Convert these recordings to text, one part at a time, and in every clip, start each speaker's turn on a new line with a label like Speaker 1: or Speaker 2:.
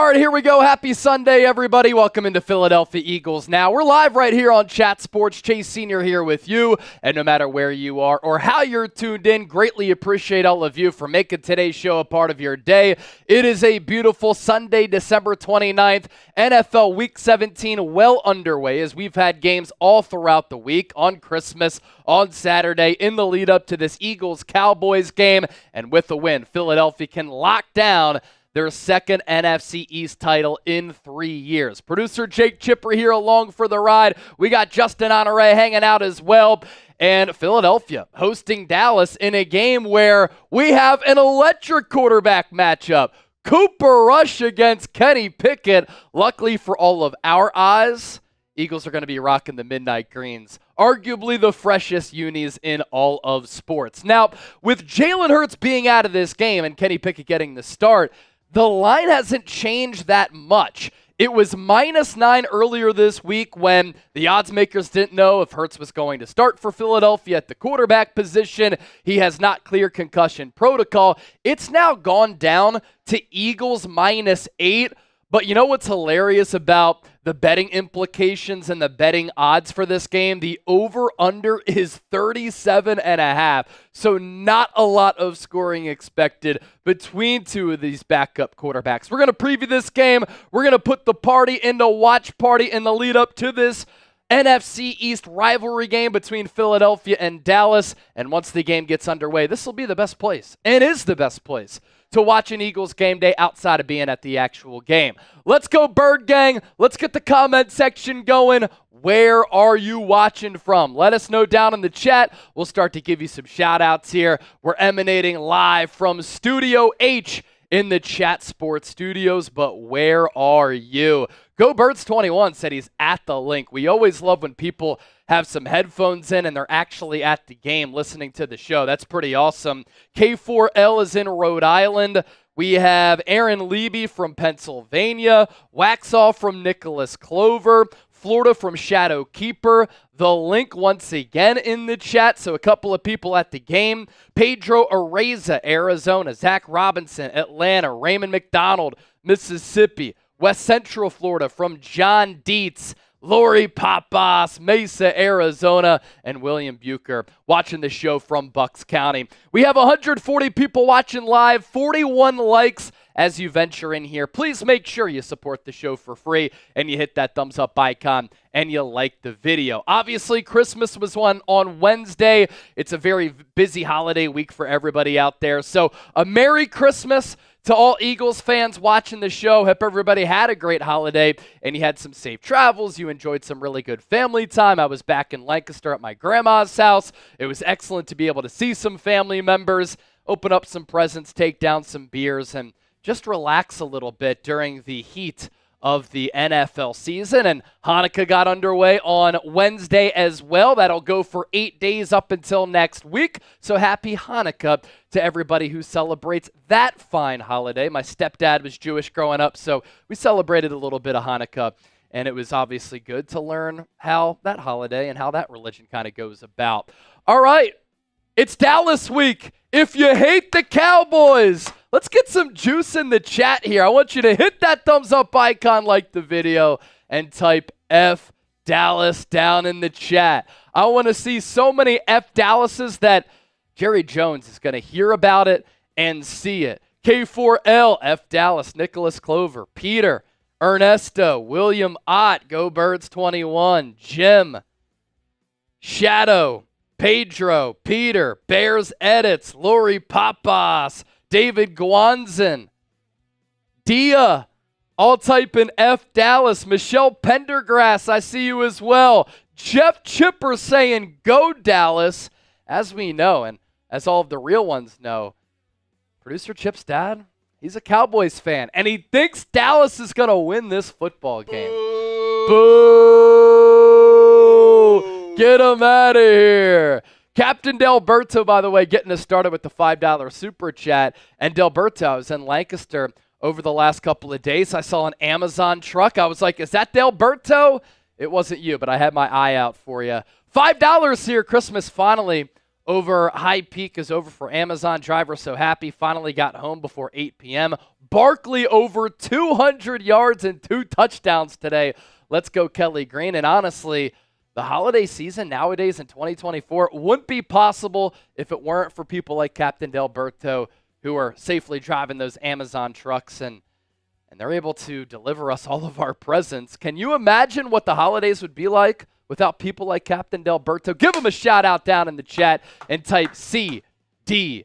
Speaker 1: All right, here we go. Happy Sunday, everybody. Welcome into Philadelphia Eagles Now. We're live right here on Chat Sports. Chase Sr. here with you. And no matter where you are or how you're tuned in, greatly appreciate all of you for making today's show a part of your day. It is a beautiful Sunday, December 29th. NFL Week 17 well underway as we've had games all throughout the week, on Christmas, on Saturday, in the lead up to this Eagles-Cowboys game. And with the win, Philadelphia can lock down their second NFC East title in 3 years. Producer Jake Chipper here along for the ride. We got Justin Honore hanging out as well. And Philadelphia hosting Dallas in a game where we have an electric quarterback matchup. Cooper Rush against Kenny Pickett. Luckily for all of our eyes, Eagles are going to be rocking the midnight greens. Arguably the freshest unis in all of sports. Now, with Jalen Hurts being out of this game and Kenny Pickett getting the start, the line hasn't changed that much. It was -9 earlier this week when the odds makers didn't know if Hurts was going to start for Philadelphia at the quarterback position. He has not cleared concussion protocol. It's now gone down to Eagles -8. But you know what's hilarious about the betting implications and the betting odds for this game? The over-under is 37.5. So not a lot of scoring expected between two of these backup quarterbacks. We're going to preview this game. We're going to put the party into watch party in the lead up to this NFC East rivalry game between Philadelphia and Dallas. And once the game gets underway, this will be the best place, and is the best place, to watch an Eagles game day outside of being at the actual game. Let's go, Bird Gang. Let's get the comment section going. Where are you watching from? Let us know down in the chat. We'll start to give you some shout-outs here. We're emanating live from Studio H in the Chat Sports Studios, but where are you? GoBirds21 said he's at the link. We always love when people have some headphones in and they're actually at the game listening to the show. That's pretty awesome. K4L is in Rhode Island. We have Aaron Leby from Pennsylvania. Waxaw from Nicholas Clover. Florida from Shadow Keeper. The link once again in the chat, so a couple of people at the game. Pedro Areza, Arizona. Zach Robinson, Atlanta. Raymond McDonald, Mississippi. West Central Florida from John Dietz. Lori Papas, Mesa, Arizona, and William Bucher watching the show from Bucks County. We have 140 people watching live, 41 likes as you venture in here. Please make sure you support the show for free and you hit that thumbs up icon and you like the video. Obviously, Christmas was on Wednesday. It's a very busy holiday week for everybody out there. So a Merry Christmas to all Eagles fans watching the show. Hope everybody had a great holiday and you had some safe travels. You enjoyed some really good family time. I was back in Lancaster at my grandma's house. It was excellent to be able to see some family members, open up some presents, take down some beers, and just relax a little bit during the heat of the NFL season. And Hanukkah got underway on Wednesday as well. That'll go for 8 days up until next week. So happy Hanukkah to everybody who celebrates that fine holiday. My stepdad was Jewish growing up, so we celebrated a little bit of Hanukkah. And it was obviously good to learn how that holiday and how that religion kind of goes about. All right, it's Dallas week. If you hate the Cowboys, let's get some juice in the chat here. I want you to hit that thumbs up icon, like the video, and type F Dallas down in the chat. I want to see so many F Dallases that Jerry Jones is going to hear about it and see it. K4L, F Dallas, Nicholas Clover, Peter, Ernesto, William Ott, Go Birds 21, Jim, Shadow, Pedro, Peter, Bears Edits, Lori Papas, David Guanzin, Dia, all typing F Dallas, Michelle Pendergrass, I see you as well. Jeff Chipper saying go Dallas. As we know, and as all of the real ones know, producer Chip's dad, he's a Cowboys fan, and he thinks Dallas is going to win this football game. Boo! Get him out of here. Captain Delberto, by the way, getting us started with the $5 super chat. And Delberto, I was in Lancaster over the last couple of days. I saw an Amazon truck. I was like, is that Delberto? It wasn't you, but I had my eye out for you. $5 here, Christmas finally over high peak is over for Amazon driver. So happy, finally got home before 8 p.m. Barkley over 200 yards and 2 touchdowns today. Let's go Kelly Green. And honestly, the holiday season nowadays in 2024 wouldn't be possible if it weren't for people like Captain Delberto, who are safely driving those Amazon trucks and they're able to deliver us all of our presents. Can you imagine what the holidays would be like without people like Captain Delberto? Give him a shout out down in the chat and type CDB.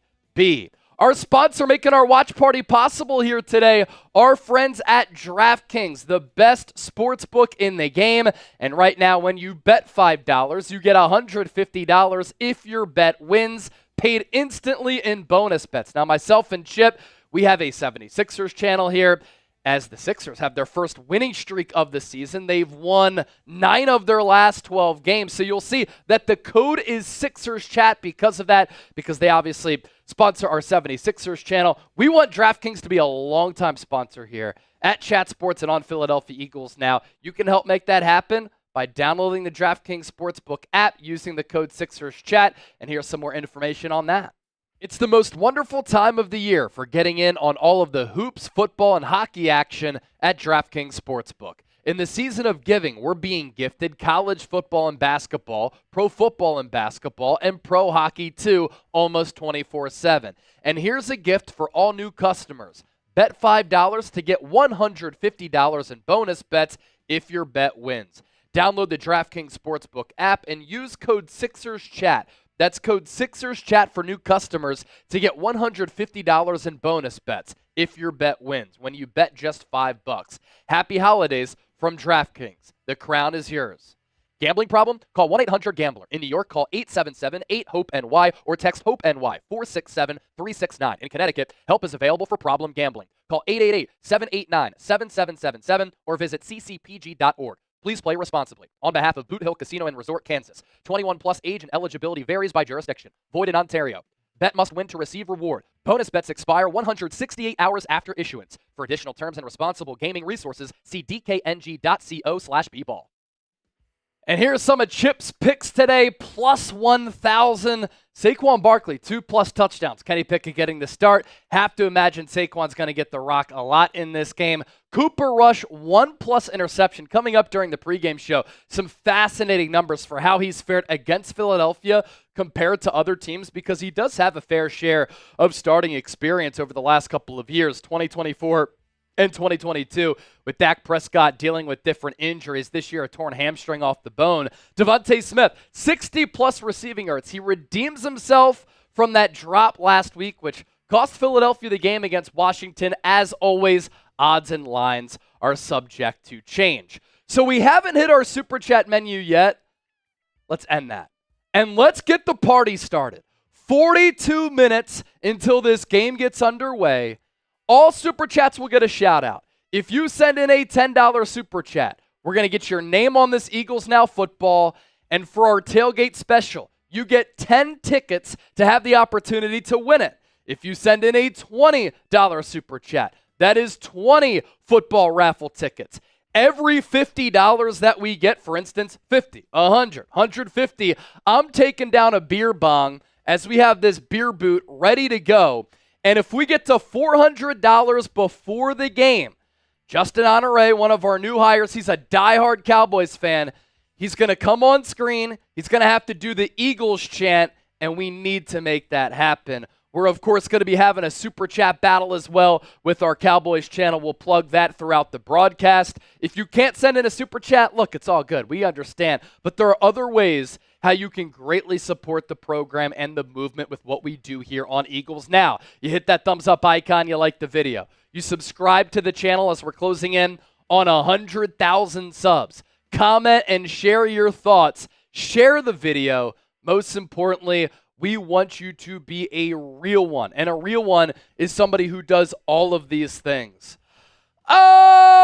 Speaker 1: Our sponsor making our watch party possible here today, our friends at DraftKings, the best sports book in the game. And right now, when you bet $5, you get $150 if your bet wins, paid instantly in bonus bets. Now, myself and Chip, we have a 76ers channel here. As the Sixers have their first winning streak of the season. They've won 9 of their last 12 games. So you'll see that the code is Sixers Chat because of that, because they obviously sponsor our 76ers channel. We want DraftKings to be a longtime sponsor here at Chat Sports and on Philadelphia Eagles now. You can help make that happen by downloading the DraftKings Sportsbook app using the code Sixers Chat. And here's some more information on that. It's the most wonderful time of the year for getting in on all of the hoops, football, and hockey action at DraftKings Sportsbook. In the season of giving, we're being gifted college football and basketball, pro football and basketball, and pro hockey too, almost 24/7. And here's a gift for all new customers. Bet $5 to get $150 in bonus bets if your bet wins. Download the DraftKings Sportsbook app and use code SixersChat. That's code SixersChat for new customers to get $150 in bonus bets if your bet wins when you bet just $5. Happy holidays from DraftKings. The crown is yours. Gambling problem? Call 1-800-GAMBLER. In New York, call 877-8-HOPE-NY or text HOPE-NY 467-369. In Connecticut, help is available for problem gambling. Call 888-789-7777 or visit ccpg.org. Please play responsibly. On behalf of Boot Hill Casino and Resort, Kansas. 21 plus age and eligibility varies by jurisdiction. Void in Ontario. Bet must win to receive reward. Bonus bets expire 168 hours after issuance. For additional terms and responsible gaming resources, see dkng.co/bball. And here's some of Chip's picks today. Plus 1,000. Saquon Barkley, 2+ touchdowns. Kenny Pickett getting the start. Have to imagine Saquon's going to get the rock a lot in this game. Cooper Rush, 1+ interception coming up during the pregame show. Some fascinating numbers for how he's fared against Philadelphia compared to other teams because he does have a fair share of starting experience over the last couple of years, 2024 and 2022, with Dak Prescott dealing with different injuries. This year, a torn hamstring off the bone. DeVonta Smith, 60+ receiving yards. He redeems himself from that drop last week, which cost Philadelphia the game against Washington. As always, odds and lines are subject to change. So we haven't hit our Super Chat menu yet. Let's end that. And let's get the party started. 42 minutes until this game gets underway. All Super Chats will get a shout out. If you send in a $10 Super Chat, we're going to get your name on this Eagles Now football. And for our tailgate special, you get 10 tickets to have the opportunity to win it. If you send in a $20 Super Chat, that is 20 football raffle tickets. Every $50 that we get, for instance, 50, 100, 150, I'm taking down a beer bong as we have this beer boot ready to go. And if we get to $400 before the game, Justin Honore, one of our new hires, he's a diehard Cowboys fan. He's going to come on screen. He's going to have to do the Eagles chant, and we need to make that happen. We're, of course, going to be having a Super Chat battle as well with our Cowboys channel. We'll plug that throughout the broadcast. If you can't send in a Super Chat, look, it's all good. We understand. But there are other ways how you can greatly support the program and the movement with what we do here on Eagles Now. You hit that thumbs up icon, you like the video. You subscribe to the channel as we're closing in on 100,000 subs. Comment and share your thoughts. Share the video. Most importantly, we want you to be a real one. And a real one is somebody who does all of these things. Oh!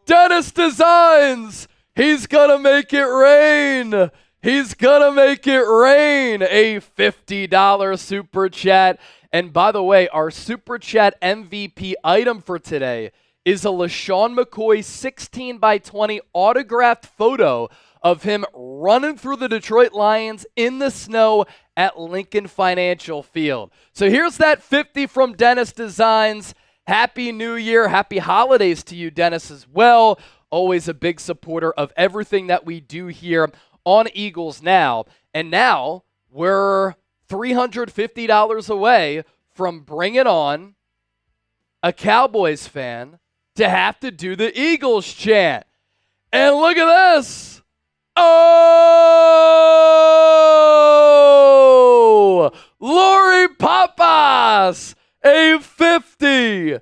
Speaker 1: Dennis Designs! He's gonna make it rain! He's gonna make it rain! A $50 Super Chat. And by the way, our Super Chat MVP item for today is a LaShawn McCoy 16x20 autographed photo of him running through the Detroit Lions in the snow at Lincoln Financial Field. So here's that 50 from Dennis Designs. Happy New Year. Happy holidays to you, Dennis, as well. Always a big supporter of everything that we do here on Eagles Now. And now we're $350 away from bringing on a Cowboys fan to have to do the Eagles chant. And look at this. Oh, Lori Papas, a $50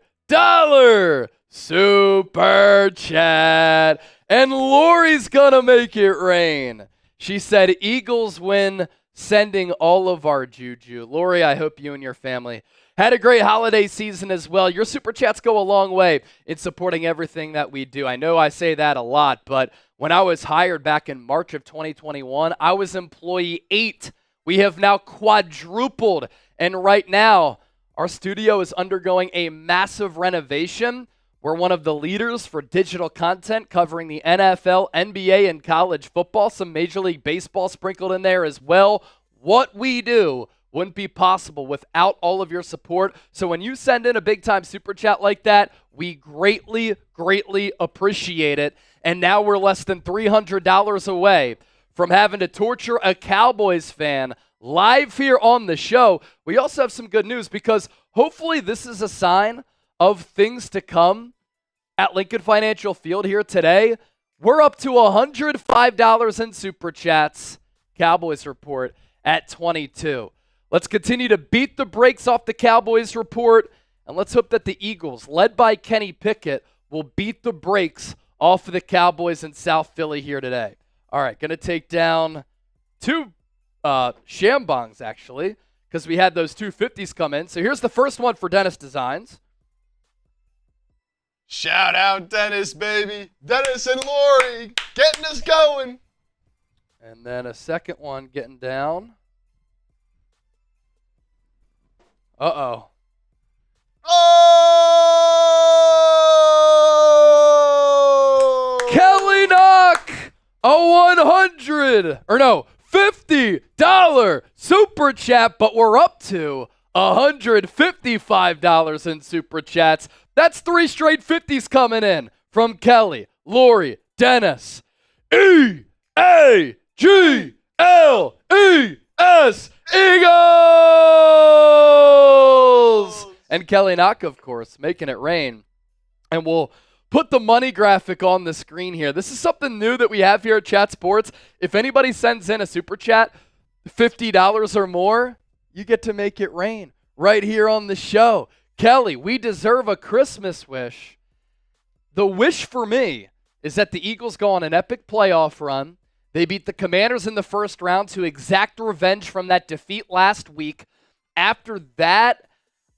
Speaker 1: super chat. And Lori's gonna make it rain. She said, Eagles win, sending all of our juju. Lori, I hope you and your family had a great holiday season as well. Your super chats go a long way in supporting everything that we do. I know I say that a lot, but when I was hired back in March of 2021, I was employee 8. We have now quadrupled, and right now, our studio is undergoing a massive renovation. We're one of the leaders for digital content covering the NFL, NBA, and college football. Some Major League Baseball sprinkled in there as well. What we do wouldn't be possible without all of your support. So when you send in a big-time super chat like that, we greatly, greatly appreciate it. And now we're less than $300 away from having to torture a Cowboys fan live here on the show. We also have some good news because hopefully this is a sign of things to come at Lincoln Financial Field here today. We're up to $105 in super chats. Cowboys report at 22. Let's continue to beat the brakes off the Cowboys report, and let's hope that the Eagles, led by Kenny Pickett, will beat the brakes off of the Cowboys in South Philly here today. All right, going to take down two Shambongs, actually, because we had those 250s come in. So here's the first one for Dennis Designs.
Speaker 2: Shout out Dennis, baby. Dennis and Lori getting us going.
Speaker 1: And then a second one getting down. Uh-oh.
Speaker 2: Oh!
Speaker 1: Kelly Knock, a $50 super chat, but we're up to $155 in super chats. That's 3 straight 50s coming in from Kelly, Lori, Dennis. E-A-G-L-E-S, Eagles! And Kelly Knock, of course, making it rain. And we'll put the money graphic on the screen here. This is something new that we have here at Chat Sports. If anybody sends in a super chat, $50 or more, you get to make it rain right here on the show. Kelly, we deserve a Christmas wish. The wish for me is that the Eagles go on an epic playoff run. They beat the Commanders in the first round to exact revenge from that defeat last week. After that,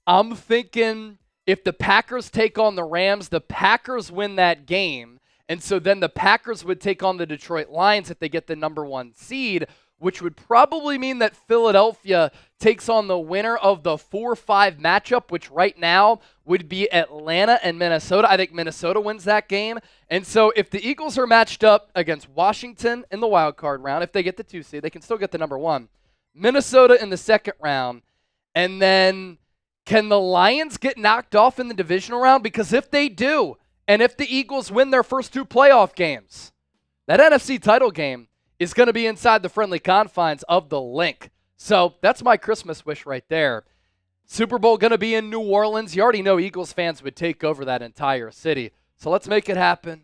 Speaker 1: I'm thinking if the Packers take on the Rams, the Packers win that game. And so then the Packers would take on the Detroit Lions if they get the number 1 seed, which would probably mean that Philadelphia takes on the winner of the 4-5 matchup, which right now would be Atlanta and Minnesota. I think Minnesota wins that game. And so if the Eagles are matched up against Washington in the wild card round, if they get the 2 seed, they can still get the number 1. Minnesota in the second round. And then can the Lions get knocked off in the divisional round? Because if they do, and if the Eagles win their first 2 playoff games, that NFC title game is going to be inside the friendly confines of the Link. So that's my Christmas wish right there. Super Bowl going to be in New Orleans. You already know Eagles fans would take over that entire city. So let's make it happen.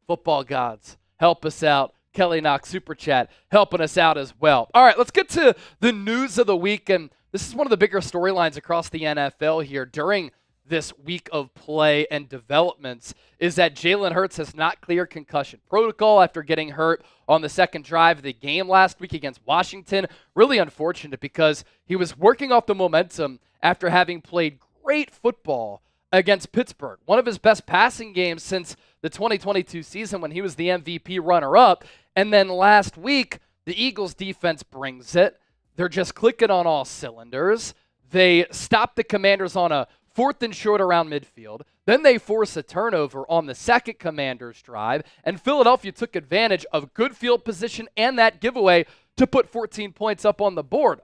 Speaker 1: Football gods, help us out. Kelly Knox Super Chat helping us out as well. All right, let's get to the news of the week. And this is one of the bigger storylines across the NFL here during this week of play and developments is that Jalen Hurts has not cleared concussion protocol after getting hurt on the second drive of the game last week against Washington. Really unfortunate because he was working off the momentum after having played great football against Pittsburgh. One of his best passing games since the 2022 season when he was the MVP runner-up. And then last week, the Eagles defense brings it. They're just clicking on all cylinders. They stopped the Commanders on a 4th and short around midfield. Then they force a turnover on the second Commanders drive, and Philadelphia took advantage of good field position and that giveaway to put 14 points up on the board.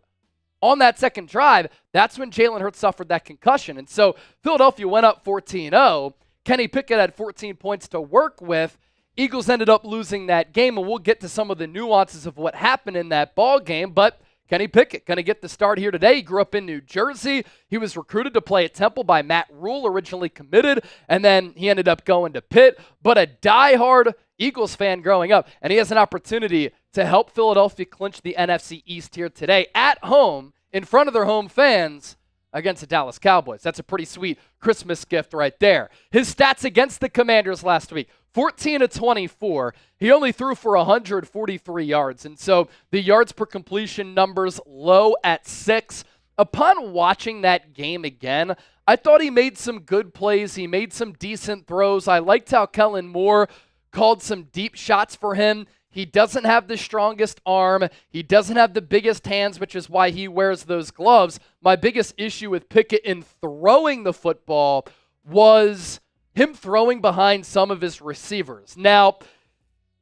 Speaker 1: On that second drive, that's when Jalen Hurts suffered that concussion. And so Philadelphia went up 14-0. Kenny Pickett had 14 points to work with. Eagles ended up losing that game, and we'll get to some of the nuances of what happened in that ball game, but Kenny Pickett going to get the start here today. He grew up in New Jersey. He was recruited to play at Temple by Matt Rule, originally committed, and then he ended up going to Pitt, but a diehard Eagles fan growing up, and he has an opportunity to help Philadelphia clinch the NFC East here today at home in front of their home fans against the Dallas Cowboys. That's a pretty sweet Christmas gift right there. His stats against the Commanders last week, 14 of 24. He only threw for 143 yards, and so the yards per completion numbers low at 6. Upon watching that game again, I thought he made some good plays. He made some decent throws. I liked how Kellen Moore called some deep shots for him. He doesn't have the strongest arm. He doesn't have the biggest hands, which is why he wears those gloves. My biggest issue with Pickett in throwing the football was him throwing behind some of his receivers. Now,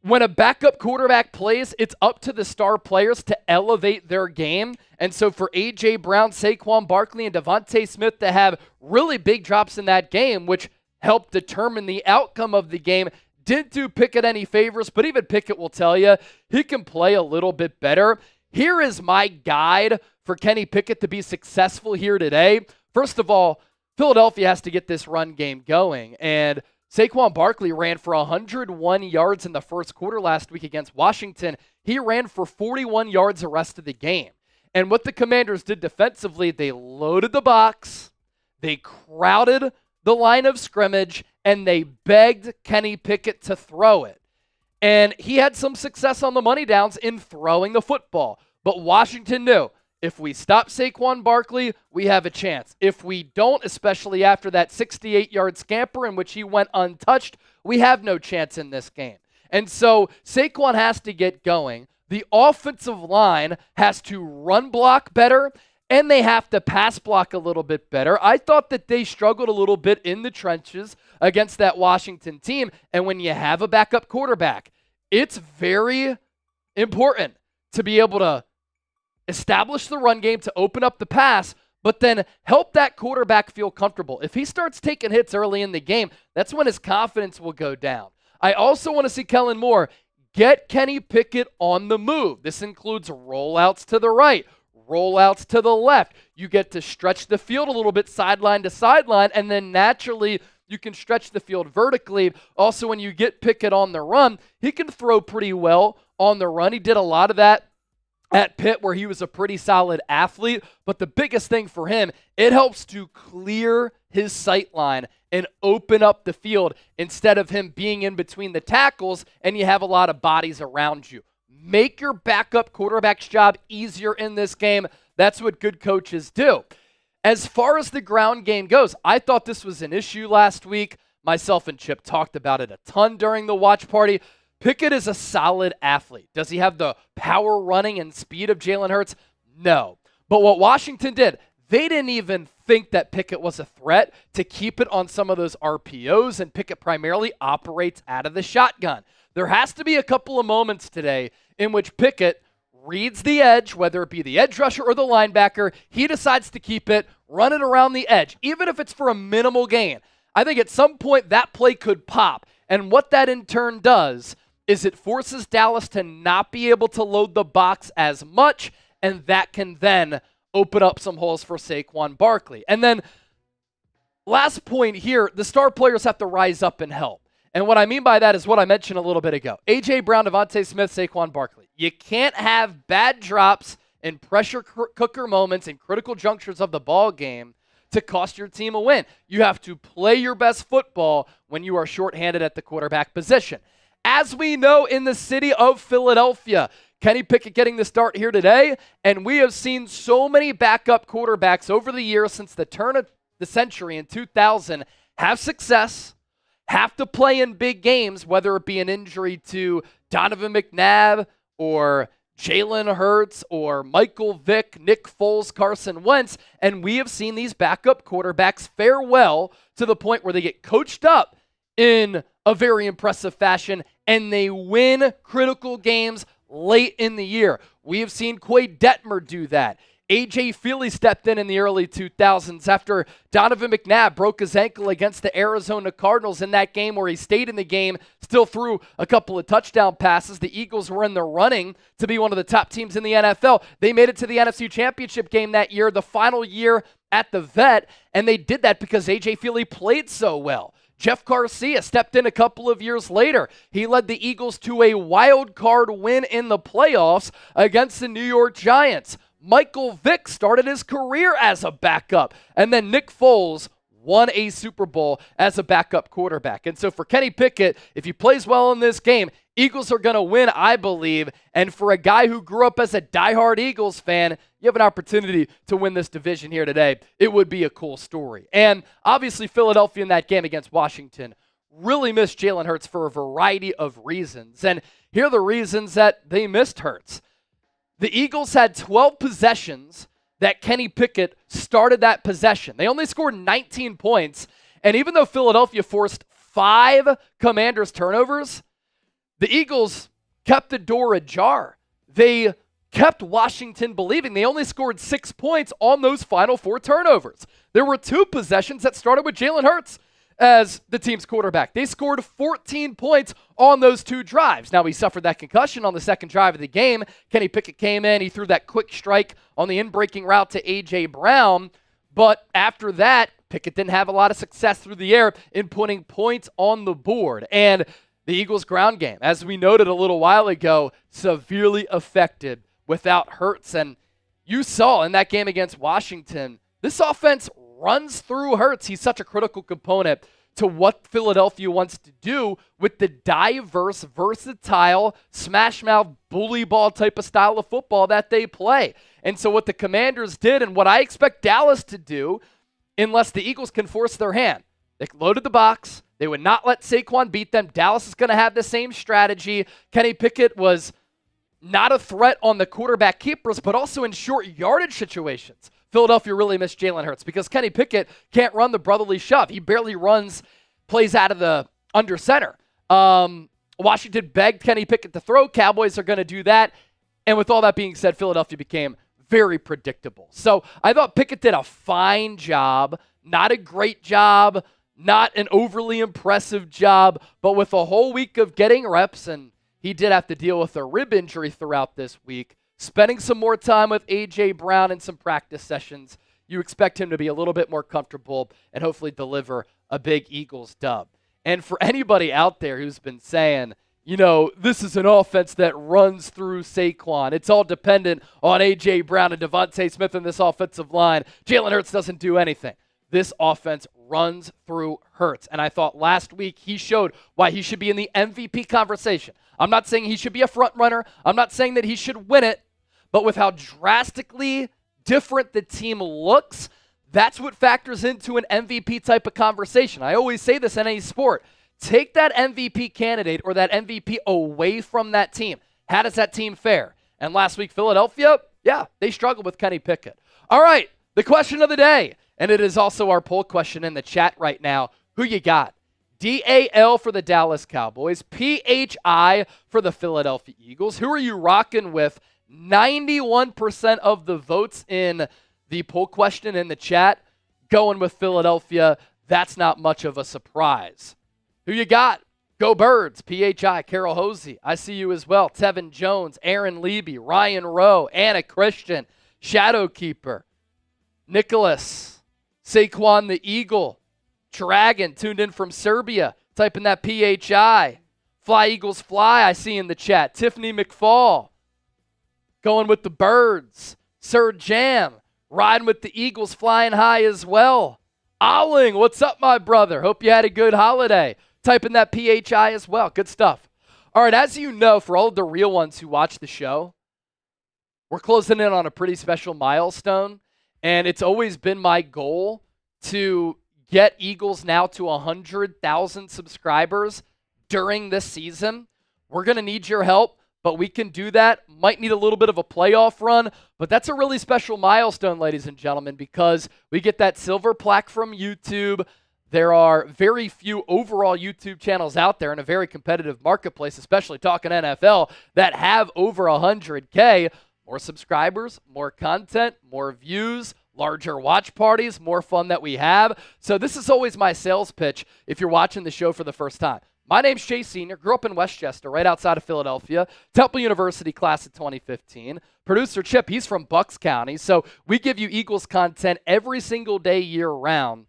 Speaker 1: when a backup quarterback plays, it's up to the star players to elevate their game. And so for A.J. Brown, Saquon Barkley, and DeVonta Smith to have really big drops in that game, which helped determine the outcome of the game, didn't do Pickett any favors, but even Pickett will tell you he can play a little bit better. Here is my guide for Kenny Pickett to be successful here today. First of all, Philadelphia has to get this run game going, and Saquon Barkley ran for 101 yards in the first quarter last week against Washington. He ran for 41 yards the rest of the game. And what the Commanders did defensively, they loaded the box, they crowded the line of scrimmage, and they begged Kenny Pickett to throw it. And he had some success on the money downs in throwing the football. But Washington knew, if we stop Saquon Barkley, we have a chance. If we don't, especially after that 68-yard scamper in which he went untouched, we have no chance in this game. And so Saquon has to get going. The offensive line has to run block better, and they have to pass block a little bit better. I thought that they struggled a little bit in the trenches against that Washington team. And when you have a backup quarterback, it's very important to be able to establish the run game, to open up the pass, but then help that quarterback feel comfortable. If he starts taking hits early in the game, that's when his confidence will go down. I also want to see Kellen Moore get Kenny Pickett on the move. This includes rollouts to the right, rollouts to the left. You get to stretch the field a little bit sideline to sideline, and then naturally you can stretch the field vertically. Also, when you get Pickett on the run, he can throw pretty well on the run. He did a lot of that at Pitt, where he was a pretty solid athlete. But the biggest thing for him, it helps to clear his sight line and open up the field instead of him being in between the tackles and you have a lot of bodies around you. Make your backup quarterback's job easier in this game. That's what good coaches do. As far as the ground game goes, I thought this was an issue last week. Myself and Chip talked about it a ton during the watch party. Pickett is a solid athlete. Does he have the power, running, and speed of Jalen Hurts? No. But what Washington did, they didn't even think that Pickett was a threat to keep it on some of those RPOs, and Pickett primarily operates out of the shotgun. There has to be a couple of moments today in which Pickett reads the edge, whether it be the edge rusher or the linebacker. He decides to keep it, run it around the edge, even if it's for a minimal gain. I think at some point that play could pop. And what that in turn does is it forces Dallas to not be able to load the box as much, and that can then open up some holes for Saquon Barkley. And then last point here, the star players have to rise up and help. And what I mean by that is what I mentioned a little bit ago. A.J. Brown, DeVonta Smith, Saquon Barkley. You can't have bad drops and pressure cooker moments in critical junctures of the ball game to cost your team a win. You have to play your best football when you are shorthanded at the quarterback position. As we know in the city of Philadelphia, Kenny Pickett getting the start here today, and we have seen so many backup quarterbacks over the years since the turn of the century in 2000 have success, have to play in big games, whether it be an injury to Donovan McNabb or Jalen Hurts or Michael Vick, Nick Foles, Carson Wentz, and we have seen these backup quarterbacks fare well to the point where they get coached up in a very impressive fashion and they win critical games late in the year. We have seen Quay Detmer do that. A.J. Feely stepped in the early 2000s after Donovan McNabb broke his ankle against the Arizona Cardinals in that game where he stayed in the game, still threw a couple of touchdown passes. The Eagles were in the running to be one of the top teams in the NFL. They made it to the NFC Championship game that year, the final year at the Vet, and they did that because A.J. Feely played so well. Jeff Garcia stepped in a couple of years later. He led the Eagles to a wild card win in the playoffs against the New York Giants. Michael Vick started his career as a backup, and then Nick Foles won a Super Bowl as a backup quarterback. And so for Kenny Pickett, if he plays well in this game, Eagles are going to win, I believe. And for a guy who grew up as a diehard Eagles fan, you have an opportunity to win this division here today. It would be a cool story. And obviously Philadelphia in that game against Washington really missed Jalen Hurts for a variety of reasons. And here are the reasons that they missed Hurts. The Eagles had 12 possessions that Kenny Pickett started that possession. They only scored 19 points, and even though Philadelphia forced 5 Commanders turnovers, the Eagles kept the door ajar. They kept Washington believing. They only scored 6 points on those final 4 turnovers. There were 2 possessions that started with Jalen Hurts as the team's quarterback. They scored 14 points on those 2 drives. Now, he suffered that concussion on the second drive of the game. Kenny Pickett came in. He threw that quick strike on the in-breaking route to A.J. Brown. But after that, Pickett didn't have a lot of success through the air in putting points on the board. And the Eagles' ground game, as we noted a little while ago, severely affected without Hurts. And you saw in that game against Washington, this offense runs through Hurts. He's such a critical component to what Philadelphia wants to do with the diverse, versatile, smash-mouth, bully ball type of style of football that they play. And so what the Commanders did, and what I expect Dallas to do, unless the Eagles can force their hand, they loaded the box. They would not let Saquon beat them. Dallas is going to have the same strategy. Kenny Pickett was not a threat on the quarterback keepers, but also in short yardage situations. Philadelphia really missed Jalen Hurts because Kenny Pickett can't run the brotherly shove. He barely plays out of the under center. Washington begged Kenny Pickett to throw. Cowboys are going to do that. And with all that being said, Philadelphia became very predictable. So I thought Pickett did a fine job, not a great job, not an overly impressive job, but with a whole week of getting reps, and he did have to deal with a rib injury throughout this week, spending some more time with A.J. Brown in some practice sessions, you expect him to be a little bit more comfortable and hopefully deliver a big Eagles dub. And for anybody out there who's been saying, you know, this is an offense that runs through Saquon, it's all dependent on A.J. Brown and DeVonta Smith in this offensive line, Jalen Hurts doesn't do anything. This offense runs through Hurts. And I thought last week he showed why he should be in the MVP conversation. I'm not saying he should be a front runner. I'm not saying that he should win it. But with how drastically different the team looks, that's what factors into an MVP type of conversation. I always say this in any sport. Take that MVP candidate or that MVP away from that team. How does that team fare? And last week, Philadelphia, yeah, they struggled with Kenny Pickett. All right, the question of the day. And it is also our poll question in the chat right now. Who you got? DAL for the Dallas Cowboys, PHI for the Philadelphia Eagles. Who are you rocking with? 91% of the votes in the poll question in the chat going with Philadelphia. That's not much of a surprise. Who you got? Go Birds, PHI, Carol Hosey. I see you as well. Tevin Jones, Aaron Levy, Ryan Rowe, Anna Christian, Shadowkeeper, Nicholas, Saquon the Eagle, Dragon tuned in from Serbia, typing that PHI. Fly Eagles Fly, I see in the chat. Tiffany McFall, going with the Birds. Sir Jam, riding with the Eagles, flying high as well. Olling, what's up, my brother? Hope you had a good holiday. Typing that PHI as well. Good stuff. All right, as you know, for all of the real ones who watch the show, we're closing in on a pretty special milestone, and it's always been my goal to get Eagles now to 100,000 subscribers during this season. We're going to need your help but we can do that. Might need a little bit of a playoff run, but that's a really special milestone, ladies and gentlemen, because we get that silver plaque from YouTube. There are very few overall YouTube channels out there in a very competitive marketplace, especially talking NFL, that have over 100K. More subscribers, more content, more views, larger watch parties, more fun that we have. So this is always my sales pitch if you're watching the show for the first time. My name's Chase Sr., grew up in Westchester, right outside of Philadelphia, Temple University class of 2015. Producer Chip, he's from Bucks County, so we give you Eagles content every single day year-round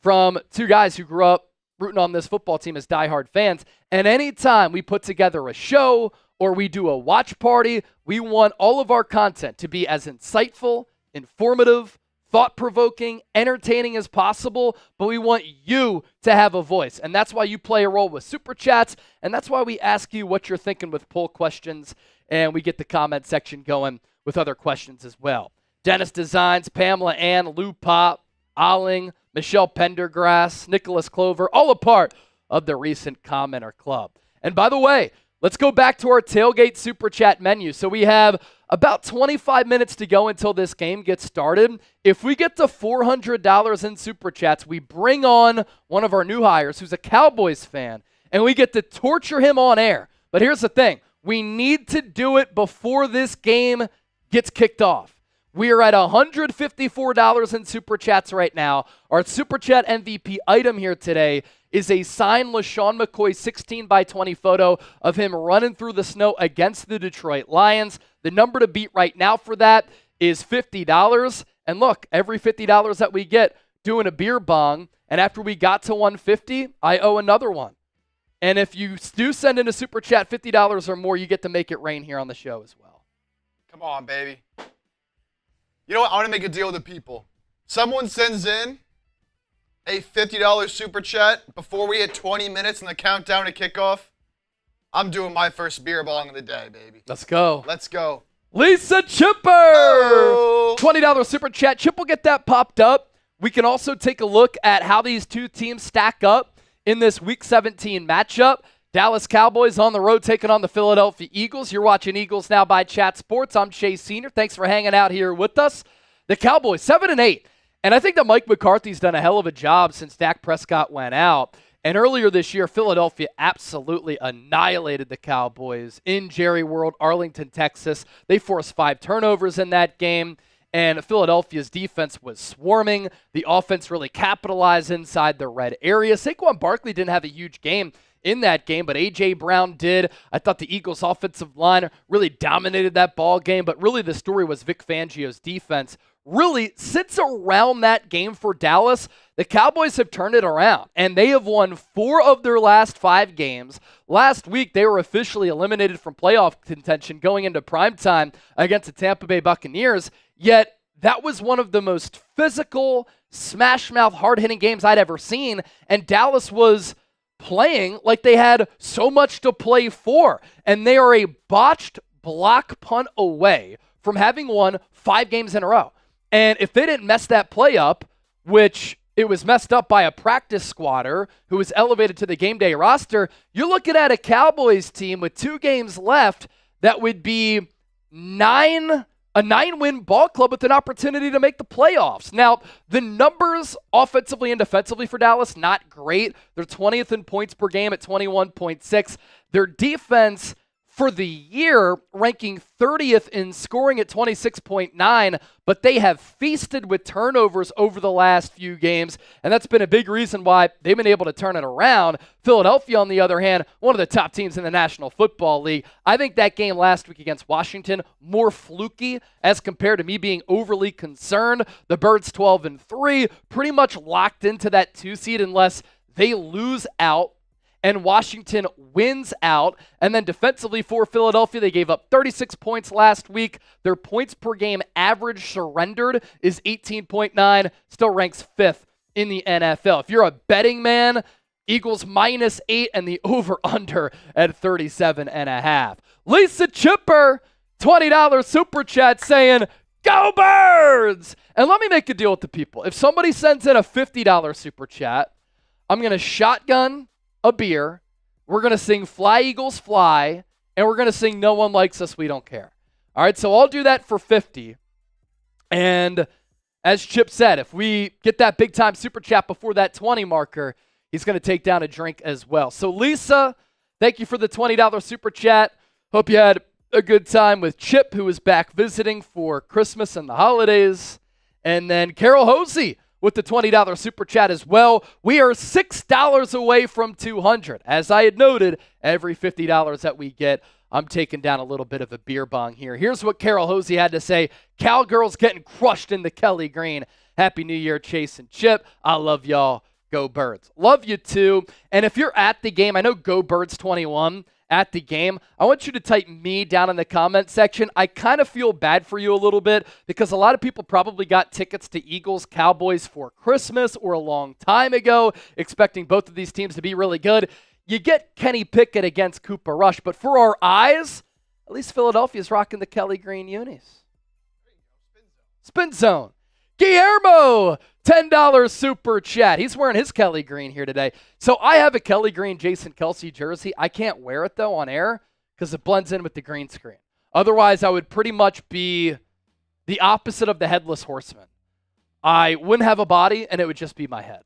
Speaker 1: from two guys who grew up rooting on this football team as diehard fans. And anytime we put together a show or we do a watch party, we want all of our content to be as insightful, informative, thought-provoking, entertaining as possible, but we want you to have a voice. And that's why you play a role with Super Chats, and that's why we ask you what you're thinking with poll questions, and we get the comment section going with other questions as well. Dennis Designs, Pamela Ann, Lou Pop, Olling, Michelle Pendergrass, Nicholas Clover, all a part of the recent commenter club. And by the way, let's go back to our tailgate Super Chat menu. So we have about 25 minutes to go until this game gets started. If we get to $400 in Super Chats, we bring on one of our new hires who's a Cowboys fan, and we get to torture him on air. But here's the thing. We need to do it before this game gets kicked off. We are at $154 in Super Chats right now. Our Super Chat MVP item here today is a signed LaShawn McCoy 16x20 photo of him running through the snow against the Detroit Lions. The number to beat right now for that is $50. And look, every $50 that we get, doing a beer bong. And after we got to $150, I owe another one. And if you do send in a Super Chat $50 or more, you get to make it rain here on the show as well.
Speaker 2: Come on, baby. You know what? I want to make a deal with the people. Someone sends in a $50 Super Chat before we hit 20 minutes in the countdown to kickoff. I'm doing my first beer bong of the day, baby.
Speaker 1: Let's go.
Speaker 2: Let's go.
Speaker 1: Lisa Chipper!
Speaker 2: Oh.
Speaker 1: $20 Super Chat. Chip will get that popped up. We can also take a look at how these two teams stack up in this Week 17 matchup. Dallas Cowboys on the road taking on the Philadelphia Eagles. You're watching Eagles Now by Chat Sports. I'm Chase Sr. Thanks for hanging out here with us. The Cowboys, 7-8. And I think that Mike McCarthy's done a hell of a job since Dak Prescott went out. And earlier this year, Philadelphia absolutely annihilated the Cowboys in Jerry World, Arlington, Texas. They forced 5 turnovers in that game. And Philadelphia's defense was swarming. The offense really capitalized inside the red area. Saquon Barkley didn't have a huge game in that game, but A.J. Brown did. I thought the Eagles' offensive line really dominated that ball game, but really the story was Vic Fangio's defense really sits around that game for Dallas. The Cowboys have turned it around, and they have won 4 of their last 5 games. Last week, they were officially eliminated from playoff contention going into primetime against the Tampa Bay Buccaneers, yet that was one of the most physical, smash-mouth, hard-hitting games I'd ever seen, and Dallas was playing like they had so much to play for. And they are a botched block punt away from having won 5 games in a row. And if they didn't mess that play up, which it was messed up by a practice squatter who was elevated to the game day roster, you're looking at a Cowboys team with 2 games left that would be a 9-win ball club with an opportunity to make the playoffs. Now, the numbers offensively and defensively for Dallas, not great. They're 20th in points per game at 21.6. Their defense for the year ranking 30th in scoring at 26.9, but they have feasted with turnovers over the last few games, and that's been a big reason why they've been able to turn it around. Philadelphia, on the other hand, one of the top teams in the National Football League. I think that game last week against Washington, more fluky as compared to me being overly concerned. The Birds 12-3, pretty much locked into that 2 seed unless they lose out and Washington wins out. And then defensively for Philadelphia, they gave up 36 points last week. Their points per game average surrendered is 18.9, still ranks 5th in the NFL. If you're a betting man, Eagles -8 and the over-under at 37.5. Lisa Chipper, $20 Super Chat saying, "Go Birds!" And let me make a deal with the people. If somebody sends in a $50 Super Chat, I'm going to shotgun a beer. We're going to sing Fly Eagles Fly, and we're going to sing No One Likes Us, We Don't Care. All right, so I'll do that for 50. And as Chip said, if we get that big-time super chat before that 20 marker, he's going to take down a drink as well. So, Lisa, thank you for the $20 super chat. Hope you had a good time with Chip, who is back visiting for Christmas and the holidays. And then Carol Hosey with the $20 super chat as well. We are $6 away from 200. As I had noted, every $50 that we get, I'm taking down a little bit of a beer bong here. Here's what Carol Hosey had to say. Cowgirls getting crushed in the Kelly Green. Happy New Year, Chase and Chip. I love y'all. Go Birds. Love you too. And if you're at the game, I know Go Birds 21 at the game, I want you to type me down in the comment section. I kind of feel bad for you a little bit because a lot of people probably got tickets to Eagles Cowboys for Christmas or a long time ago, expecting both of these teams to be really good. You get Kenny Pickett against Cooper Rush, but for our eyes, at least Philadelphia's rocking the Kelly Green unis. Spin Zone. Guillermo, $10 super chat. He's wearing his Kelly Green here today. So I have a Kelly Green Jason Kelce jersey. I can't wear it, though, on air because it blends in with the green screen. Otherwise, I would pretty much be the opposite of the Headless Horseman. I wouldn't have a body, and it would just be my head.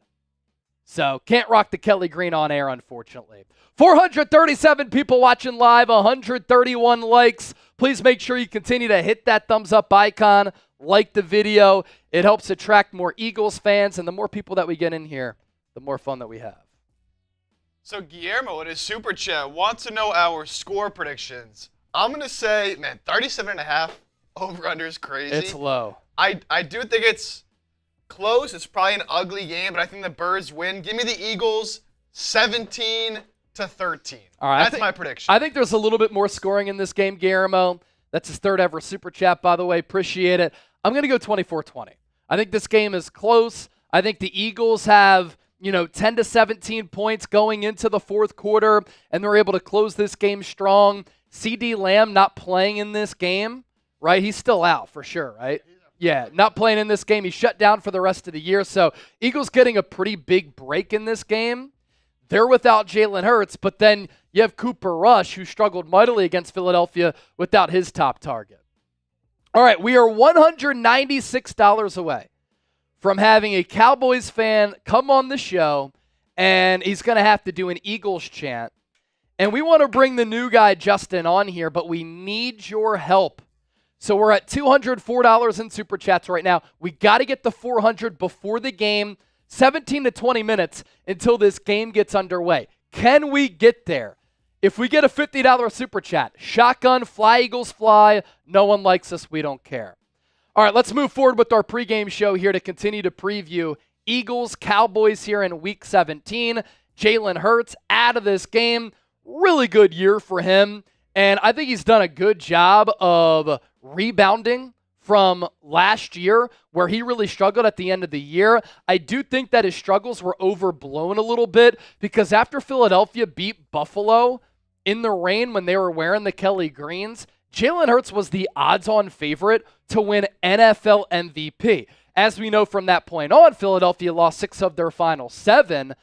Speaker 1: So can't rock the Kelly Green on air, unfortunately. 437 people watching live, 131 likes. Please make sure you continue to hit that thumbs up icon, like the video. It helps attract more Eagles fans, and the more people that we get in here, the more fun that we have.
Speaker 2: So Guillermo in his super chat wants to know our score predictions. I'm going to say, man, 37.5 over-under is crazy.
Speaker 1: It's low.
Speaker 2: I do think it's close. It's probably an ugly game, but I think the Birds win. Give me the Eagles 17-13.
Speaker 1: All right,
Speaker 2: That's my prediction.
Speaker 1: I think there's a little bit more scoring in this game, Guillermo. That's his third ever super chat, by the way. Appreciate it. I'm going to go 24-20. I think this game is close. I think the Eagles have, 10 to 17 points going into the fourth quarter, and they're able to close this game strong. CeeDee Lamb not playing in this game, right? He's still out for sure, right? Yeah, not playing in this game. He's shut down for the rest of the year. So Eagles getting a pretty big break in this game. They're without Jalen Hurts, but then you have Cooper Rush, who struggled mightily against Philadelphia without his top target. All right, we are $196 away from having a Cowboys fan come on the show, and he's going to have to do an Eagles chant. And we want to bring the new guy, Justin, on here, but we need your help. So we're at $204 in Super Chats right now. We got to get the 400 before the game, 17 to 20 minutes until this game gets underway. Can we get there? If we get a $50 Super Chat, shotgun, fly Eagles fly, no one likes us, we don't care. All right, let's move forward with our pregame show here to continue to preview Eagles, Cowboys here in Week 17. Jalen Hurts out of this game. Really good year for him. And I think he's done a good job of rebounding from last year where he really struggled at the end of the year. I do think that his struggles were overblown a little bit because after Philadelphia beat Buffalo in the rain when they were wearing the Kelly Greens, Jalen Hurts was the odds-on favorite to win NFL MVP. As we know from that point on, Philadelphia lost 6 of their final 7,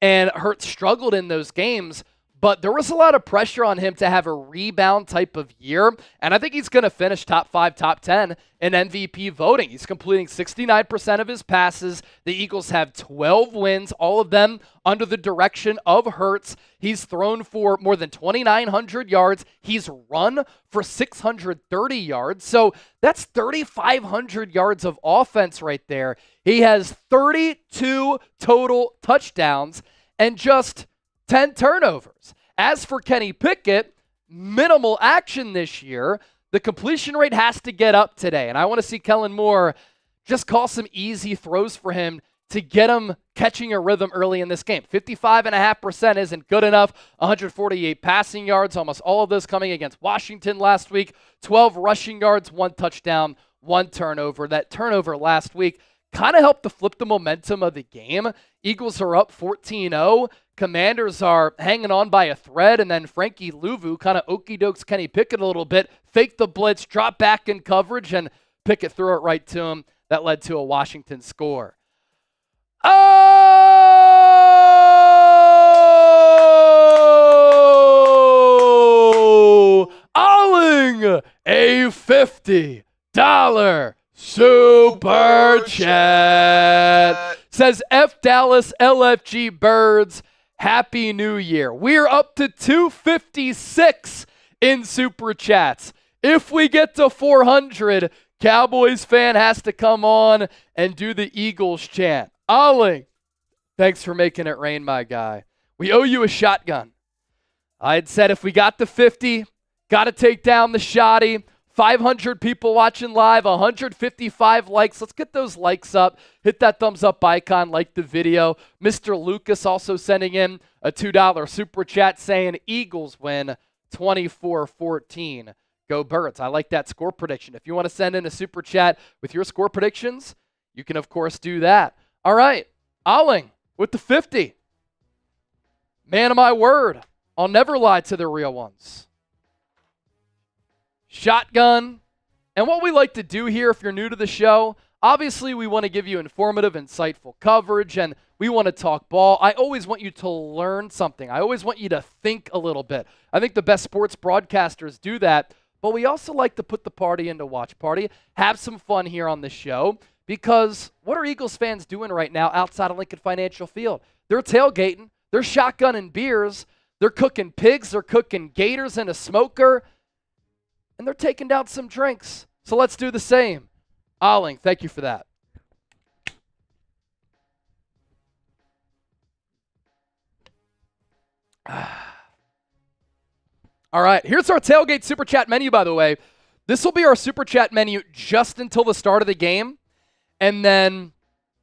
Speaker 1: and Hurts struggled in those games. But there was a lot of pressure on him to have a rebound type of year, and I think he's going to finish top 5, top 10 in MVP voting. He's completing 69% of his passes. The Eagles have 12 wins, all of them under the direction of Hurts. He's thrown for more than 2,900 yards. He's run for 630 yards. So that's 3,500 yards of offense right there. He has 32 total touchdowns and just 10 turnovers. As for Kenny Pickett, minimal action this year. The completion rate has to get up today, and I want to see Kellen Moore just call some easy throws for him to get him catching a rhythm early in this game. 55.5% isn't good enough. 148 passing yards, almost all of those coming against Washington last week. 12 rushing yards, 1 touchdown, 1 turnover. That turnover last week kind of helped to flip the momentum of the game. Eagles are up 14-0. Commanders are hanging on by a thread, and then Frankie Louvu kind of okey-dokes Kenny Pickett a little bit, faked the blitz, dropped back in coverage, and Pickett threw it right to him. That led to a Washington score. Oh! a $50 super chat. Says F Dallas LFG Birds, Happy New Year. We're up to 256 in super chats. If we get to 400, Cowboys fan has to come on and do the Eagles chant. Ollie, thanks for making it rain, my guy. We owe you a shotgun. I had said if we got to 50, got to take down the shoddy. 500 people watching live, 155 likes. Let's get those likes up. Hit that thumbs up icon, like the video. Mr. Lucas also sending in a $2 super chat saying Eagles win 24-14. Go Birds. I like that score prediction. If you want to send in a super chat with your score predictions, you can, of course, do that. All right. Alling with the 50. Man of my word. I'll never lie to the real ones. Shotgun. And what we like to do here, if you're new to the show, obviously we want to give you informative, insightful coverage, and we want to talk ball. I always want you to learn something. I always want you to think a little bit. I think the best sports broadcasters do that, but we also like to put the party into watch party, have some fun here on the show, because what are Eagles fans doing right now outside of Lincoln Financial Field? They're tailgating, they're shotgunning beers, they're cooking pigs, they're cooking gators in a smoker, and they're taking down some drinks. So let's do the same. Alling, thank you for that. All right, here's our tailgate super chat menu, by the way. This will be our super chat menu just until the start of the game. And then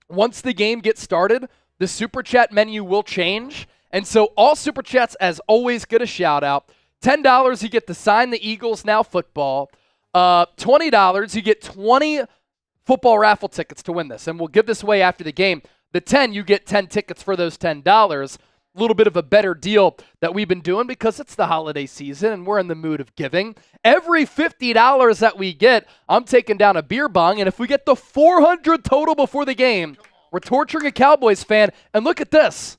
Speaker 1: once the game gets started, the super chat menu will change. And so all super chats, as always, get a shout out. $10, you get to sign the Eagles Now football. $20, you get 20 football raffle tickets to win this. And we'll give this away after the game. The 10, you get 10 tickets for those $10. A little bit of a better deal that we've been doing because it's the holiday season and we're in the mood of giving. Every $50 that we get, I'm taking down a beer bong. And if we get the 400 total before the game, we're torturing a Cowboys fan. And look at this.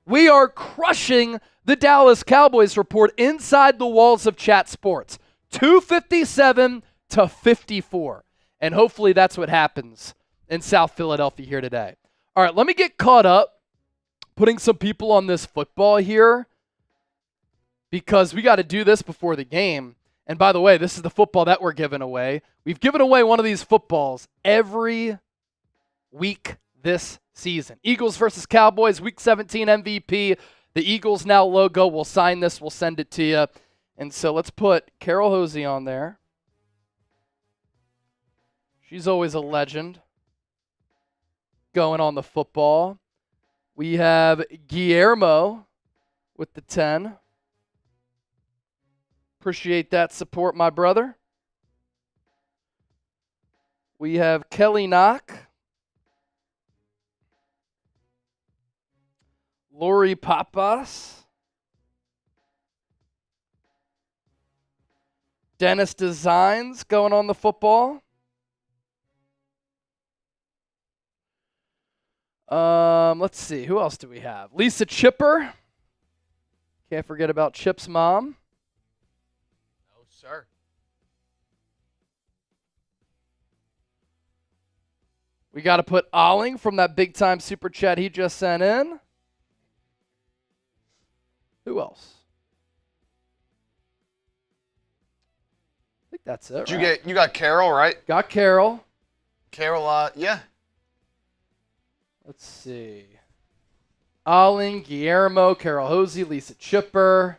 Speaker 1: We are crushing the Dallas Cowboys report inside the walls of Chat Sports. 257-54. And hopefully that's what happens in South Philadelphia here today. All right, let me get caught up putting some people on this football here because we got to do this before the game. And by the way, this is the football that we're giving away. We've given away one of these footballs every week this season. Eagles versus Cowboys, Week 17 MVP. The Eagles Now logo. We'll sign this. We'll send it to you. And so let's put Carol Hosey on there. She's always a legend going on the football. We have Guillermo with the 10. Appreciate that support, my brother. We have Kelly Knock. Lori Papas. Dennis Designs going on the football. Let's see. Who else do we have? Lisa Chipper. Can't forget about Chip's mom.
Speaker 2: No, sir.
Speaker 1: We got to put Alling from that big-time super chat he just sent in. Who else? I think that's it.
Speaker 2: You got Carol, right?
Speaker 1: Got Carol.
Speaker 2: Carol, yeah.
Speaker 1: Let's see. Alling, Guillermo, Carol Hosey, Lisa Chipper.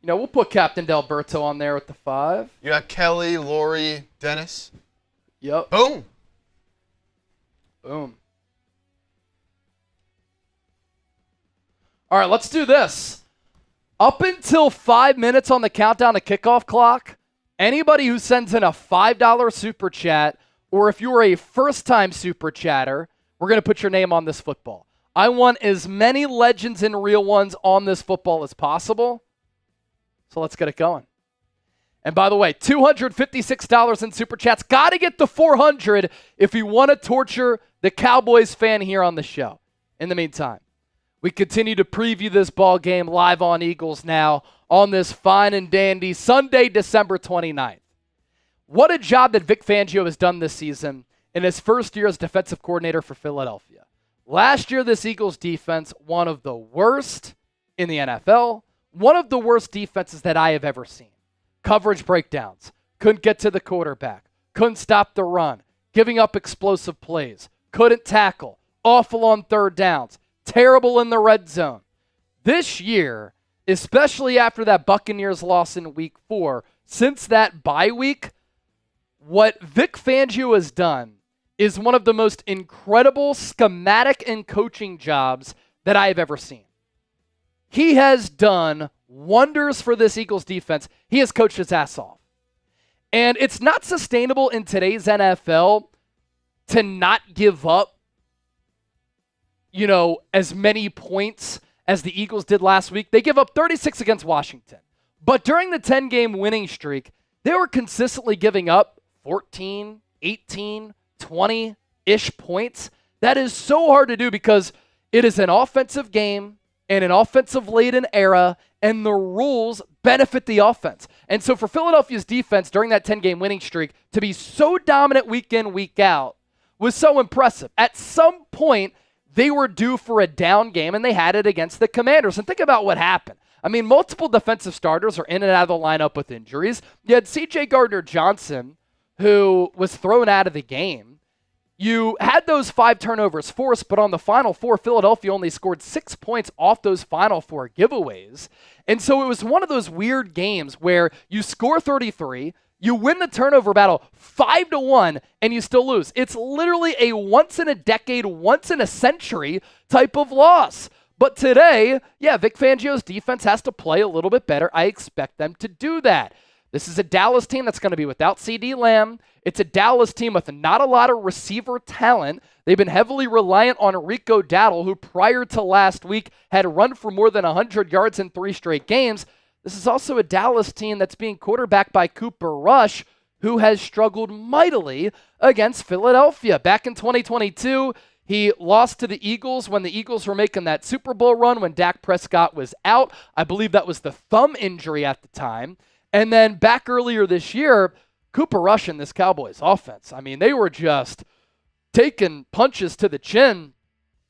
Speaker 1: You know, we'll put Captain Delberto on there with the 5.
Speaker 2: You got Kelly, Lori, Dennis.
Speaker 1: Yep.
Speaker 2: Boom.
Speaker 1: Boom. All right, let's do this. Up until 5 minutes on the countdown to kickoff clock, anybody who sends in a $5 super chat, or if you're a first-time super chatter, we're going to put your name on this football. I want as many legends and real ones on this football as possible. So let's get it going. And by the way, $256 in super chats. Got to get the 400 if you want to torture the Cowboys fan here on the show. In the meantime, we continue to preview this ball game live on Eagles Now on this fine and dandy Sunday, December 29th. What a job that Vic Fangio has done this season in his first year as defensive coordinator for Philadelphia. Last year, this Eagles defense, one of the worst in the NFL, one of the worst defenses that I have ever seen. Coverage breakdowns, couldn't get to the quarterback, couldn't stop the run, giving up explosive plays, couldn't tackle, awful on third downs, terrible in the red zone. This year, especially after that Buccaneers loss in week 4, since that bye week, what Vic Fangio has done is one of the most incredible schematic and coaching jobs that I have ever seen. He has done wonders for this Eagles defense. He has coached his ass off. And it's not sustainable in today's NFL to not give up, as many points as the Eagles did last week. They give up 36 against Washington. But during the 10-game winning streak, they were consistently giving up 14, 18, 20-ish points. That is so hard to do because it is an offensive game in an offensive-laden era, and the rules benefit the offense. And so for Philadelphia's defense during that 10-game winning streak to be so dominant week in, week out was so impressive. At some point, they were due for a down game, and they had it against the Commanders. And think about what happened. I mean, multiple defensive starters are in and out of the lineup with injuries. You had C.J. Gardner-Johnson, who was thrown out of the game. You had those 5 turnovers forced, but on the final 4, Philadelphia only scored 6 points off those final 4 giveaways. And so it was one of those weird games where you score 33, you win the turnover battle 5-1, and you still lose. It's literally a once-in-a-decade, once-in-a-century type of loss. But today, Vic Fangio's defense has to play a little bit better. I expect them to do that. This is a Dallas team that's going to be without CeeDee Lamb. It's a Dallas team with not a lot of receiver talent. They've been heavily reliant on Rico Dowdle, who prior to last week had run for more than 100 yards in 3 straight games. This is also a Dallas team that's being quarterbacked by Cooper Rush, who has struggled mightily against Philadelphia. Back in 2022, he lost to the Eagles when the Eagles were making that Super Bowl run when Dak Prescott was out. I believe that was the thumb injury at the time. And then back earlier this year, Cooper Rush and this Cowboys offense, I mean, they were just taking punches to the chin,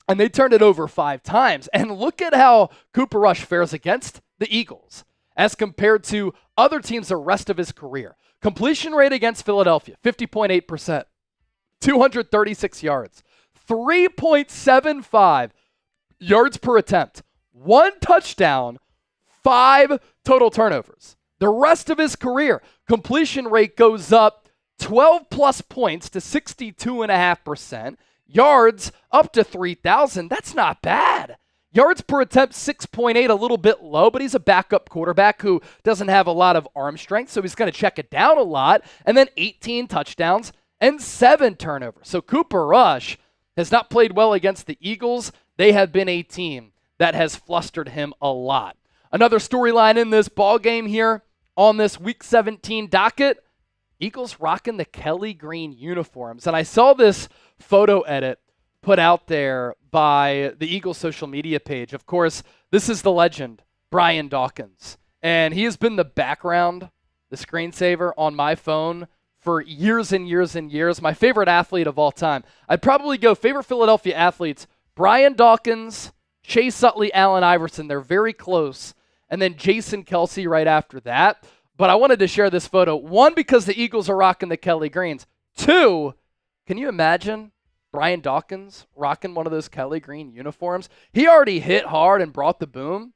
Speaker 1: and they turned it over 5 times. And look at how Cooper Rush fares against the Eagles as compared to other teams the rest of his career. Completion rate against Philadelphia, 50.8%, 236 yards, 3.75 yards per attempt, 1 touchdown, 5 total turnovers. The rest of his career, completion rate goes up 12-plus points to 62.5%. Yards up to 3,000. That's not bad. Yards per attempt, 6.8, a little bit low, but he's a backup quarterback who doesn't have a lot of arm strength, so he's going to check it down a lot. And then 18 touchdowns and 7 turnovers. So Cooper Rush has not played well against the Eagles. They have been a team that has flustered him a lot. Another storyline in this ball game here on this Week 17 docket, Eagles rocking the Kelly green uniforms. And I saw this photo edit put out there by the Eagles social media page. Of course, this is the legend, Brian Dawkins. And he has been the background, the screensaver on my phone for years and years and years. My favorite athlete of all time. I'd probably go favorite Philadelphia athletes, Brian Dawkins, Chase Utley, Allen Iverson. They're very close. And then Jason Kelsey right after that. But I wanted to share this photo. 1, because the Eagles are rocking the Kelly greens. 2, can you imagine Brian Dawkins rocking one of those Kelly green uniforms? He already hit hard and brought the boom.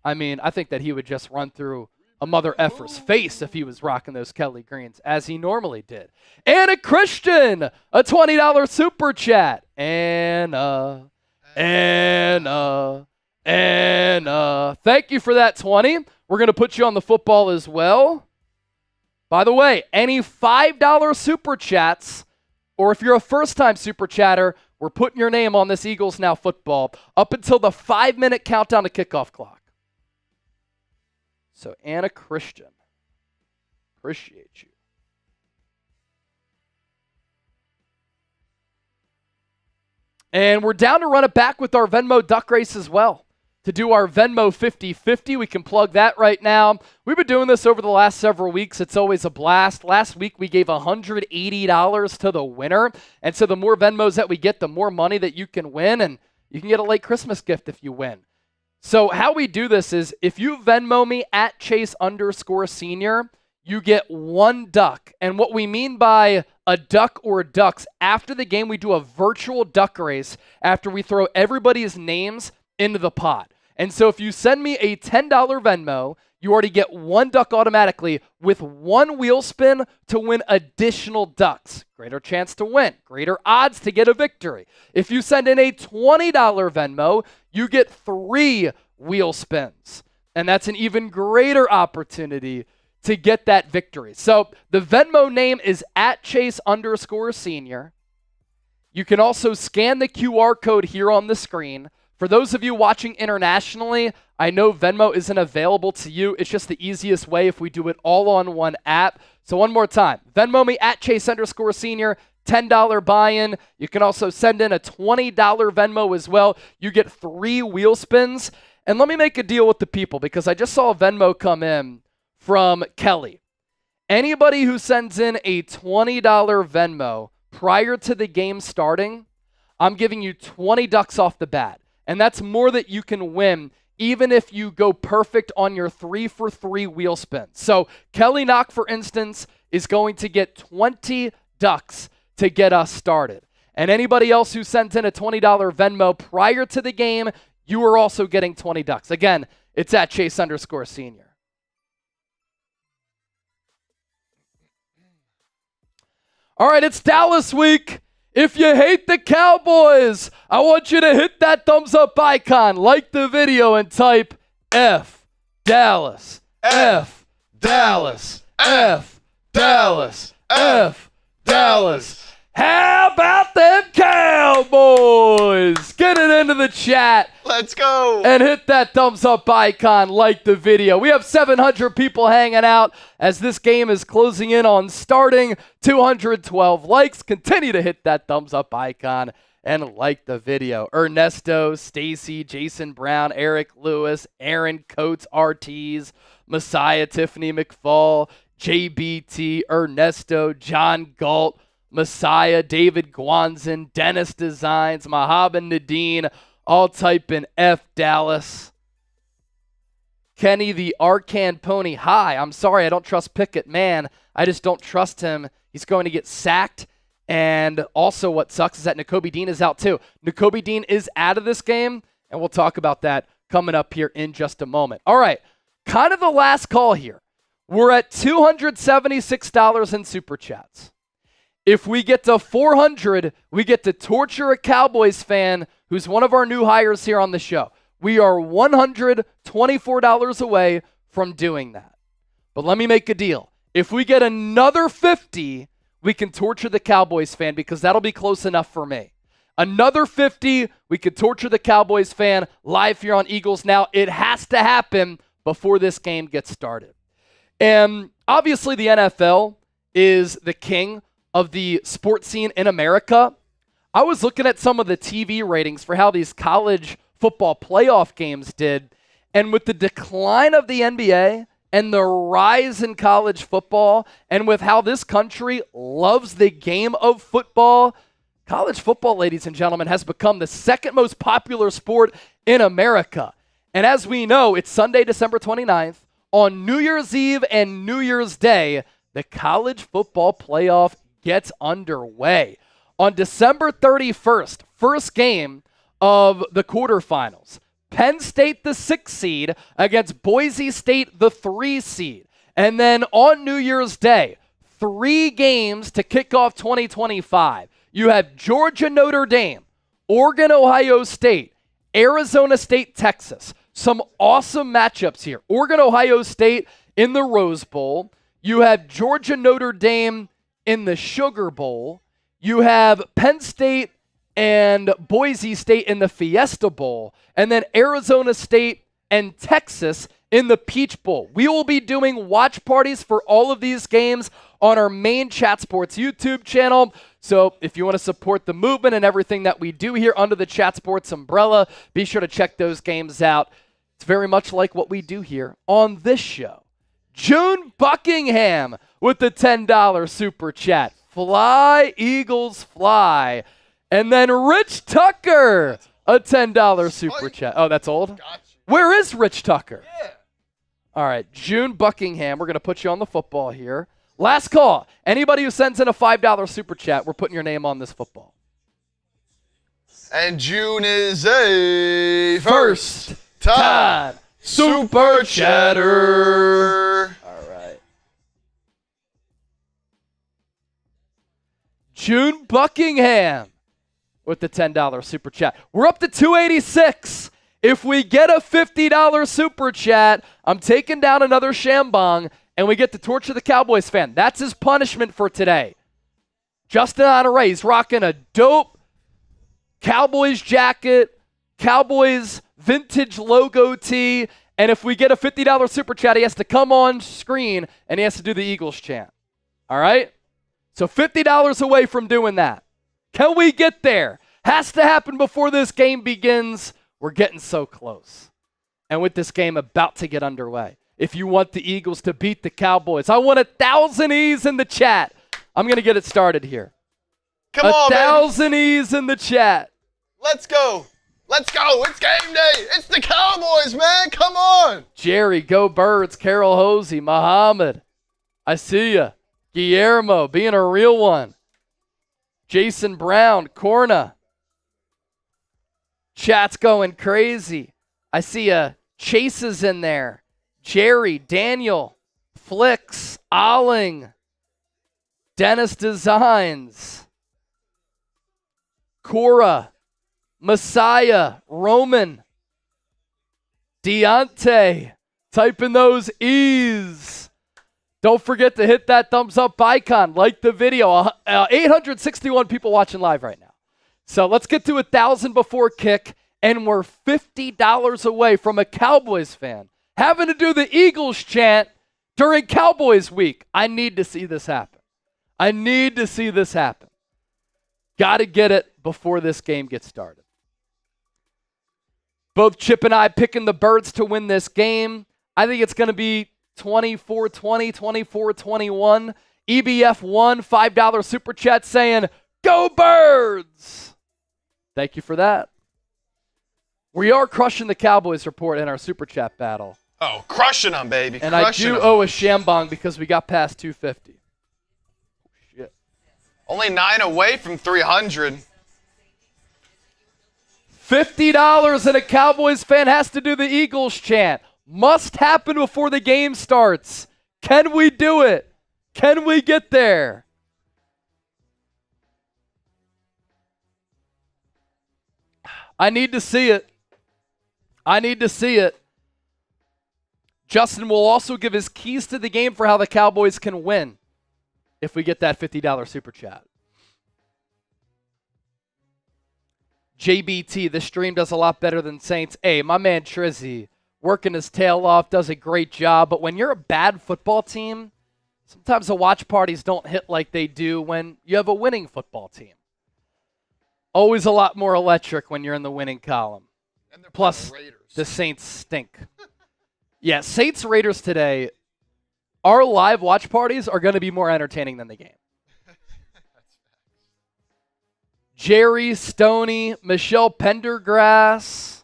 Speaker 1: I mean, I think that he would just run through a mother effer's face if he was rocking those Kelly greens, as he normally did. Anna Christian, a $20 super chat. Anna. Thank you for that 20. We're going to put you on the football as well. By the way, any $5 super chats, or if you're a first-time super chatter, we're putting your name on this Eagles Now football up until the 5-minute countdown to kickoff clock. So, Anna Christian, appreciate you. And we're down to run it back with our Venmo duck race as well. to do our Venmo 50-50. We can plug that right now. We've been doing this over the last several weeks. It's always a blast. Last week, we gave $180 to the winner. And so the more Venmos that we get, the more money that you can win. And you can get a late Christmas gift if you win. So how we do this is if you Venmo me at Chase_Senior, you get one duck. And what we mean by a duck or ducks, after the game, we do a virtual duck race after we throw everybody's names into the pot. And so if you send me a $10 Venmo, you already get one duck automatically with one wheel spin to win additional ducks. Greater chance to win, greater odds to get a victory. If you send in a $20 Venmo, you get 3 wheel spins. And that's an even greater opportunity to get that victory. So the Venmo name is at Chase_Senior. You can also scan the QR code here on the screen. For those of you watching internationally, I know Venmo isn't available to you. It's just the easiest way if we do it all on one app. So one more time, Venmo me at Chase_Senior, $10 buy-in. You can also send in a $20 Venmo as well. You get 3 wheel spins. And let me make a deal with the people because I just saw a Venmo come in from Kelly. Anybody who sends in a $20 Venmo prior to the game starting, I'm giving you 20 ducks off the bat. And that's more that you can win even if you go perfect on your 3-for-3 wheel spin. So Kelly Knock, for instance, is going to get 20 ducks to get us started. And anybody else who sends in a $20 Venmo prior to the game, you are also getting 20 ducks. Again, it's at Chase_Senior. All right, it's Dallas week. If you hate the Cowboys, I want you to hit that thumbs up icon, like the video, and type F Dallas, F Dallas, F Dallas, F Dallas. How about them Cowboys? Get it into the chat.
Speaker 2: Let's go.
Speaker 1: And hit that thumbs up icon, like the video. We have 700 people hanging out as this game is closing in on starting. 212 likes. Continue to hit that thumbs up icon and like the video. Ernesto, Stacy, Jason Brown, Eric Lewis, Aaron Coates, Ortiz, Messiah, Tiffany McFall, JBT, Ernesto, John Galt, Messiah, David Guanzin, Dennis Designs, Mahab and Nadine, all type in F Dallas. Kenny the Arcan Pony, hi, I'm sorry, I don't trust Pickett. Man, I just don't trust him. He's going to get sacked. And also what sucks is that Nakobe Dean is out too. Nakobe Dean is out of this game, and we'll talk about that coming up here in just a moment. All right, kind of the last call here. We're at $276 in Super Chats. If we get to 400, we get to torture a Cowboys fan who's one of our new hires here on the show. We are $124 away from doing that. But let me make a deal. If we get another 50, we can torture the Cowboys fan because that'll be close enough for me. Another 50, we could torture the Cowboys fan live here on Eagles Now. It has to happen before this game gets started. And obviously the NFL is the king of the sports scene in America. I was looking at some of the TV ratings for how these college football playoff games did, and with the decline of the NBA and the rise in college football, and with how this country loves the game of football, college football, ladies and gentlemen, has become the second most popular sport in America. And as we know, it's Sunday, December 29th. On New Year's Eve and New Year's Day, the college football playoff gets underway. On December 31st, first game of the quarterfinals, Penn State, the 6th seed, against Boise State, the 3 seed. And then on New Year's Day, 3 games to kick off 2025. You have Georgia, Notre Dame, Oregon, Ohio State, Arizona State, Texas. Some awesome matchups here. Oregon, Ohio State in the Rose Bowl. You have Georgia, Notre Dame in the Sugar Bowl. You have Penn State and Boise State in the Fiesta Bowl. And then Arizona State and Texas in the Peach Bowl. We will be doing watch parties for all of these games on our main Chat Sports YouTube channel. So if you want to support the movement and everything that we do here under the Chat Sports umbrella, be sure to check those games out. It's very much like what we do here on this show. June Buckingham with the $10 super chat. Fly, Eagles, fly. And then Rich Tucker, a $10 super chat. Oh, that's old? Where is Rich Tucker?
Speaker 2: Yeah.
Speaker 1: All right, June Buckingham, we're going to put you on the football here. Last call. Anybody who sends in a $5 super chat, we're putting your name on this football.
Speaker 2: And June is a
Speaker 1: First
Speaker 2: time super chatter.
Speaker 1: All right. June Buckingham with the $10 super chat. We're up to 286. If we get a $50 super chat, I'm taking down another Shambong, and we get to torture the Cowboys fan. That's his punishment for today. Justin Honore, he's rocking a dope Cowboys jacket, Cowboys vintage logo tee, and if we get a $50 super chat, he has to come on screen, and he has to do the Eagles chant. All right? So $50 away from doing that. Can we get there? Has to happen before this game begins. We're getting so close. And with this game about to get underway, if you want the Eagles to beat the Cowboys, I want 1,000 E's in the chat. I'm going to get it started here.
Speaker 2: Come on,
Speaker 1: 1,000 E's in the chat.
Speaker 2: Let's go. Let's go. It's game day. It's the Cowboys, man. Come on.
Speaker 1: Jerry, go Birds. Carol Hosey, Muhammad. I see ya. Guillermo, being a real one. Jason Brown, Corna. Chat's going crazy. I see Chase is in there. Jerry, Daniel, Flicks, Olling, Dennis Designs, Cora, Messiah, Roman, Deontay, typing those E's. Don't forget to hit that thumbs up icon, like the video. 861 people watching live right now. So let's get to 1,000 before kick, and we're $50 away from a Cowboys fan having to do the Eagles chant during Cowboys week. I need to see this happen. I need to see this happen. Got to get it before this game gets started. Both Chip and I picking the Birds to win this game. I think it's going to be 24-20, 24-21. EBF1, $5 super chat saying, go Birds! Thank you for that. We are crushing the Cowboys report in our super chat battle.
Speaker 2: Oh, crushing them, baby.
Speaker 1: And I do owe a Shambong because we got past 250. Shit.
Speaker 2: Only 9 away from 300.
Speaker 1: $50 and a Cowboys fan has to do the Eagles chant. Must happen before the game starts. Can we do it? Can we get there? I need to see it. I need to see it. Justin will also give his keys to the game for how the Cowboys can win if we get that $50 super chat. JBT, this stream does a lot better than Saints. Hey, my man Trizzy, working his tail off, does a great job. But when you're a bad football team, sometimes the watch parties don't hit like they do when you have a winning football team. Always a lot more electric when you're in the winning column. Plus, the Saints stink. Yeah, Saints-Raiders today, our live watch parties are going to be more entertaining than the game. Jerry, Stoney, Michelle Pendergrass,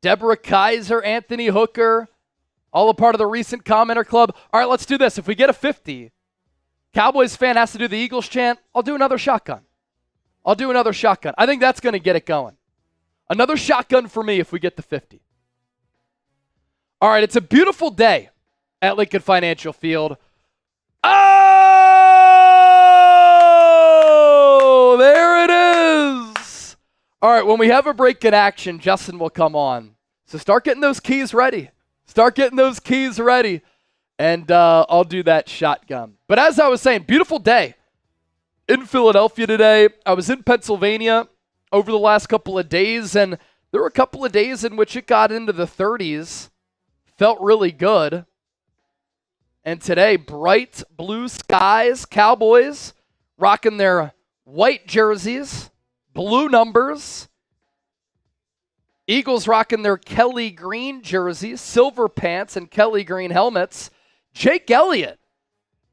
Speaker 1: Deborah Kaiser, Anthony Hooker, all a part of the recent commenter club. All right, let's do this. If we get a 50, Cowboys fan has to do the Eagles chant. I'll do another shotgun. I think that's going to get it going. Another shotgun for me if we get the 50. All right, it's a beautiful day at Lincoln Financial Field. Oh, there it is. All right, when we have a break in action, Justin will come on. So start getting those keys ready. And I'll do that shotgun. But as I was saying, beautiful day in Philadelphia today. I was in Pennsylvania over the last couple of days, and there were a couple of days in which it got into the 30s. Felt really good. And today, bright blue skies. Cowboys rocking their white jerseys, blue numbers. Eagles rocking their Kelly green jerseys, silver pants, and Kelly green helmets. Jake Elliott,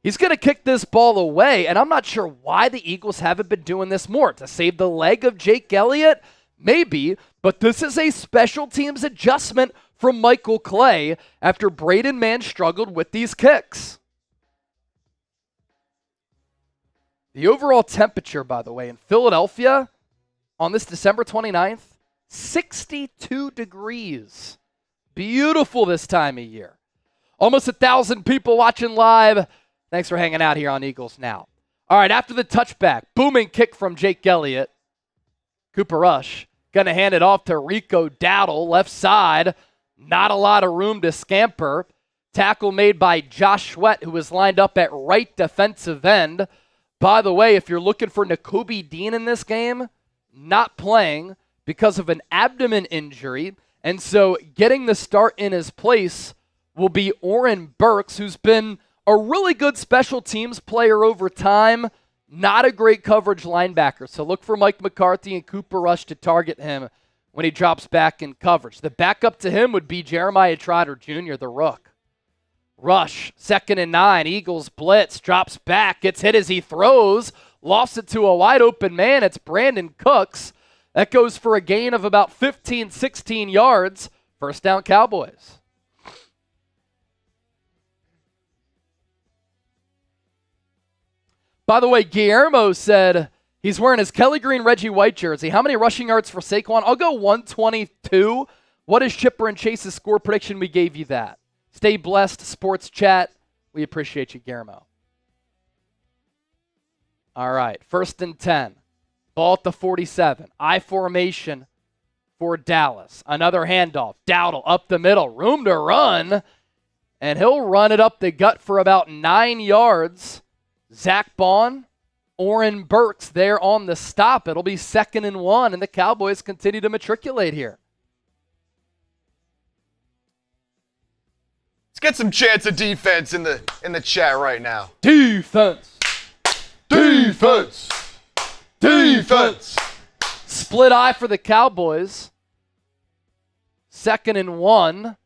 Speaker 1: he's going to kick this ball away, and I'm not sure why the Eagles haven't been doing this more. To save the leg of Jake Elliott? Maybe, but this is a special teams adjustment from Michael Clay after Braden Mann struggled with these kicks. The overall temperature, by the way, in Philadelphia on this December 29th, 62 degrees. Beautiful this time of year. Almost 1,000 people watching live. Thanks for hanging out here on Eagles Now. All right, after the touchback, booming kick from Jake Elliott. Cooper Rush going to hand it off to Rico Dowdle, left side. Not a lot of room to scamper. Tackle made by Josh Sweat, who was lined up at right defensive end. By the way, if you're looking for Nakobe Dean in this game, not playing because of an abdomen injury. And so getting the start in his place will be Oren Burks, who's been a really good special teams player over time. Not a great coverage linebacker. So look for Mike McCarthy and Cooper Rush to target him when he drops back in coverage. The backup to him would be Jeremiah Trotter Jr., the rook. Rush, 2nd and 9. Eagles blitz, drops back, gets hit as he throws, lost it to a wide open man. It's Brandon Cooks. That goes for a gain of about 15, 16 yards. First down, Cowboys. By the way, Guillermo said he's wearing his Kelly Green Reggie White jersey. How many rushing yards for Saquon? I'll go 122. What is Chipper and Chase's score prediction? We gave you that. Stay blessed, Sports Chat. We appreciate you, Guillermo. All right, 1st and 10. Ball at the 47. I formation for Dallas. Another handoff. Dowdle up the middle. Room to run. And he'll run it up the gut for about 9 yards. Zach Bond, Oren Burks there on the stop. It'll be 2nd and 1, and the Cowboys continue to matriculate here.
Speaker 2: Let's get some chance of defense in the chat right now.
Speaker 1: Defense.
Speaker 2: Defense. Defense.
Speaker 1: Split eye for the Cowboys. 2nd and 1.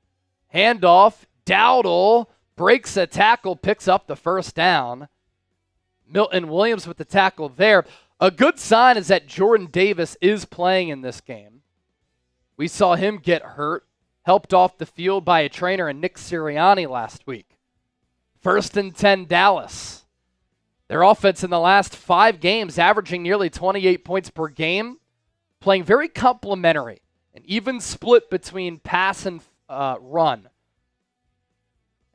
Speaker 1: Handoff. Dowdle breaks a tackle, picks up the first down. Milton Williams with the tackle there. A good sign is that Jordan Davis is playing in this game. We saw him get hurt, helped off the field by a trainer in Nick Sirianni last week. 1st and 10, Dallas. Their offense in the last 5 games averaging nearly 28 points per game, playing very complementary, an even split between pass and run.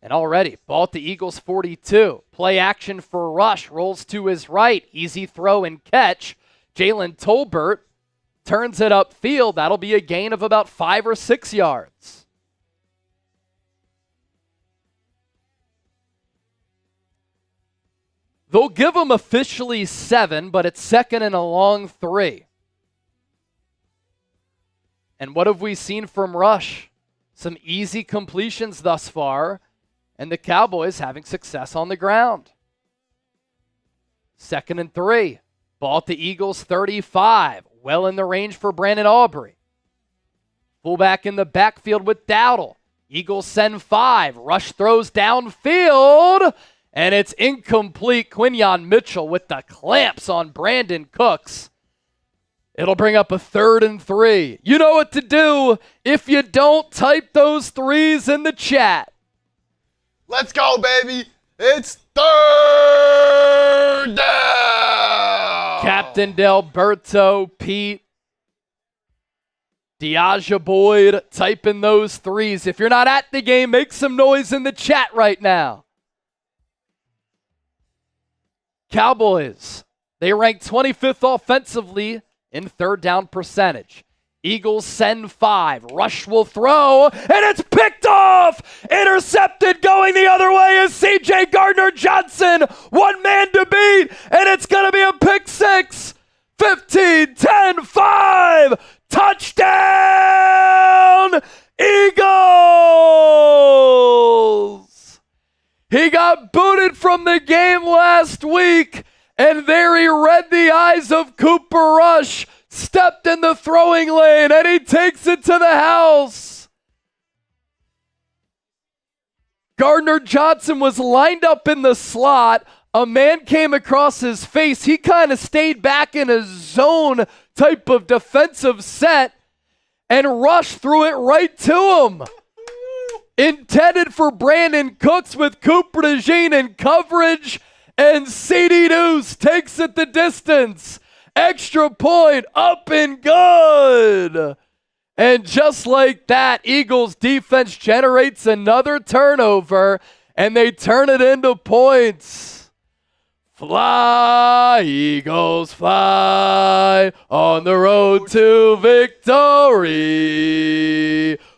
Speaker 1: And already, ball at the Eagles 42. Play action for Rush. Rolls to his right. Easy throw and catch. Jalen Tolbert turns it upfield. That'll be a gain of about 5 or 6 yards. They'll give him officially 7, but it's 2nd and a long 3. And what have we seen from Rush? Some easy completions thus far. And the Cowboys having success on the ground. 2nd and 3. Ball at the Eagles 35. Well in the range for Brandon Aubrey. Fullback in the backfield with Dowdle. Eagles send 5. Rush throws downfield. And it's incomplete. Quinyon Mitchell with the clamps on Brandon Cooks. It'll bring up a 3rd and 3. You know what to do if you don't type those 3s in the chat.
Speaker 2: Let's go, baby. It's 3rd down.
Speaker 1: Captain Delberto, Pete, Diaja Boyd, type in those 3s. If you're not at the game, make some noise in the chat right now. Cowboys, they rank 25th offensively in 3rd down percentage. Eagles send 5. Rush will throw, and it's picked off! Intercepted going the other way is C.J. Gardner-Johnson. One man to beat, and it's going to be a pick 6. 15, 10, 5. Touchdown, Eagles! He got booted from the game last week, and there he stepped in the throwing lane, and he takes it to the house. Gardner Johnson was lined up in the slot. A man came across his face. He kind of stayed back in a zone type of defensive set, and Rush threw it right to him. Intended for Brandon Cooks with Cooper DeJean in coverage, and CeeDee Deuce takes it the distance. Extra point, up and good. And just like that, Eagles defense generates another turnover, and they turn it into points. Fly, Eagles, fly on the road to victory.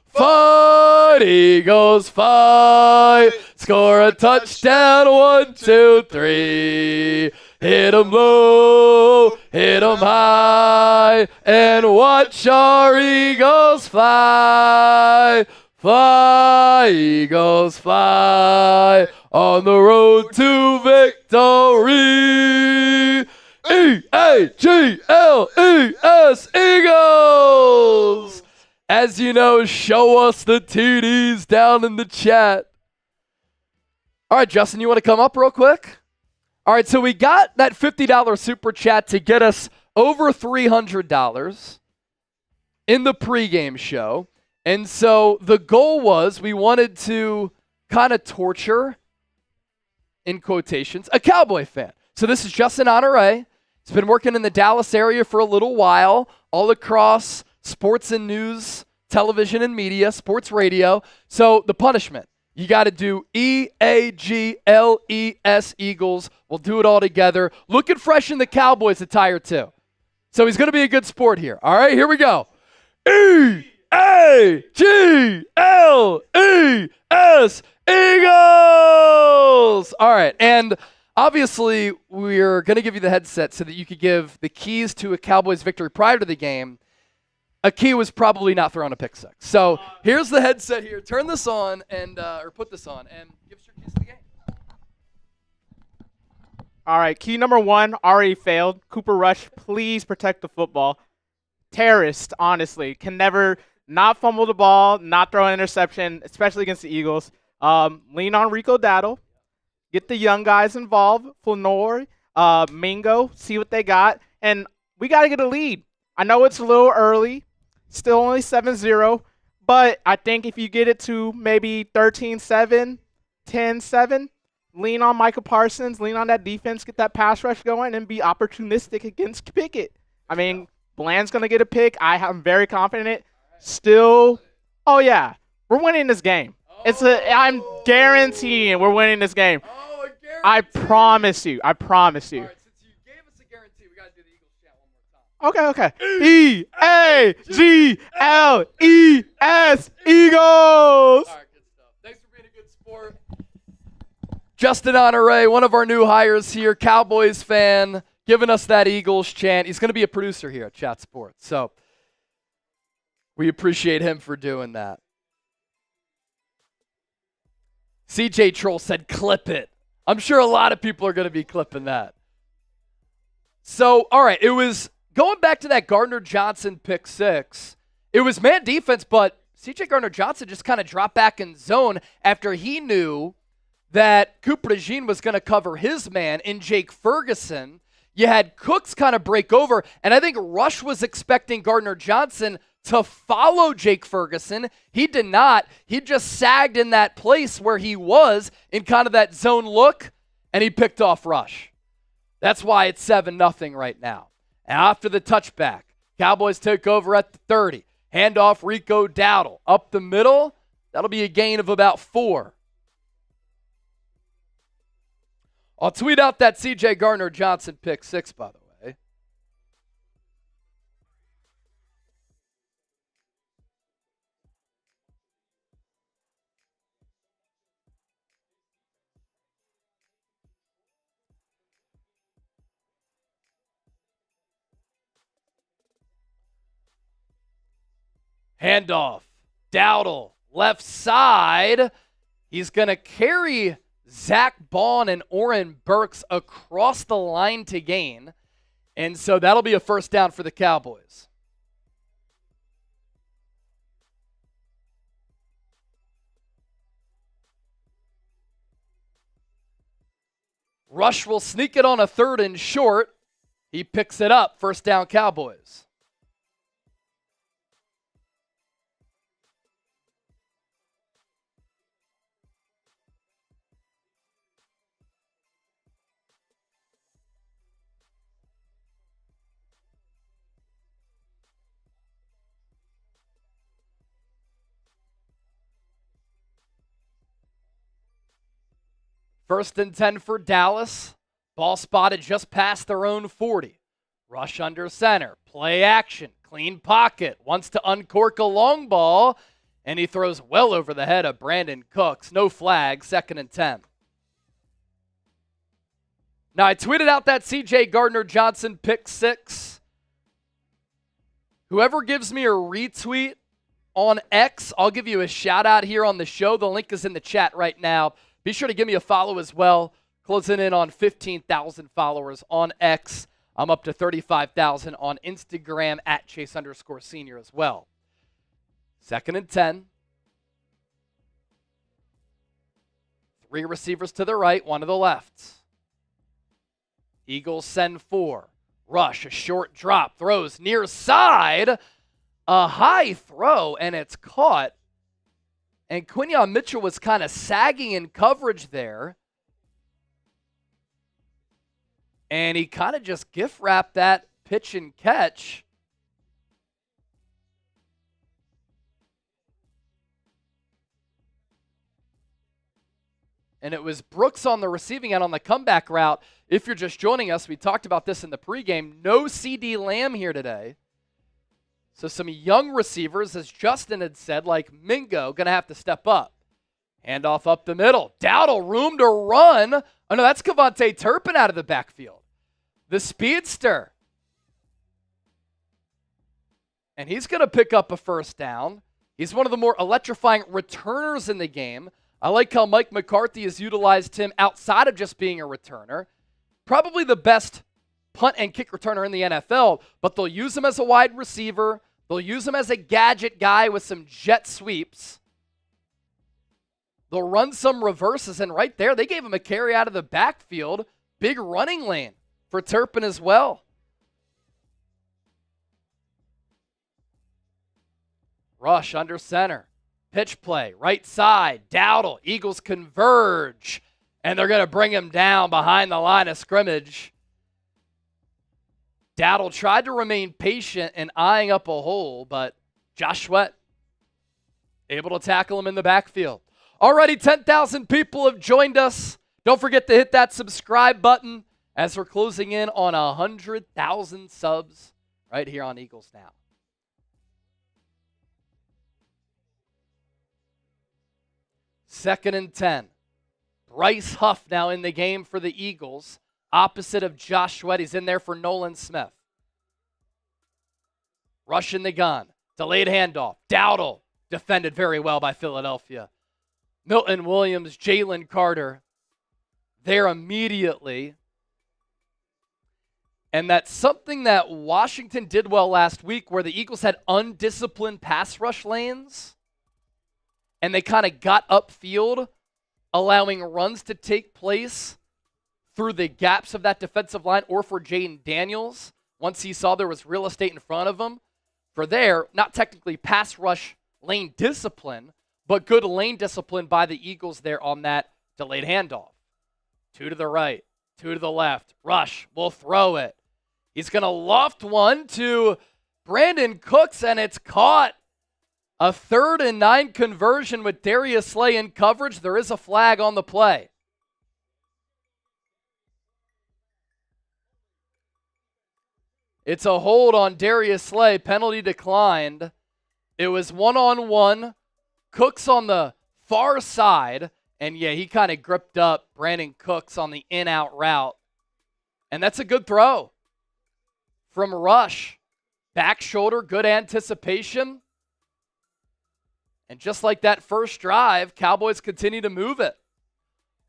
Speaker 1: Fight, Eagles, fight. Score a touchdown, 1, 2, 3. Hit 'em low, hit 'em high, and watch our Eagles fly. Fly, Eagles, fly on the road to victory. E-A-G-L-E-S, Eagles! As you know, show us the TDs down in the chat. All right, Justin, you want to come up real quick? All right, so we got that $50 super chat to get us over $300 in the pregame show. And so the goal was we wanted to kind of torture, in quotations, a Cowboy fan. So this is Justin Honore. He's been working in the Dallas area for a little while, all across sports and news, television and media, sports radio. So the punishment, you got to do E-A-G-L-E-S, Eagles. We'll do it all together. Looking fresh in the Cowboys attire, too. So he's going to be a good sport here. All right, here we go. E-A-G-L-E-S, Eagles! All right, and obviously we're going to give you the headset so that you could give the keys to a Cowboys victory prior to the game. A key was probably not throwing a pick six. So here's the headset here. Turn this on and or put this on and give us your keys to the game.
Speaker 3: All right, key number 1 already failed. Cooper Rush, please protect the football. Terrorist, honestly, can never not fumble the ball, not throw an interception, especially against the Eagles. Lean on Rico Dowdle. Get the young guys involved. Flanor, Mingo, see what they got. And we got to get a lead. I know it's a little early. Still only 7-0. But I think if you get it to maybe 13-7, 10-7, lean on Micah Parsons, lean on that defense, get that pass rush going, and be opportunistic against Pickett. I mean, Bland's going to get a pick. I'm very confident. Still, oh, yeah, we're winning this game. I'm guaranteeing we're winning this game. I promise you. I promise you.
Speaker 1: All right, since you gave us a guarantee, we got to do the Eagles chant one more time.
Speaker 3: Okay. E-A-G-L-E-S, Eagles!
Speaker 1: All right, good stuff. Thanks for being a good sport. Justin Honore, one of our new hires here, Cowboys fan, giving us that Eagles chant. He's going to be a producer here at Chat Sports, so we appreciate him for doing that. CJ Troll said, clip it. I'm sure a lot of people are going to be clipping that. So, all right, it was going back to that Gardner Johnson pick six. It was man defense, but CJ Gardner Johnson just kind of dropped back in zone after he knew that Cooper DeJean was going to cover his man in Jake Ferguson. You had Cooks kind of break over, and I think Rush was expecting Gardner Johnson to follow Jake Ferguson. He did not. He just sagged in that place where he was in kind of that zone look, and he picked off Rush. That's why it's 7-0 right now. And after the touchback, Cowboys take over at the 30. Handoff Rico Dowdle. Up the middle, that'll be a gain of about 4. I'll tweet out that CJ Gardner Johnson pick 6, by the way. Handoff. Dowdle, left side. He's going to carry Zach Bond and Oren Burks across the line to gain. And so that'll be a first down for the Cowboys. Rush will sneak it on a 3rd and short. He picks it up. First down, Cowboys. First and 10 for Dallas. Ball spotted just past their own 40. Rush under center. Play action. Clean pocket. Wants to uncork a long ball. And he throws well over the head of Brandon Cooks. No flag. 2nd and 10. Now, I tweeted out that C.J. Gardner-Johnson pick 6. Whoever gives me a retweet on X, I'll give you a shout out here on the show. The link is in the chat right now. Be sure to give me a follow as well. Closing in on 15,000 followers on X. I'm up to 35,000 on Instagram at Chase_Senior as well. 2nd and 10. 3 receivers to the right, 1 to the left. Eagles send 4. Rush, a short drop, throws near side. A high throw, and it's caught. And Quinyon Mitchell was kind of sagging in coverage there. And he kind of just gift wrapped that pitch and catch. And it was Brooks on the receiving end on the comeback route. If you're just joining us, we talked about this in the pregame. No CeeDee Lamb here today. So some young receivers, as Justin had said, like Mingo, going to have to step up. Handoff up the middle. Dowdle, room to run. Oh, no, that's Kevontae Turpin out of the backfield. The speedster. And he's going to pick up a first down. He's one of the more electrifying returners in the game. I like how Mike McCarthy has utilized him outside of just being a returner. Probably the best punt and kick returner in the NFL, but they'll use him as a wide receiver. They'll use him as a gadget guy with some jet sweeps. They'll run some reverses, and right there, they gave him a carry out of the backfield. Big running lane for Turpin as well. Rush under center. Pitch play, right side. Dowdle. Eagles converge, and they're going to bring him down behind the line of scrimmage. Dowdle tried to remain patient and eyeing up a hole, but Josh Sweat able to tackle him in the backfield. Already 10,000 people have joined us. Don't forget to hit that subscribe button as we're closing in on 100,000 subs right here on Eagles Now. Second and 10. Bryce Huff now in the game for the Eagles. Opposite of Josh Sweat. He's in there for Nolan Smith. Rush in the gun. Delayed handoff. Dowdle. Defended very well by Philadelphia. Milton Williams, Jalen Carter. There immediately. And that's something that Washington did well last week, where the Eagles had undisciplined pass rush lanes. And they kind of got upfield, allowing runs to take place through the gaps of that defensive line, or for Jaden Daniels, once he saw there was real estate in front of him. For there, not technically pass rush lane discipline, but good lane discipline by the Eagles there on that delayed handoff. 2 to the right, 2 to the left. Rush will throw it. He's going to loft one to Brandon Cooks, and it's caught. A 3rd and 9 conversion with Darius Slay in coverage. There is a flag on the play. It's a hold on Darius Slay. Penalty declined. It was 1-on-1. Cooks on the far side. And yeah, he kind of gripped up Brandon Cooks on the in-out route. And that's a good throw from Rush. Back shoulder, good anticipation. And just like that first drive, Cowboys continue to move it.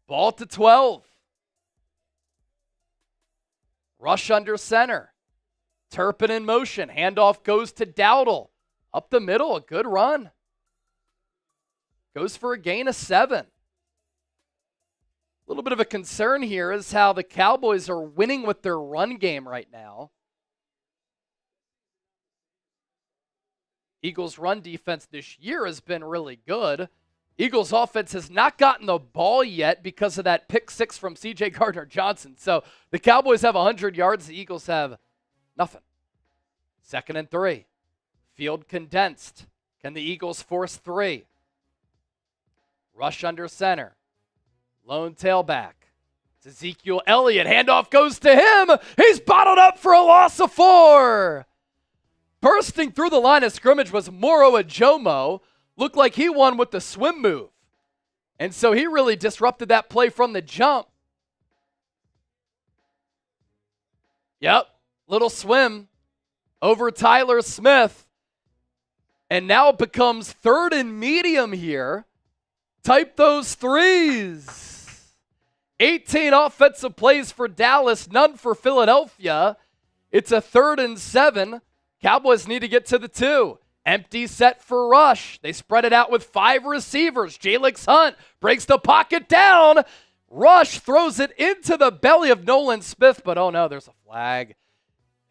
Speaker 1: Ball to 12. Rush under center. Turpin in motion. Handoff goes to Dowdle. Up the middle, a good run. Goes for a gain of 7. A little bit of a concern here is how the Cowboys are winning with their run game right now. Eagles' run defense this year has been really good. Eagles' offense has not gotten the ball yet because of that pick 6 from C.J. Gardner-Johnson. So the Cowboys have 100 yards. The Eagles have nothing. 2nd and 3. Field condensed. Can the Eagles force 3? Rush under center. Lone tailback. It's Ezekiel Elliott. Handoff goes to him. He's bottled up for a loss of 4. Bursting through the line of scrimmage was Moro Ajomo. Looked like he won with the swim move. And so he really disrupted that play from the jump. Yep, little swim over Tyler Smith. And now it becomes 3rd and medium here. Type those 3s. 18 offensive plays for Dallas, none for Philadelphia. It's a 3rd and 7. Cowboys need to get to the 2. Empty set for Rush. They spread it out with 5 receivers. Jalix Hunt breaks the pocket down. Rush throws it into the belly of Nolan Smith, but oh no, there's a flag.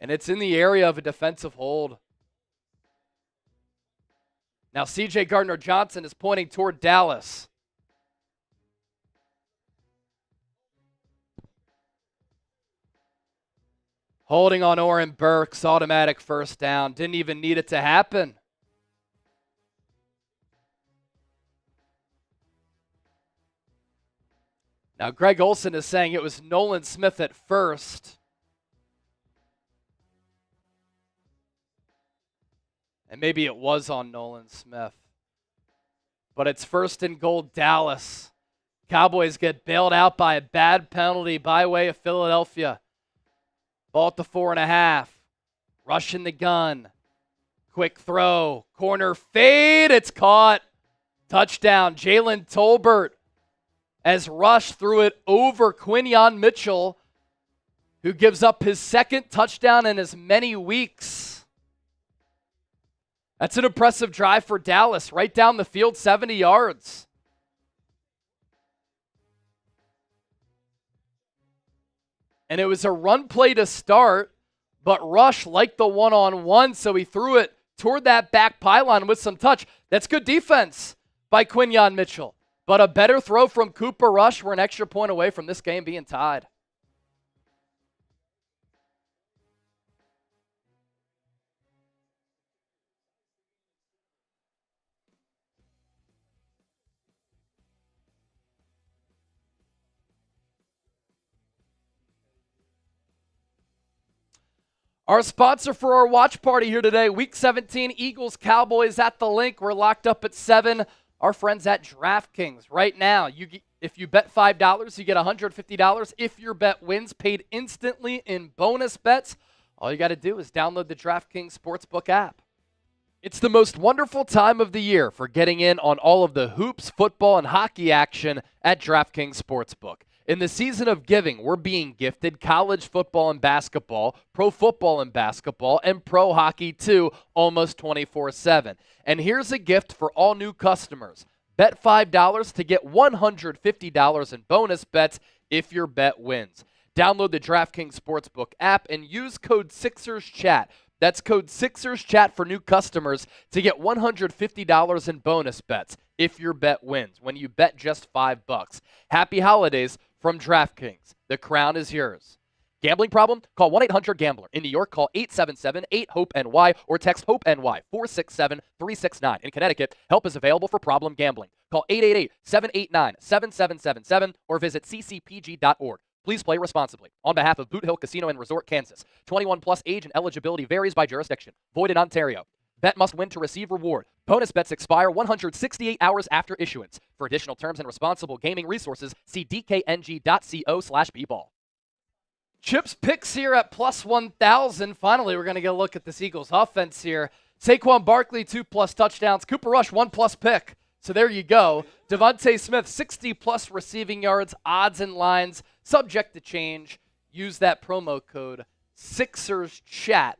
Speaker 1: And it's in the area of a defensive hold. Now C.J. Gardner-Johnson is pointing toward Dallas. Holding on Oren Burks, automatic first down. Didn't even need it to happen. Now, Greg Olson is saying it was Nolan Smith at first. And maybe it was on Nolan Smith. But it's 1st and goal, Dallas. Cowboys get bailed out by a bad penalty by way of Philadelphia. Ball at the 4.5. Rush in the gun. Quick throw. Corner fade. It's caught. Touchdown, Jalen Tolbert. As Rush threw it over Quinyon Mitchell, who gives up his 2nd touchdown in as many weeks. That's an impressive drive for Dallas. Right down the field, 70 yards. And it was a run play to start, but Rush liked the one-on-one, so he threw it toward that back pylon with some touch. That's good defense by Quinyon Mitchell. But a better throw from Cooper Rush. We're an extra point away from this game being tied. Our sponsor for our watch party here today, Week 17, Eagles, Cowboys at the link. We're locked up at 7. Our friends at DraftKings. Right now, if you bet $5, you get $150. If your bet wins, paid instantly in bonus bets. All you got to do is download the DraftKings Sportsbook app. It's the most wonderful time of the year for getting in on all of the hoops, football, and hockey action at DraftKings Sportsbook. In the season of giving, we're being gifted college football and basketball, pro football and basketball, and pro hockey too, almost 24/7. And here's a gift for all new customers. Bet $5 to get $150 in bonus bets if your bet wins. Download the DraftKings Sportsbook app and use code SixersChat. That's code SixersChat for new customers to get $150 in bonus bets if your bet wins when you bet just $5. Happy holidays from DraftKings. The crown is yours. Gambling problem? Call 1-800-GAMBLER. In New York, call 877-8-HOPE-NY or text HOPE-NY 467-369. In Connecticut, help is available for problem gambling. Call 888-789-7777 or visit ccpg.org. Please play responsibly. On behalf of Boot Hill Casino and Resort, Kansas. 21 plus age and eligibility varies by jurisdiction. Void in Ontario. Bet must win to receive reward. Bonus bets expire 168 hours after issuance. For additional terms and responsible gaming resources, see dkng.co/bball. Chip's picks here at plus 1,000. Finally, we're going to get a look at this Eagles offense here. Saquon Barkley, 2+ touchdowns. Cooper Rush, 1+ pick. So there you go. DeVonta Smith, 60+ receiving yards, odds and lines, subject to change. Use that promo code SixersChat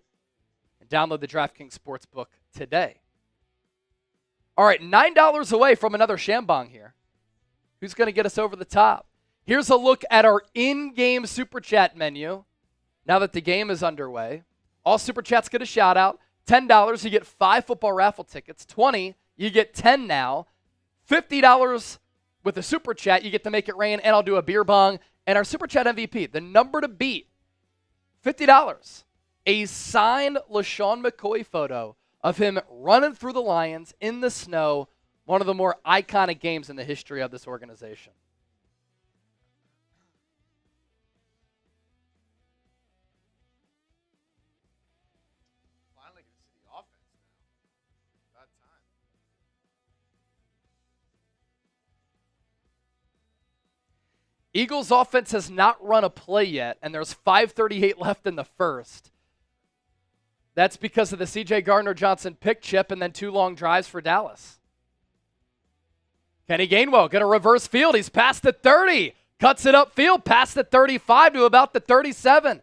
Speaker 1: Download the DraftKings Sportsbook today. All right, $9 away from another Shambong here. Who's going to get us over the top? Here's a look at our in-game Super Chat menu now that the game is underway. All Super Chats get a shout-out. $10, you get 5 football raffle tickets. $20, you get 10 now. $50 with a Super Chat, you get to make it rain, and I'll do a beer bong. And our Super Chat MVP, the number to beat, $50. A signed LaShawn McCoy photo of him running through the Lions in the snow, one of the more iconic games in the history of this organization.
Speaker 2: Finally get to see the offense now. About time.
Speaker 1: Eagles offense has not run a play yet, and there's 5:38 left in the first. That's because of the C.J. Gardner-Johnson pick chip and then 2 long drives for Dallas. Kenny Gainwell going to reverse field. He's past the 30. Cuts it upfield, past the 35 to about the 37.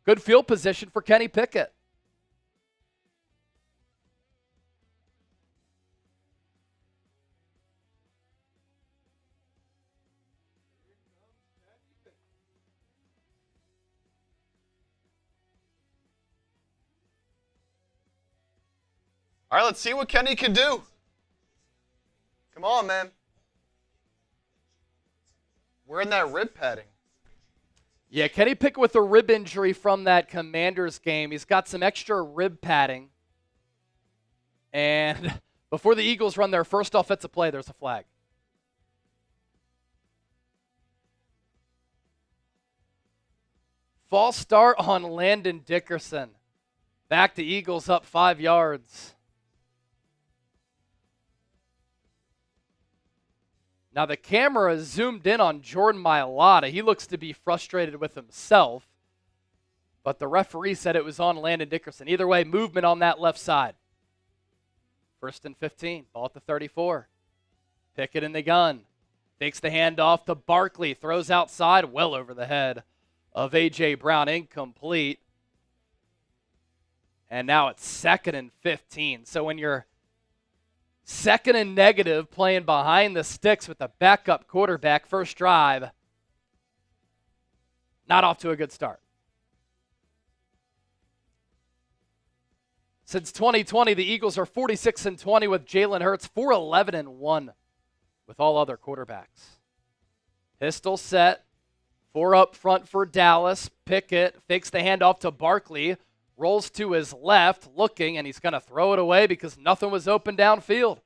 Speaker 1: Good field position for Kenny Pickett.
Speaker 2: All right, let's see what Kenny can do. Come on, man. We're in that rib padding.
Speaker 1: Yeah, Kenny Pickett with a rib injury from that Commanders game. He's got some extra rib padding. And before the Eagles run their first offensive play, there's a flag. False start on Landon Dickerson. Back to Eagles up 5 yards. Now the camera is zoomed in on Jordan Mailata. He looks to be frustrated with himself. But the referee said it was on Landon Dickerson. Either way, movement on that left side. 1st and 15. Ball at the 34. Pickett in the gun. Fakes the handoff to Barkley. Throws outside, well over the head of A.J. Brown. Incomplete. And now it's 2nd and 15. So when you're 2nd and negative, playing behind the sticks with the backup quarterback, first drive, not off to a good start. Since 2020, the Eagles are 46-20 with Jalen Hurts, 4-11-1 with all other quarterbacks. Pistol set, 4 up front for Dallas. Pickett fakes the handoff to Barkley. Rolls to his left, looking, and he's going to throw it away because nothing was open downfield.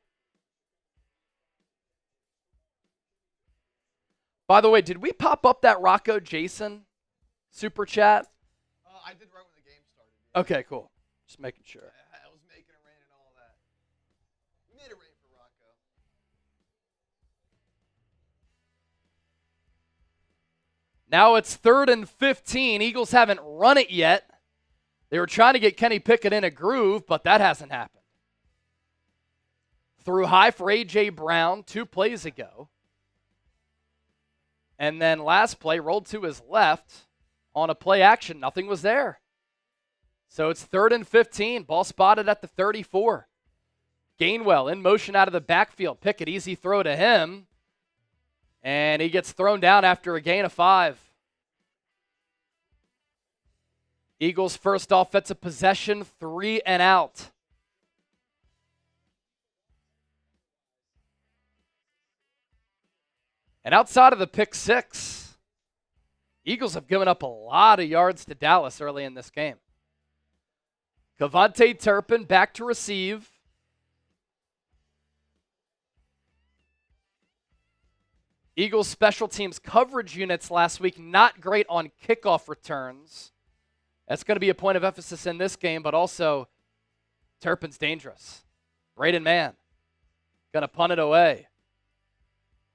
Speaker 1: By the way, did we pop up that Rocco Jason super chat?
Speaker 2: I did right when the game started.
Speaker 1: Okay, cool. Just making sure.
Speaker 2: I was making it rain and all that. We made it rain for Rocco.
Speaker 1: Now it's 3rd and 15. Eagles haven't run it yet. They were trying to get Kenny Pickett in a groove, but that hasn't happened. Threw high for A.J. Brown 2 plays ago. And then last play, rolled to his left on a play action. Nothing was there. So it's 3rd and 15. Ball spotted at the 34. Gainwell in motion out of the backfield. Pickett, easy throw to him. And he gets thrown down after a gain of 5. Eagles' first offensive possession, 3 and out. And outside of the pick 6, Eagles have given up a lot of yards to Dallas early in this game. Kevontae Turpin back to receive. Eagles special teams coverage units last week, not great on kickoff returns. That's going to be a point of emphasis in this game, but also Turpin's dangerous. Braden Mann going to punt it away.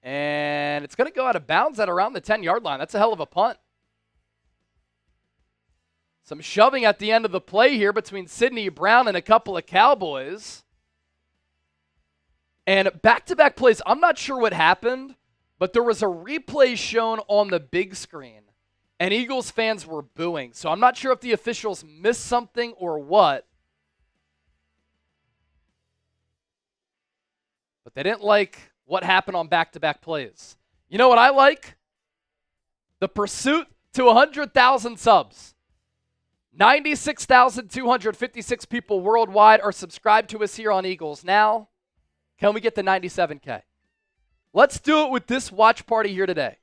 Speaker 1: And it's going to go out of bounds at around the 10-yard line. That's a hell of a punt. Some shoving at the end of the play here between Sidney Brown and a couple of Cowboys. And back-to-back plays, I'm not sure what happened, but there was a replay shown on the big screen. And Eagles fans were booing. So I'm not sure if the officials missed something or what. but they didn't like what happened on back-to-back plays. You know what I like? The pursuit to 100,000 subs. 96,256 people worldwide are subscribed to us here on Eagles Now. Can we get the 97K? Let's do it with this watch party here today.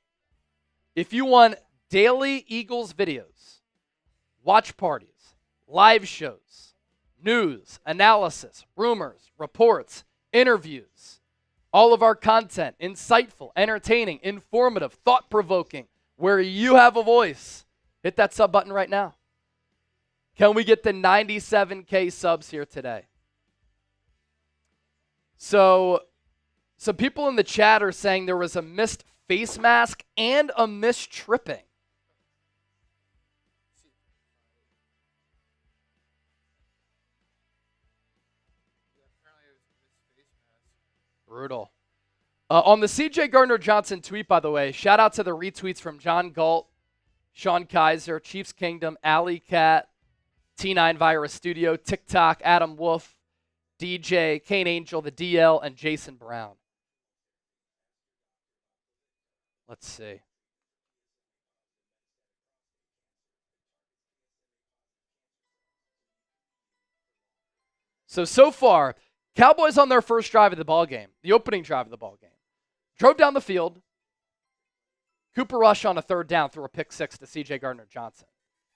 Speaker 1: If you want daily Eagles videos, watch parties, live shows, news, analysis, rumors, reports, interviews, all of our content, insightful, entertaining, informative, thought-provoking, where you have a voice, hit that sub button right now. Can we get the 97K subs here today? So, some people in the chat are saying there was a missed face mask and a missed tripping. Brutal. On the CJ Gardner-Johnson tweet, by the way, shout out to the retweets from John Galt, Sean Kaiser, Chiefs Kingdom, Alley Cat, T9 Virus Studio, TikTok, Adam Wolf, DJ, Kane Angel, the DL, and Jason Brown. Let's see. So far, Cowboys on their first drive of the ballgame, the opening drive of the ballgame, drove down the field. Cooper Rush on a third down threw a pick six to CJ Gardner-Johnson.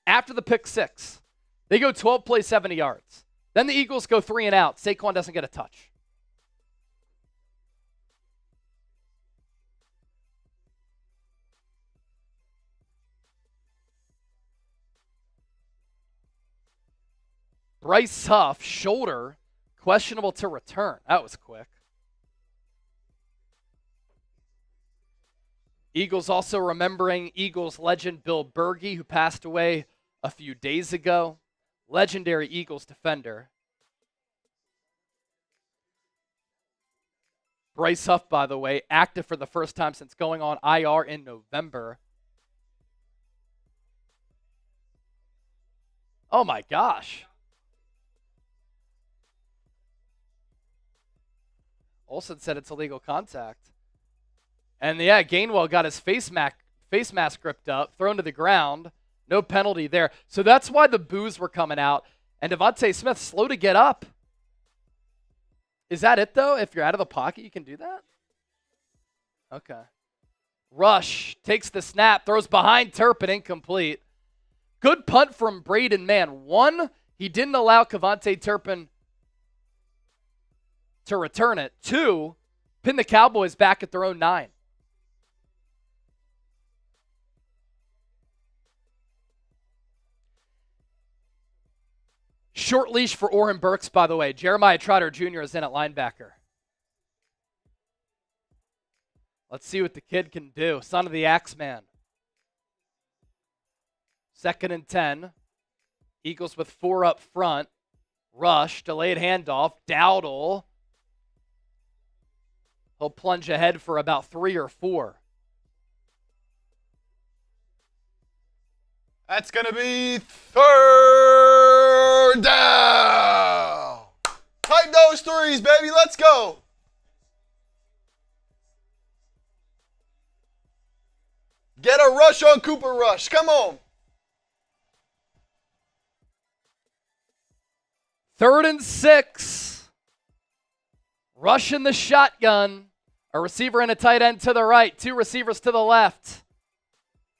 Speaker 1: After the pick six, they go 12 plays, 70 yards. Then the Eagles go 3 and out. Saquon doesn't get a touch. Bryce Huff, shoulder, questionable to return. That was quick. Eagles also remembering Eagles legend Bill Bergey, who passed away a few days ago. Legendary Eagles defender. Bryce Huff, by the way, active for the first time since going on IR in November. Oh my gosh. Olsen said it's illegal contact. And yeah, Gainwell got his face mask gripped up, thrown to the ground. No penalty there. So that's why the boos were coming out. And DeVonta Smith, slow to get up. Is that it, though? If you're out of the pocket, you can do that? Okay. Rush takes the snap, throws behind Turpin, incomplete. Good punt from Braden Mann. One, he didn't allow Kevontae Turpin to return it. Two, pin the Cowboys back at their own 9. Short leash for Oren Burks, by the way. Jeremiah Trotter Jr. is in at linebacker. Let's see what the kid can do. Son of the Axeman. 2nd and 10. Eagles with 4 up front. Rush, delayed handoff. Dowdle. He'll plunge ahead for about 3 or 4.
Speaker 2: That's going to be 3rd down. Tighten those threes, baby. Let's go. Get a rush on Cooper Rush. Come on.
Speaker 1: 3rd and 6. Rush in the shotgun. A receiver and a tight end to the right. 2 receivers to the left.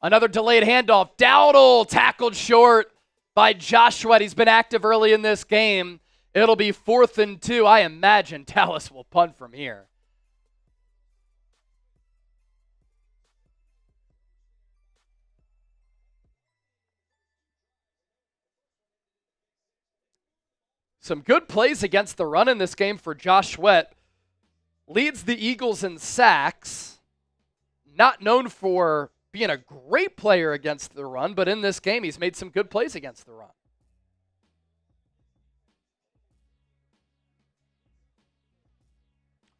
Speaker 1: Another delayed handoff. Dowdle tackled short by Josh Sweat. He's been active early in this game. It'll be 4th and 2. I imagine Dallas will punt from here. Some good plays against the run in this game for Josh Sweat. Leads the Eagles in sacks. Not known for being a great player against the run, but in this game, he's made some good plays against the run.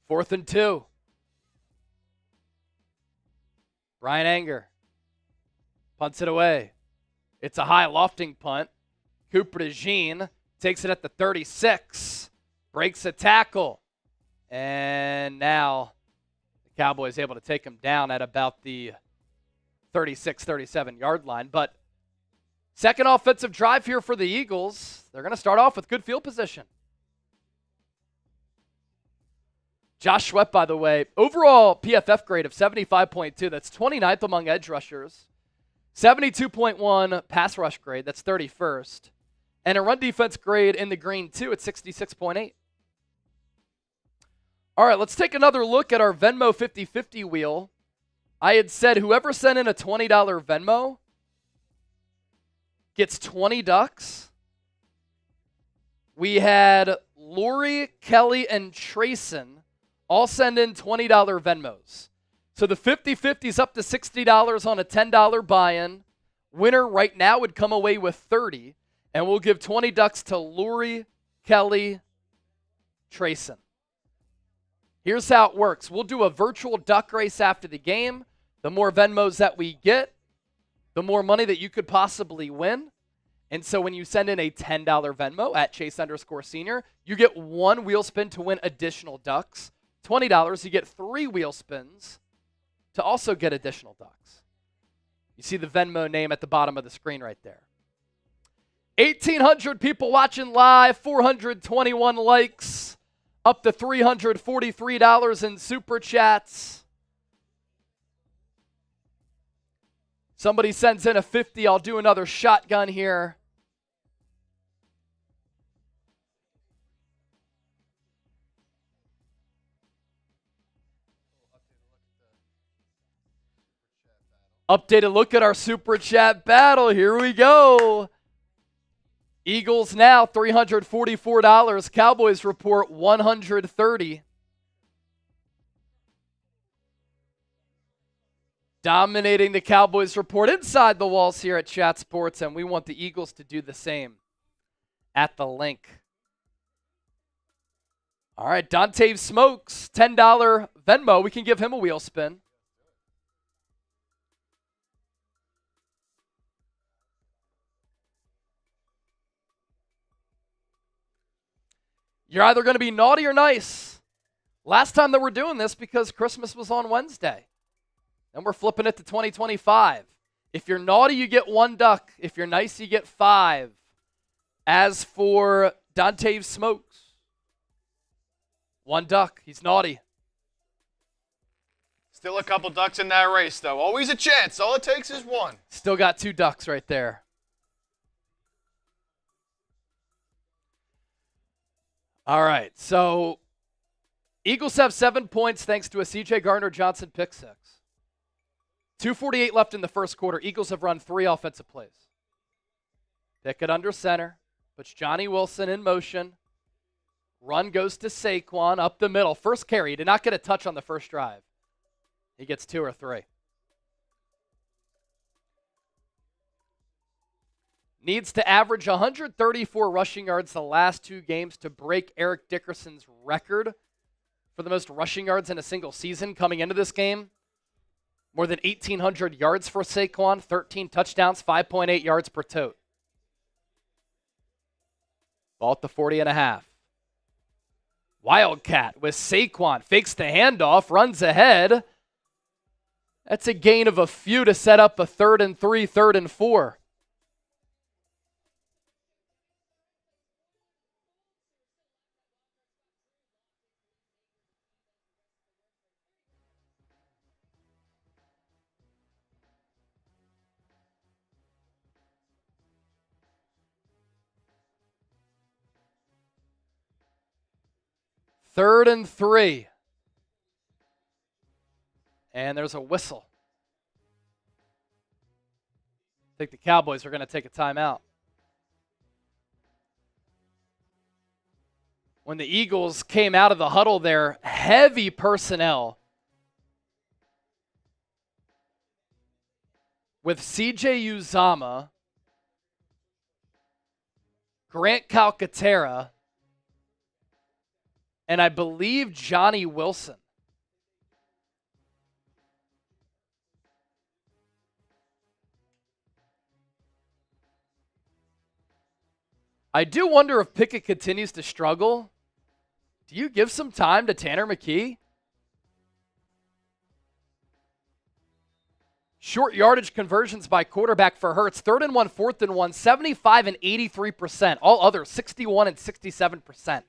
Speaker 1: Fourth and 2. Brian Anger punts it away. It's a high lofting punt. Cooper DeJean takes it at the 36. Breaks a tackle. And now the Cowboys able to take him down at about the 36, 37-yard line. But second offensive drive here for the Eagles. They're going to start off with good field position. Josh Sweat, by the way, overall PFF grade of 75.2. That's 29th among edge rushers. 72.1 pass rush grade. That's 31st. And a run defense grade in the green, too, at 66.8. All right, let's take another look at our Venmo 50-50 wheel. I had said whoever sent in a $20 Venmo gets 20 ducks. We had Lori, Kelly, and Trayson all send in $20 Venmos. So the 50-50 is up to $60 on a $10 buy-in. Winner right now would come away with 30, and we'll give 20 ducks to Lori, Kelly, Trayson. Here's how it works. We'll do a virtual duck race after the game. The more Venmos that we get, the more money that you could possibly win. And so when you send in a $10 Venmo at Chase_Senior, you get one wheel spin to win additional ducks. $20, you get 3 wheel spins to also get additional ducks. You see the Venmo name at the bottom of the screen right there. 1,800 people watching live, 421 likes, up to $343 in Super Chats. Somebody sends in a 50. I'll do another shotgun here. Updated look at our Super Chat battle. Here we go. Eagles now $344. Cowboys report $130. Dominating the Cowboys report inside the walls here at Chat Sports, and we want the Eagles to do the same at the link. All right, Dante Smokes, $10 Venmo. We can give him a wheel spin. You're either going to be naughty or nice. Last time that we're doing this because Christmas was on Wednesday. And we're flipping it to 2025. If you're naughty, you get 1 duck. If you're nice, you get 5. As for Dante Smokes, 1 duck. He's naughty.
Speaker 2: Still a couple ducks in that race, though. Always a chance. All it takes is 1.
Speaker 1: Still got 2 ducks right there. All right, so Eagles have 7 points thanks to a C.J. Gardner-Johnson pick six. 2:48 left in the first quarter. Eagles have run 3 offensive plays. Pickett under center, puts Johnny Wilson in motion. Run goes to Saquon up the middle. First carry, he did not get a touch on the first drive. He gets 2 or 3. Needs to average 134 rushing yards the last 2 games to break Eric Dickerson's record for the most rushing yards in a single season coming into this game. More than 1,800 yards for Saquon, 13 touchdowns, 5.8 yards per tote. Ball at the 40.5. Wildcat with Saquon. Fakes the handoff, runs ahead. That's a gain of a few to set up a 3rd and 3, 3rd and 4. Third and 3. And there's a whistle. I think the Cowboys are going to take a timeout. When the Eagles came out of the huddle there, heavy personnel with C.J. Uzomah, Grant Calcaterra, and I believe Johnny Wilson. I do wonder if Pickett continues to struggle. Do you give some time to Tanner McKee? Short yardage conversions by quarterback for Hurts. 3rd and 1, 4th and 1, 75 and 83%. All others, 61 and 67%.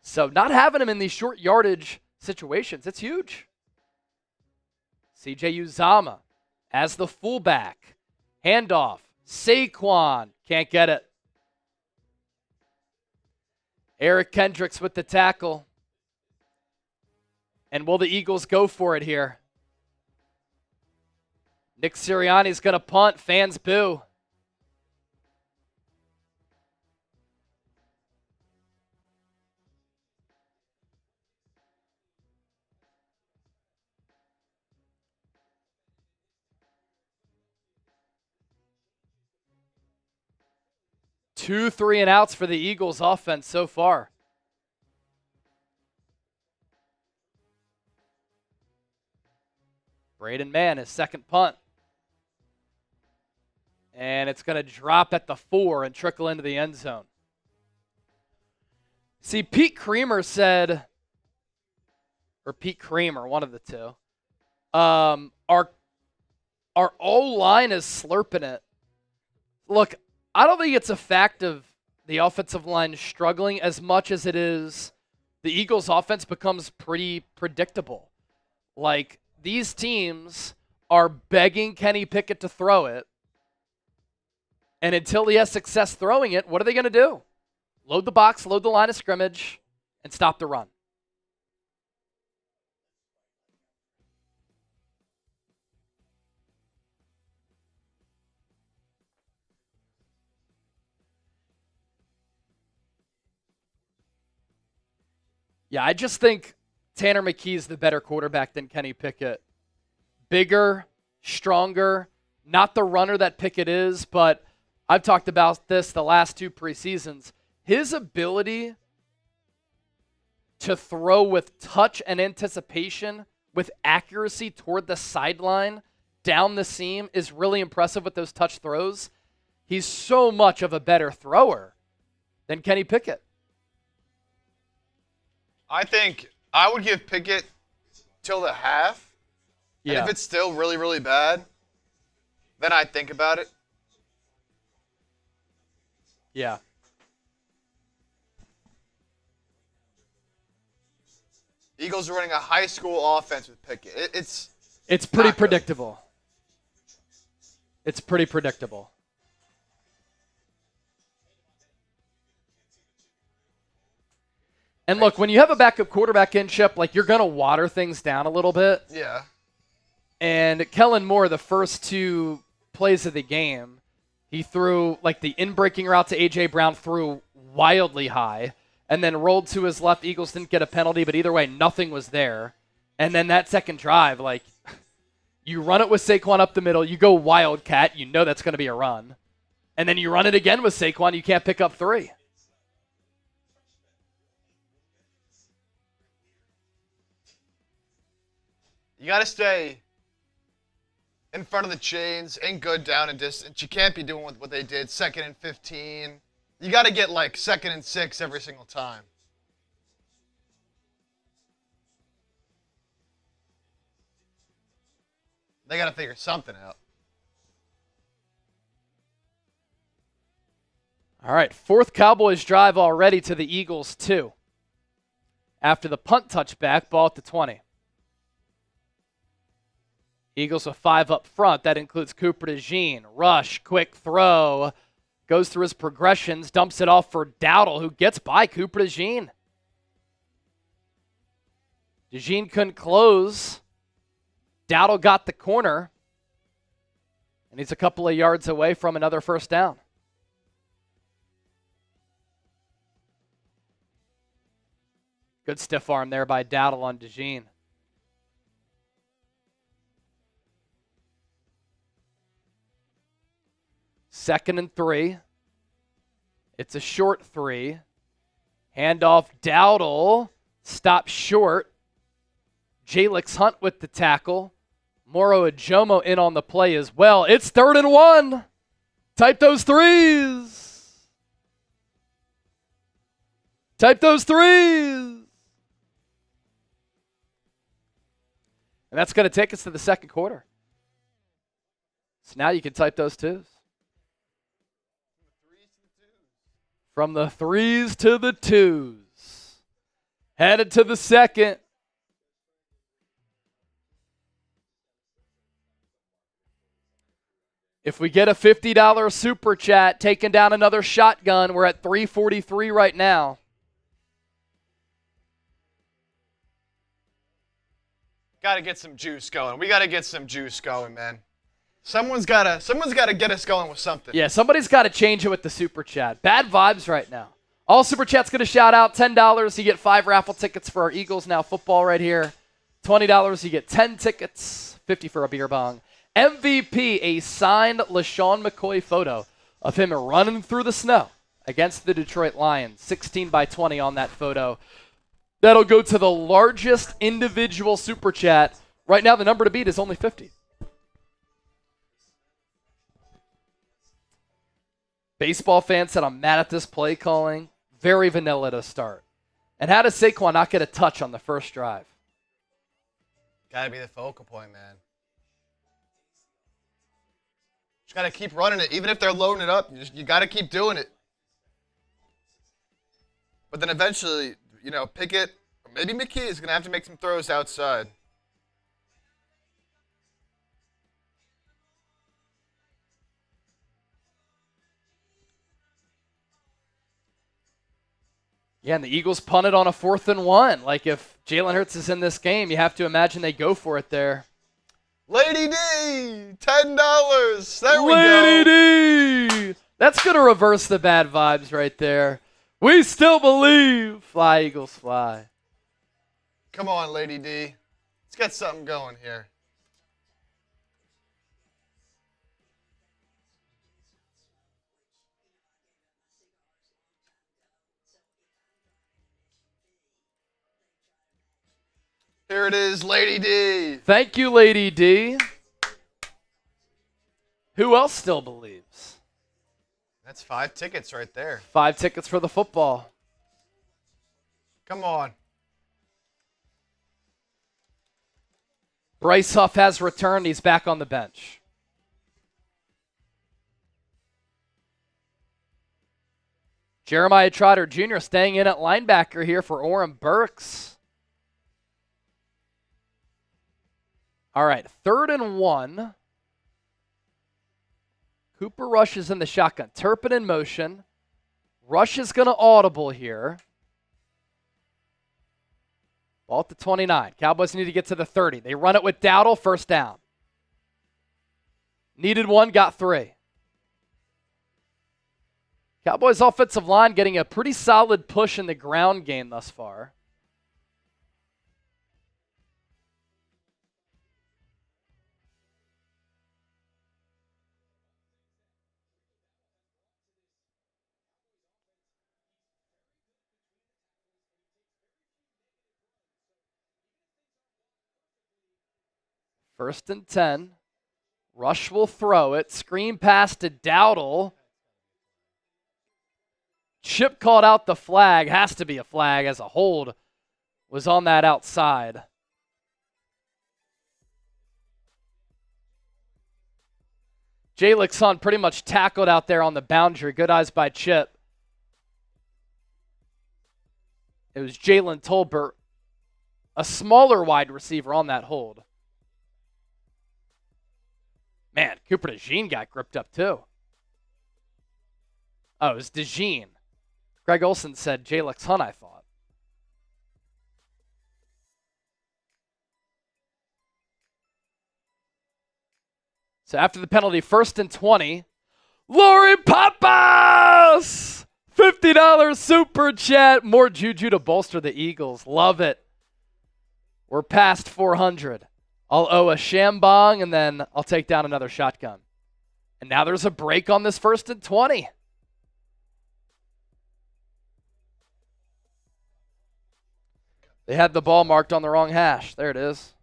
Speaker 1: So not having him in these short yardage situations, it's huge. CJ Uzama as the fullback. Handoff. Saquon. Can't get it. Eric Kendricks with the tackle. And will the Eagles go for it here? Nick Sirianni's going to punt. Fans boo. Two 3-and-outs for the Eagles offense so far. Braden Mann, his second punt. And it's going to drop at the 4 and trickle into the end zone. See, Pete Creamer said, or Pete Creamer, one of the two, our O-line is slurping it. Look, I don't think it's a fact of the offensive line struggling as much as it is the Eagles' offense becomes pretty predictable. Like, these teams are begging Kenny Pickett to throw it. And until he has success throwing it, what are they going to do? Load the box, load the line of scrimmage, and stop the run. Yeah, I just think Tanner McKee is the better quarterback than Kenny Pickett. Bigger, stronger, not the runner that Pickett is, but I've talked about this the last 2 preseasons. His ability to throw with touch and anticipation, with accuracy toward the sideline, down the seam, is really impressive with those touch throws. He's so much of a better thrower than Kenny Pickett.
Speaker 2: I think I would give Pickett till the half.
Speaker 1: Yeah.
Speaker 2: And if it's still really, really bad, then I'd think about it.
Speaker 1: Yeah.
Speaker 2: Eagles are running a high school offense with Pickett.
Speaker 1: It's pretty predictable. It's pretty predictable. And look, when you have a backup quarterback in, Chip, like, you're going to water things down a little bit.
Speaker 2: Yeah.
Speaker 1: And Kellen Moore, the first 2 plays of the game, he threw, like, the in-breaking route to A.J. Brown, threw wildly high, and then rolled to his left. Eagles didn't get a penalty, but either way, nothing was there. And then that second drive, like, you run it with Saquon up the middle, you go wildcat, you know that's going to be a run. And then you run it again with Saquon, you can't pick up 3.
Speaker 2: You got to stay in front of the chains and good down and distance. You can't be doing what they did, 2nd and 15. You got to get, like, 2nd and 6 every single time. They got to figure something out.
Speaker 1: All right, 4th Cowboys drive already to the Eagles 2. After the punt touchback, ball at the 20. Eagles with 5 up front. That includes Cooper DeJean. Rush, quick throw. Goes through his progressions, dumps it off for Dowdle, who gets by Cooper DeJean. DeJean couldn't close. Dowdle got the corner. And he's a couple of yards away from another first down. Good stiff arm there by Dowdle on DeJean. Second and 3. It's a short 3. Handoff, Dowdle. Stop short. Jalix Hunt with the tackle. Moro Ajomo in on the play as well. It's 3rd and 1. Type those 3s. Type those 3s. And that's going to take us to the second quarter. So now you can type those twos. From the threes to the twos. Headed to the second. If we get a $50 super chat, taking down another shotgun, we're at 343 right now.
Speaker 2: Got to get some juice going. We got to get some juice going, man. Someone's got to get us going with something.
Speaker 1: Yeah, somebody's got to change it with the super chat. Bad vibes right now. All super chat's going to shout out $10. You get 5 raffle tickets for our Eagles Now football right here. $20, you get 10 tickets. 50 for a beer bong. MVP, a signed LaShawn McCoy photo of him running through the snow against the Detroit Lions. 16 by 20 on that photo. That'll go to the largest individual super chat. Right now, the number to beat is only 50. Baseball fan said, I'm mad at this play calling. Very vanilla to start. And how does Saquon not get a touch on the first drive?
Speaker 2: Got to be the focal point, man. Just got to keep running it. Even if they're loading it up, you got to keep doing it. But then eventually, Pickett, or maybe McKee is going to have to make some throws outside.
Speaker 1: Yeah, and the Eagles punted on a 4th and 1. Like, if Jalen Hurts is in this game, you have to imagine they go for it there.
Speaker 2: Lady D, $10. There we go.
Speaker 1: Lady D! That's going to reverse the bad vibes right there. We still believe. Fly, Eagles, fly.
Speaker 2: Come on, Lady D. Let's get something going here. Here it is, Lady D.
Speaker 1: Thank you, Lady D. Who else still believes?
Speaker 2: That's 5 tickets right there.
Speaker 1: 5 tickets for the football.
Speaker 2: Come on.
Speaker 1: Bryce Huff has returned. He's back on the bench. Jeremiah Trotter Jr. staying in at linebacker here for Oren Burks. All right, 3rd and 1. Cooper Rush is in the shotgun. Turpin in motion. Rush is going to audible here. Ball at the 29. Cowboys need to get to the 30. They run it with Dowdle, first down. Needed 1, got 3. Cowboys offensive line getting a pretty solid push in the ground game thus far. First and 10. Rush will throw it. Screen pass to Dowdle. Chip called out the flag. Has to be a flag as a hold was on that outside. Jalen Hunt pretty much tackled out there on the boundary. Good eyes by Chip. It was Jalen Tolbert, a smaller wide receiver on that hold. Man, Cooper DeJean got gripped up too. Oh, it was DeJean. Greg Olson said Jalen Hunt, I thought. So after the penalty, 1st and 20. Lori Papas! $50 super chat. More juju to bolster the Eagles. Love it. We're past 400. I'll owe a shambong, and then I'll take down another shotgun. And now there's a break on this 1st and 20. They had the ball marked on the wrong hash. There it is.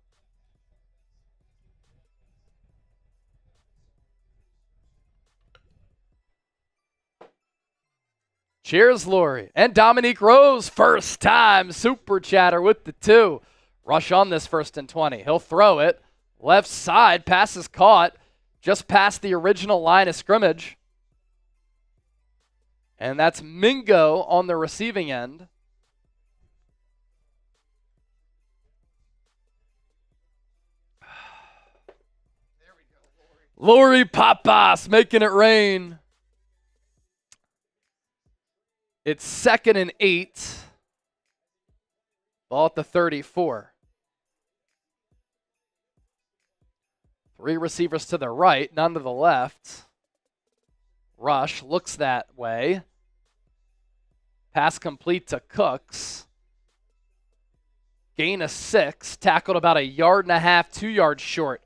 Speaker 1: Cheers, Lori. And Dominique Rose, first time super chatter with the 2. Rush on this 1st and 20. He'll throw it. Left side, pass is caught just past the original line of scrimmage. And that's Mingo on the receiving end.
Speaker 2: There we go,
Speaker 1: Lori Papas making it rain. It's 2nd and 8. Ball at the 34. 3 receivers to the right, none to the left. Rush looks that way. Pass complete to Cooks. Gain of 6. Tackled about 1.5 yards, 2 yards short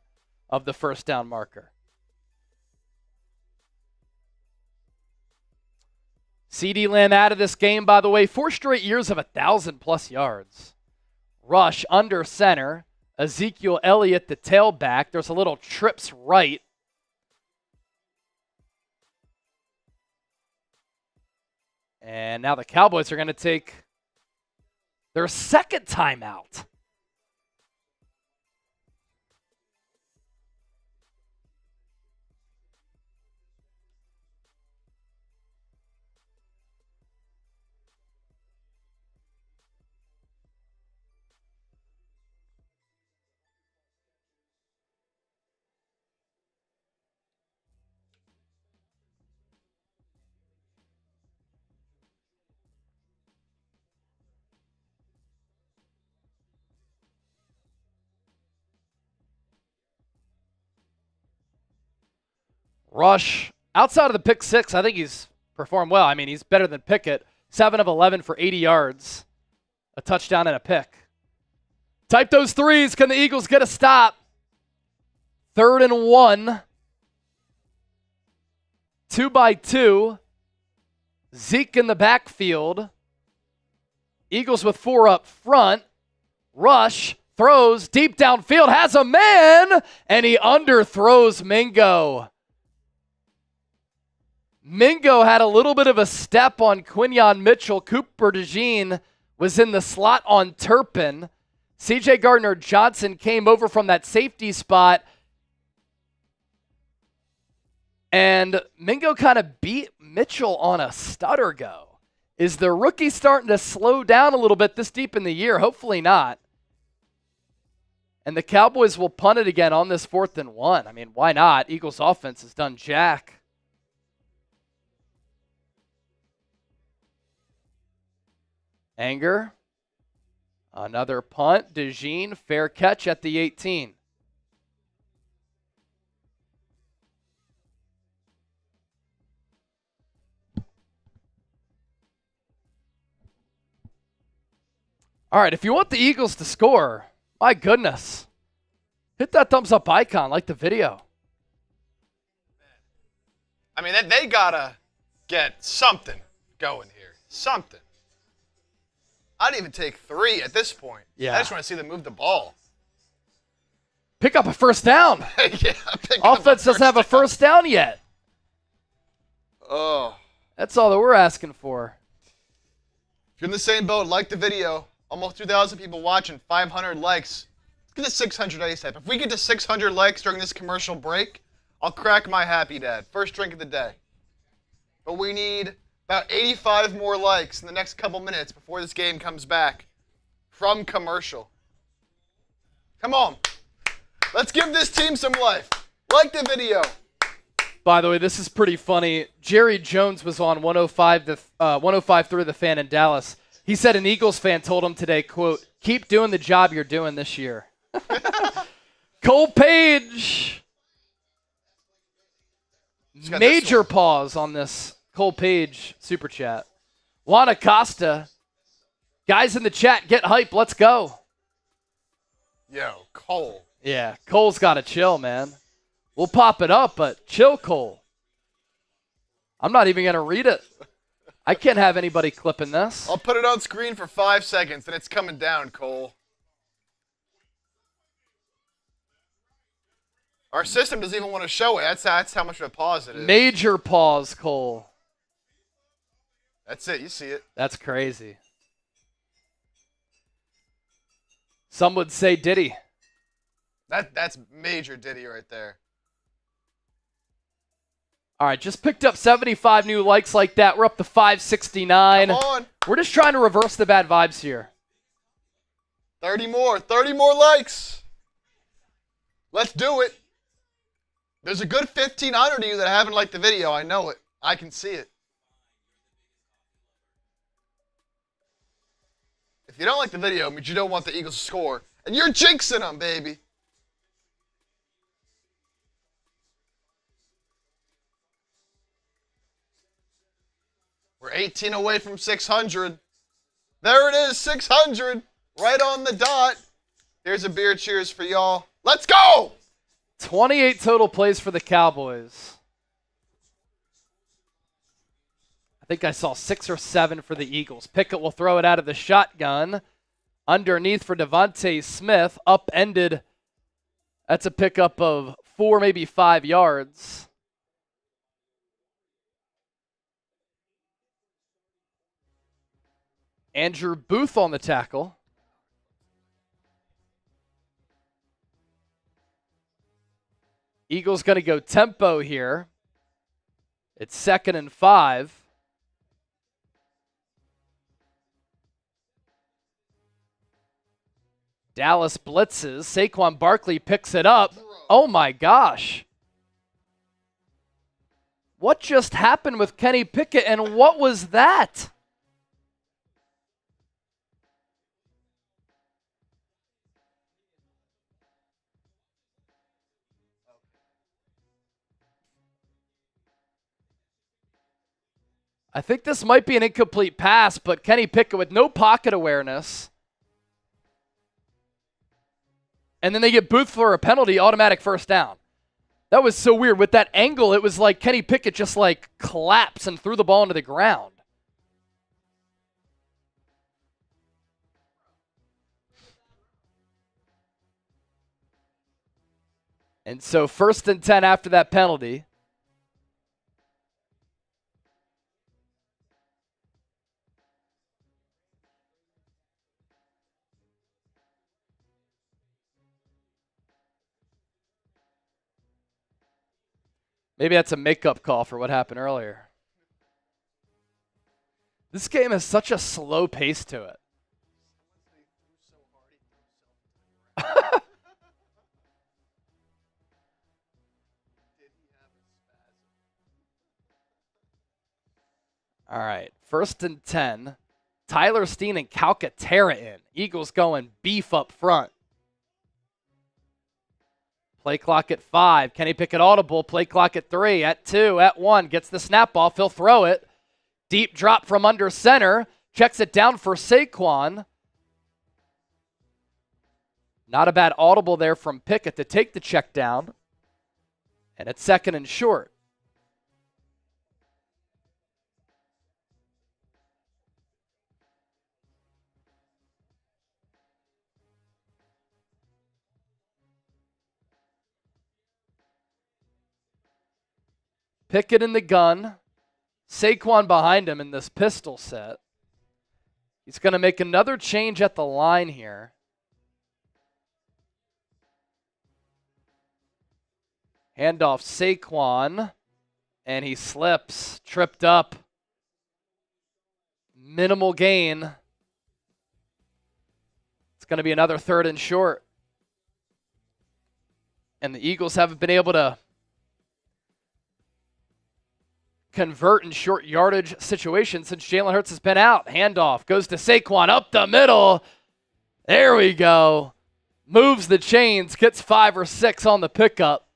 Speaker 1: of the first down marker. CeeDee Lamb out of this game, by the way. 4 straight years of 1,000+ yards. Rush under center. Ezekiel Elliott, the tailback. There's a little trips right. And now the Cowboys are going to take their 2nd timeout. Rush, outside of the pick 6, I think he's performed well. I mean, he's better than Pickett. 7 of 11 for 80 yards, a touchdown and a pick. Type those threes. Can the Eagles get a stop? 3rd and 1. 2x2. Zeke in the backfield. Eagles with 4 up front. Rush throws deep downfield, has a man, and he underthrows Mingo. Mingo had a little bit of a step on Quinyon Mitchell. Cooper DeJean was in the slot on Turpin. C.J. Gardner-Johnson came over from that safety spot. And Mingo kind of beat Mitchell on a stutter go. Is the rookie starting to slow down a little bit this deep in the year? Hopefully not. And the Cowboys will punt it again on this 4th and 1. I mean, why not? Eagles offense has done jack. Anger. Another punt. DeJean, fair catch at the 18. All right, if you want the Eagles to score, my goodness, hit that thumbs up icon, like the video.
Speaker 2: I mean, they got to get something going here. Something. I'd even take 3 at this point.
Speaker 1: Yeah.
Speaker 2: I just want to see them move the ball.
Speaker 1: Pick up a first down.
Speaker 2: Yeah,
Speaker 1: Offense doesn't have a first down yet.
Speaker 2: Oh.
Speaker 1: That's all that we're asking for.
Speaker 2: If you're in the same boat, like the video. Almost 2,000 people watching, 500 likes. Let's get to 600 ASAP. If we get to 600 likes during this commercial break, I'll crack my happy dad. First drink of the day. But we need about 85 more likes in the next couple minutes before this game comes back from commercial. Come on. Let's give this team some life. Like the video.
Speaker 1: By the way, this is pretty funny. Jerry Jones was on 105.3 The Fan in Dallas. He said an Eagles fan told him today, quote, "Keep doing the job you're doing this year." Cole Page. Major pause on this Cole Page super chat. Juan Acosta. Guys in the chat, get hype. Let's go.
Speaker 2: Yo, Cole.
Speaker 1: Yeah, Cole's got to chill, man. We'll pop it up, but chill, Cole. I'm not even going to read it. I can't have anybody clipping this.
Speaker 2: I'll put it on screen for 5 seconds, and it's coming down, Cole. Our system doesn't even want to show it. That's how much of a pause it is.
Speaker 1: Major pause, Cole.
Speaker 2: That's it. You see it.
Speaker 1: That's crazy. Some would say Diddy.
Speaker 2: That's major Diddy right there.
Speaker 1: All right, just picked up 75 new likes like that. We're up to 569.
Speaker 2: Come on.
Speaker 1: We're just trying to reverse the bad vibes here.
Speaker 2: 30 more likes. Let's do it. There's a good 1,500 of you that haven't liked the video. I know it. I can see it. If you don't like the video, it means you don't want the Eagles to score. And you're jinxing them, baby. We're 18 away from 600. There it is, 600. Right on the dot. Here's a beer cheers for y'all. Let's go!
Speaker 1: 28 total plays for the Cowboys. I think I saw 6 or 7 for the Eagles. Pickett will throw it out of the shotgun. Underneath for DeVonta Smith. Upended. That's a pickup of 4, maybe 5 yards. Andrew Booth on the tackle. Eagles going to go tempo here. It's 2nd and 5. Dallas blitzes. Saquon Barkley picks it up. Oh my gosh. What just happened with Kenny Pickett, and what was that? I think this might be an incomplete pass, but Kenny Pickett with no pocket awareness. And then they get Booth for a penalty, automatic first down. That was so weird. With that angle, it was like Kenny Pickett just like collapsed and threw the ball into the ground. And so 1st and 10 after that penalty. Maybe that's a makeup call for what happened earlier. This game has such a slow pace to it. All right, 1st and 10. Tyler Steen and Calcaterra in. Eagles going beef up front. Play clock at 5. Kenny Pickett audible. Play clock at 3. At 2. At 1. Gets the snap off. He'll throw it. Deep drop from under center. Checks it down for Saquon. Not a bad audible there from Pickett to take the check down. And it's 2nd and short. Pickett in the gun. Saquon behind him in this pistol set. He's going to make another change at the line here. Handoff Saquon. And he slips. Tripped up. Minimal gain. It's going to be another 3rd and short. And the Eagles haven't been able to convert in short yardage situations since Jalen Hurts has been out. Handoff goes to Saquon up the middle. There we go. Moves the chains, gets 5 or 6 on the pickup.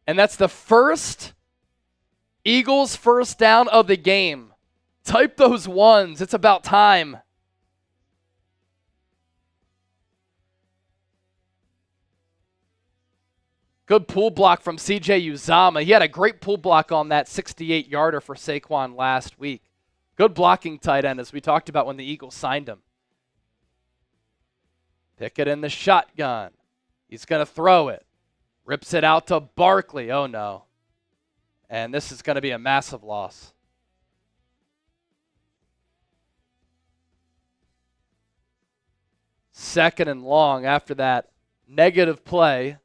Speaker 1: And that's the first Eagles first down of the game. Type those ones. It's about time. Good pull block from C.J. Uzomah. He had a great pull block on that 68-yarder for Saquon last week. Good blocking tight end, as we talked about when the Eagles signed him. Pickett in the shotgun. He's going to throw it. Rips it out to Barkley. Oh, no. And this is going to be a massive loss. 2nd and long after that negative play.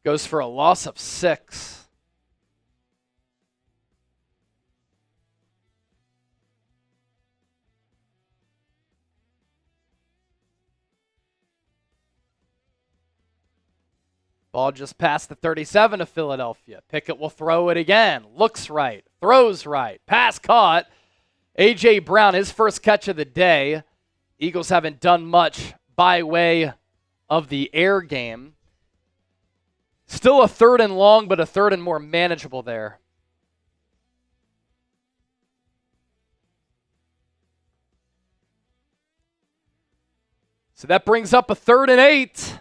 Speaker 1: Goes for a loss of 6. Ball just past the 37 of Philadelphia. Pickett will throw it again. Looks right. Throws right. Pass caught. A.J. Brown, his first catch of the day. Eagles haven't done much by way of the air game. Still a 3rd and long, but a 3rd and more manageable there. So that brings up a 3rd and 8.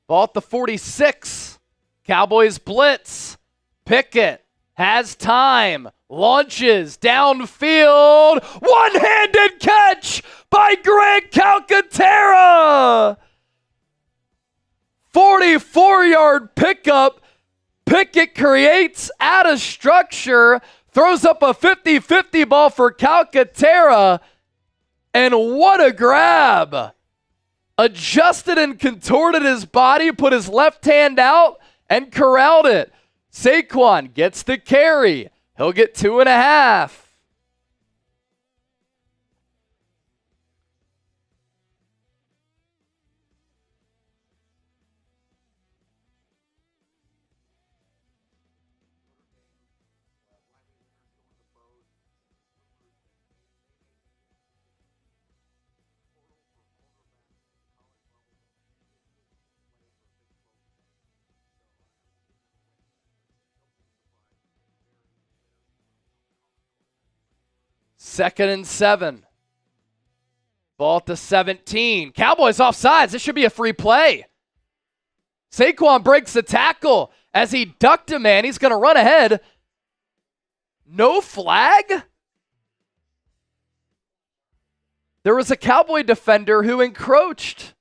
Speaker 1: Ball at the 46. Cowboys blitz. Pickett has time. Launches downfield. One-handed catch by Greg Calcaterra. 44-yard pickup. Pickett creates out of structure. Throws up a 50-50 ball for Calcaterra. And what a grab. Adjusted and contorted his body, put his left hand out, and corralled it. Saquon gets the carry. He'll get 2.5. Second and 7. Ball at the 17. Cowboys offsides. This should be a free play. Saquon breaks the tackle as he ducked a man. He's going to run ahead. No flag? There was a Cowboy defender who encroached.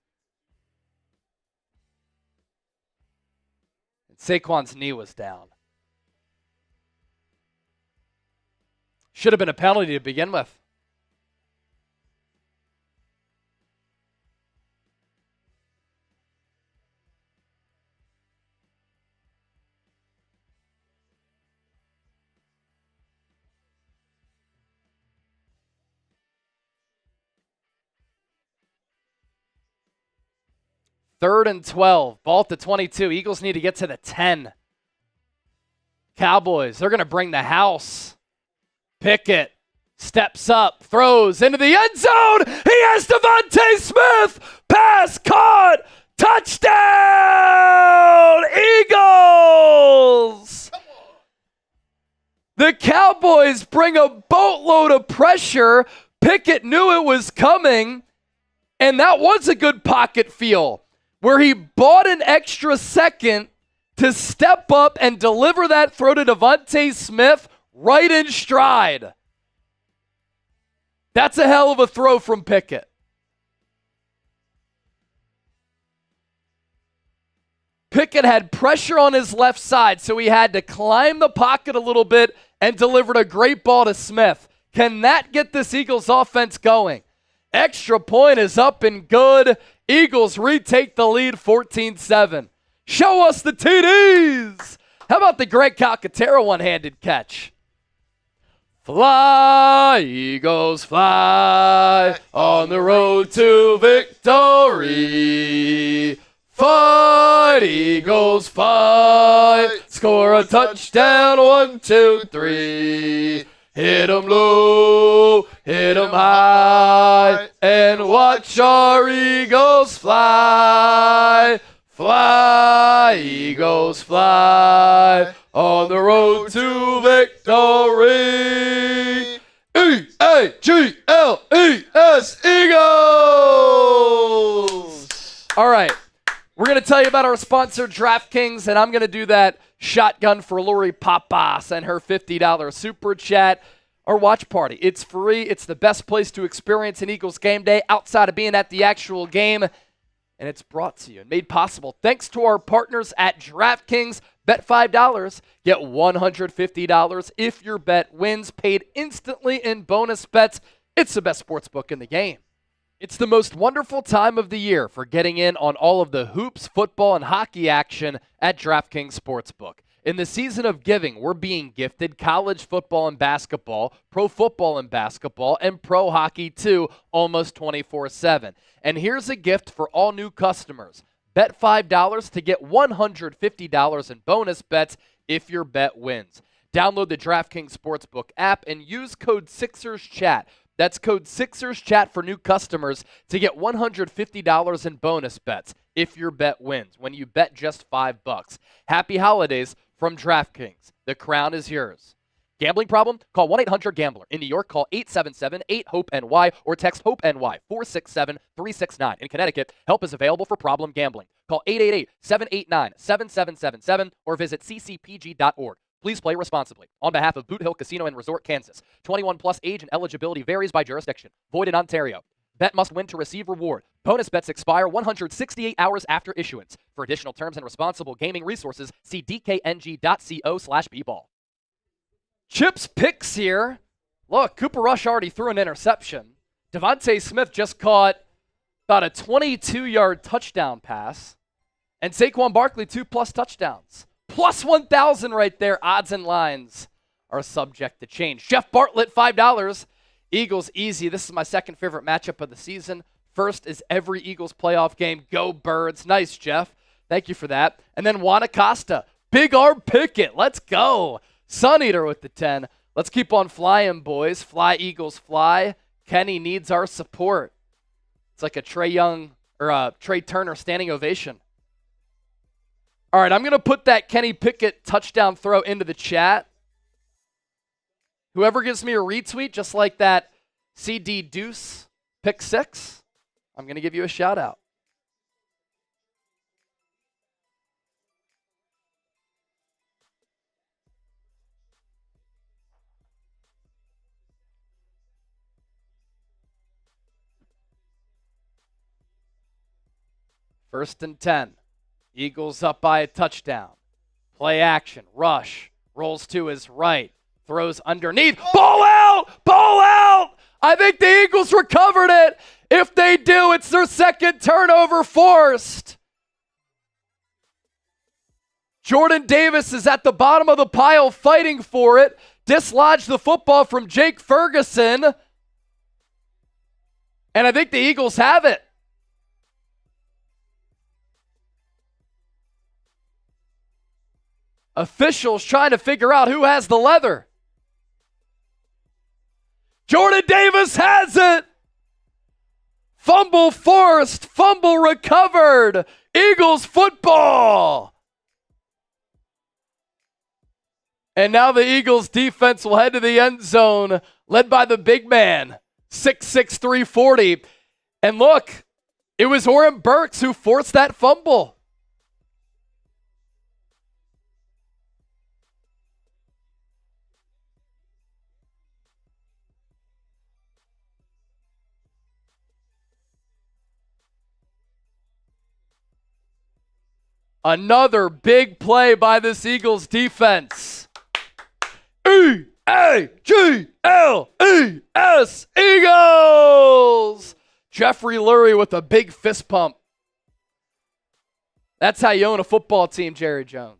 Speaker 1: And Saquon's knee was down. Should have been a penalty to begin with. Third and 12. Ball at the 22. Eagles need to get to the 10. Cowboys, they're going to bring the house. Pickett steps up, throws into the end zone. He has DeVonta Smith. Pass caught. Touchdown, Eagles. The Cowboys bring a boatload of pressure. Pickett knew it was coming, and that was a good pocket feel where he bought an extra second to step up and deliver that throw to DeVonta Smith right in stride. That's a hell of a throw from Pickett. Pickett had pressure on his left side, so he had to climb the pocket a little bit and delivered a great ball to Smith. Can that get this Eagles offense going? Extra point is up and good. Eagles retake the lead 14-7. Show us the TDs. How about the Greg Calcaterra one-handed catch? Fly, Eagles, fly on the road to victory. Fight, Eagles, fight. Score a touchdown, 1, 2, 3. Hit 'em low, hit 'em high, and watch our Eagles fly. Fly, Eagles, fly on the road to victory. E-A-G-L-E-S, Eagles! All right, we're going to tell you about our sponsor, DraftKings, and I'm going to do that shotgun for Lori Papas and her $50 super chat or watch party. It's free. It's the best place to experience an Eagles game day outside of being at the actual game. And it's brought to you and made possible thanks to our partners at DraftKings. Bet $5, get $150 if your bet wins, paid instantly in bonus bets. It's the best sports book in the game. It's the most wonderful time of the year for getting in on all of the hoops, football, and hockey action at DraftKings Sportsbook. In the season of giving, we're being gifted college football and basketball, pro football and basketball, and pro hockey too, almost 24/7. And here's a gift for all new customers. Bet $5 to get $150 in bonus bets if your bet wins. Download the DraftKings Sportsbook app and use code SixersChat. That's code SixersChat for new customers to get $150 in bonus bets if your bet wins when you bet just $5. Happy holidays from DraftKings. The crown is yours. Gambling problem? Call 1-800-GAMBLER. In New York, call 877-8-HOPE-NY or text HOPE-NY 467-369. In Connecticut, help is available for problem gambling. Call 888-789-7777 or visit ccpg.org. Please play responsibly. On behalf of Boot Hill Casino and Resort, Kansas. 21 plus age and eligibility varies by jurisdiction. Void in Ontario. Bet must win to receive reward. Bonus bets expire 168 hours after issuance. For additional terms and responsible gaming resources, see dkng.co/bball. Chip's picks here. Look, Cooper Rush already threw an interception. DeVonta Smith just caught about a 22-yard touchdown pass. And Saquon Barkley, 2+ touchdowns. Plus 1,000 right there. Odds and lines are subject to change. Jeff Bartlett, $5. Eagles easy. This is my second favorite matchup of the season. First is every Eagles playoff game. Go Birds. Nice, Jeff. Thank you for that. And then Juan Acosta. Big Arm Pickett. Let's go. Sun Eater with the 10. Let's keep on flying, boys. Fly, Eagles, fly. Kenny needs our support. It's like a Trey Turner standing ovation. All right, I'm going to put that Kenny Pickett touchdown throw into the chat. Whoever gives me a retweet, just like that CD Deuce pick 6, I'm going to give you a shout out. First and 10. Eagles up by a touchdown. Play action. Rush. Rolls to his right. Throws underneath. Ball out! Ball out! I think the Eagles recovered it. If they do, it's their second turnover forced. Jordan Davis is at the bottom of the pile fighting for it. Dislodged the football from Jake Ferguson. And I think the Eagles have it. Officials trying to figure out who has the leather. Jordan Davis has it. Fumble forced. Fumble recovered. Eagles football. And now the Eagles defense will head to the end zone, led by the big man, 6'6", 340. And look, it was Oren Burks who forced that fumble. Another big play by this Eagles defense. E-A-G-L-E-S, Eagles! Jeffrey Lurie with a big fist pump. That's how you own a football team, Jerry Jones.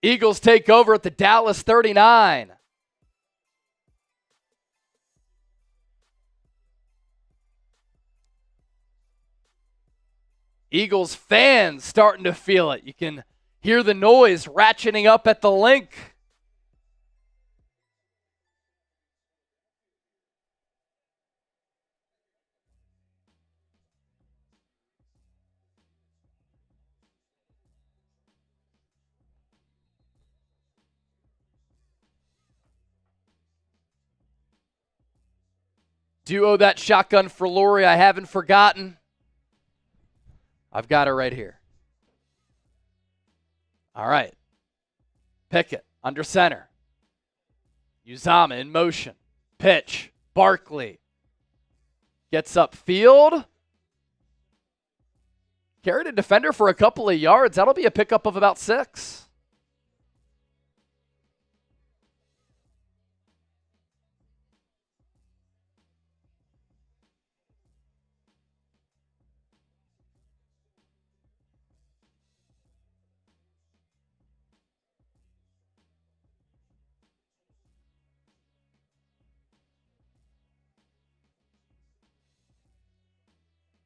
Speaker 1: Eagles take over at the Dallas 39. Eagles fans starting to feel it. You can hear the noise ratcheting up at the link. Duo that shotgun for Lurie. I haven't forgotten. I've got it right here. All right. Pickett under center. Uzama in motion. Pitch. Barkley gets upfield. Carried a defender for a couple of yards. That'll be a pickup of about 6.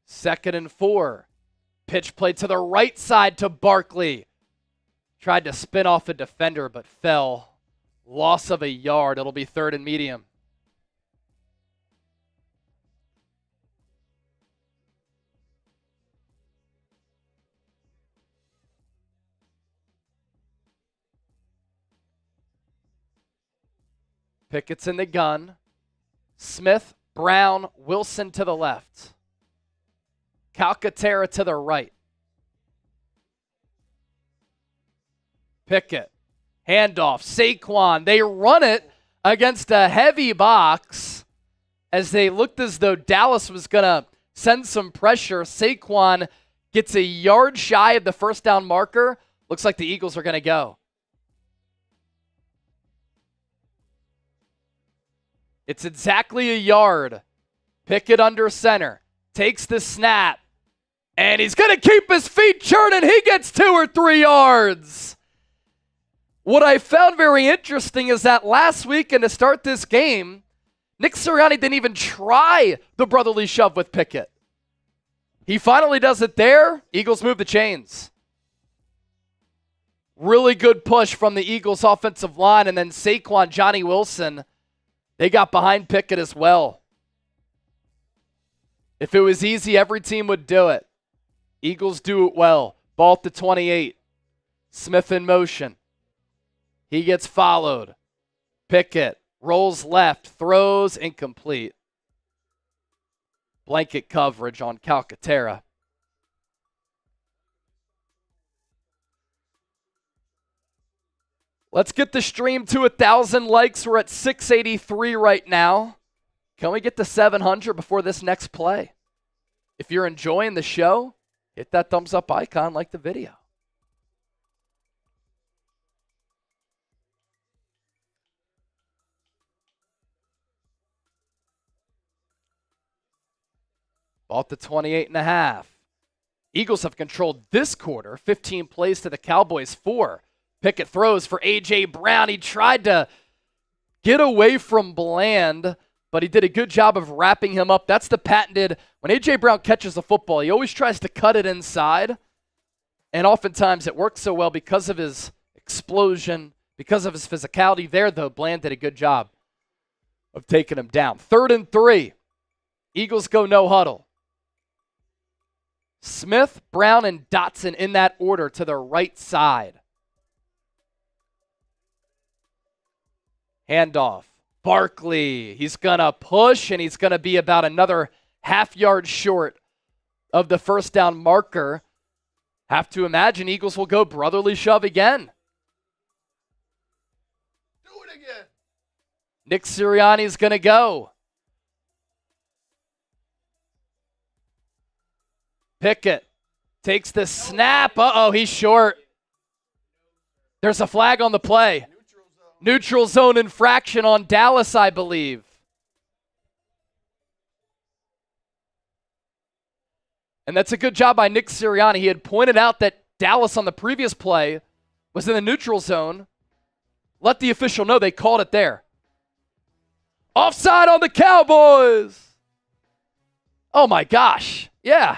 Speaker 1: Second and 4. Pitch played to the right side to Barkley. Tried to spin off a defender but fell. Loss of a yard. It'll be 3rd and medium. Pickett's in the gun. Smith, Brown, Wilson to the left. Calcaterra to the right. Pickett. Handoff. Saquon. They run it against a heavy box as they looked as though Dallas was going to send some pressure. Saquon gets a yard shy of the first down marker. Looks like the Eagles are going to go. It's exactly a yard. Pickett under center. Takes the snap. And he's going to keep his feet churning. He gets 2 or 3 yards. What I found very interesting is that last week and to start this game, Nick Sirianni didn't even try the brotherly shove with Pickett. He finally does it there. Eagles move the chains. Really good push from the Eagles offensive line. And then Saquon, Johnny Wilson, they got behind Pickett as well. If it was easy, every team would do it. Eagles do it well. Ball at the 28. Smith in motion. He gets followed. Pickett rolls left, throws incomplete. Blanket coverage on Calcaterra. Let's get the stream to 1,000 likes. We're at 683 right now. Can we get to 700 before this next play? If you're enjoying the show, hit that thumbs up icon, like the video. Ball at the 28.5. Eagles have controlled this quarter. 15 plays to the Cowboys 4. Pickett throws for A.J. Brown. He tried to get away from Bland, but he did a good job of wrapping him up. That's the patented, when A.J. Brown catches the football, he always tries to cut it inside. And oftentimes it works so well because of his explosion, because of his physicality. There, though, Bland did a good job of taking him down. 3rd and 3. Eagles go no huddle. Smith, Brown, and Dotson in that order to the right side. Handoff. Barkley. He's going to push, and he's going to be about another half yard short of the first down marker. Have to imagine Eagles will go brotherly shove again.
Speaker 2: Do it again.
Speaker 1: Nick Sirianni's going to go. Pickett takes the snap. Uh-oh, he's short. There's a flag on the play. Neutral zone infraction on Dallas, I believe. And that's a good job by Nick Sirianni. He had pointed out that Dallas on the previous play was in the neutral zone. Let the official know they called it there. Offside on the Cowboys. Oh my gosh. Yeah.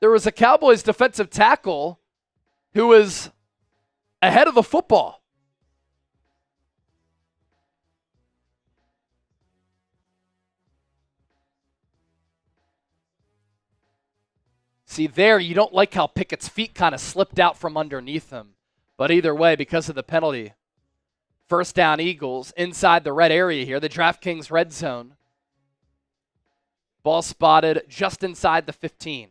Speaker 1: There was a Cowboys defensive tackle who was ahead of the football. See there, you don't like how Pickett's feet kind of slipped out from underneath him. But either way, because of the penalty, first down Eagles inside the red area here, the DraftKings red zone. Ball spotted just inside the 15.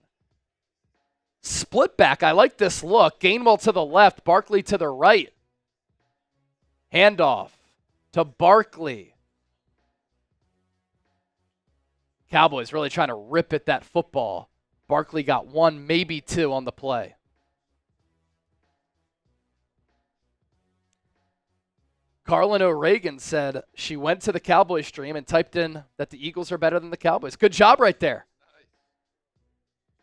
Speaker 1: Split back, I like this look. Gainwell to the left, Barkley to the right. Handoff to Barkley. Cowboys really trying to rip at that football. Barkley got 1, maybe 2 on the play. Carlin O'Regan said she went to the Cowboys stream and typed in that the Eagles are better than the Cowboys. Good job right there.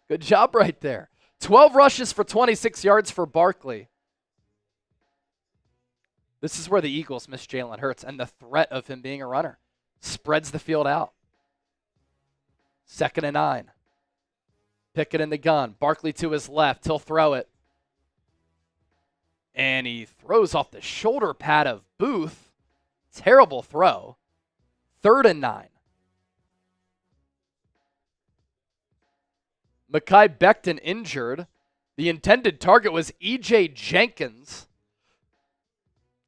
Speaker 1: Good job right there. 12 rushes for 26 yards for Barkley. This is where the Eagles miss Jalen Hurts, and the threat of him being a runner spreads the field out. 2nd and 9. Pickett in the gun. Barkley to his left. He'll throw it. And he throws off the shoulder pad of Booth. Terrible throw. 3rd and 9. Mekhi Becton injured. The intended target was E.J. Jenkins.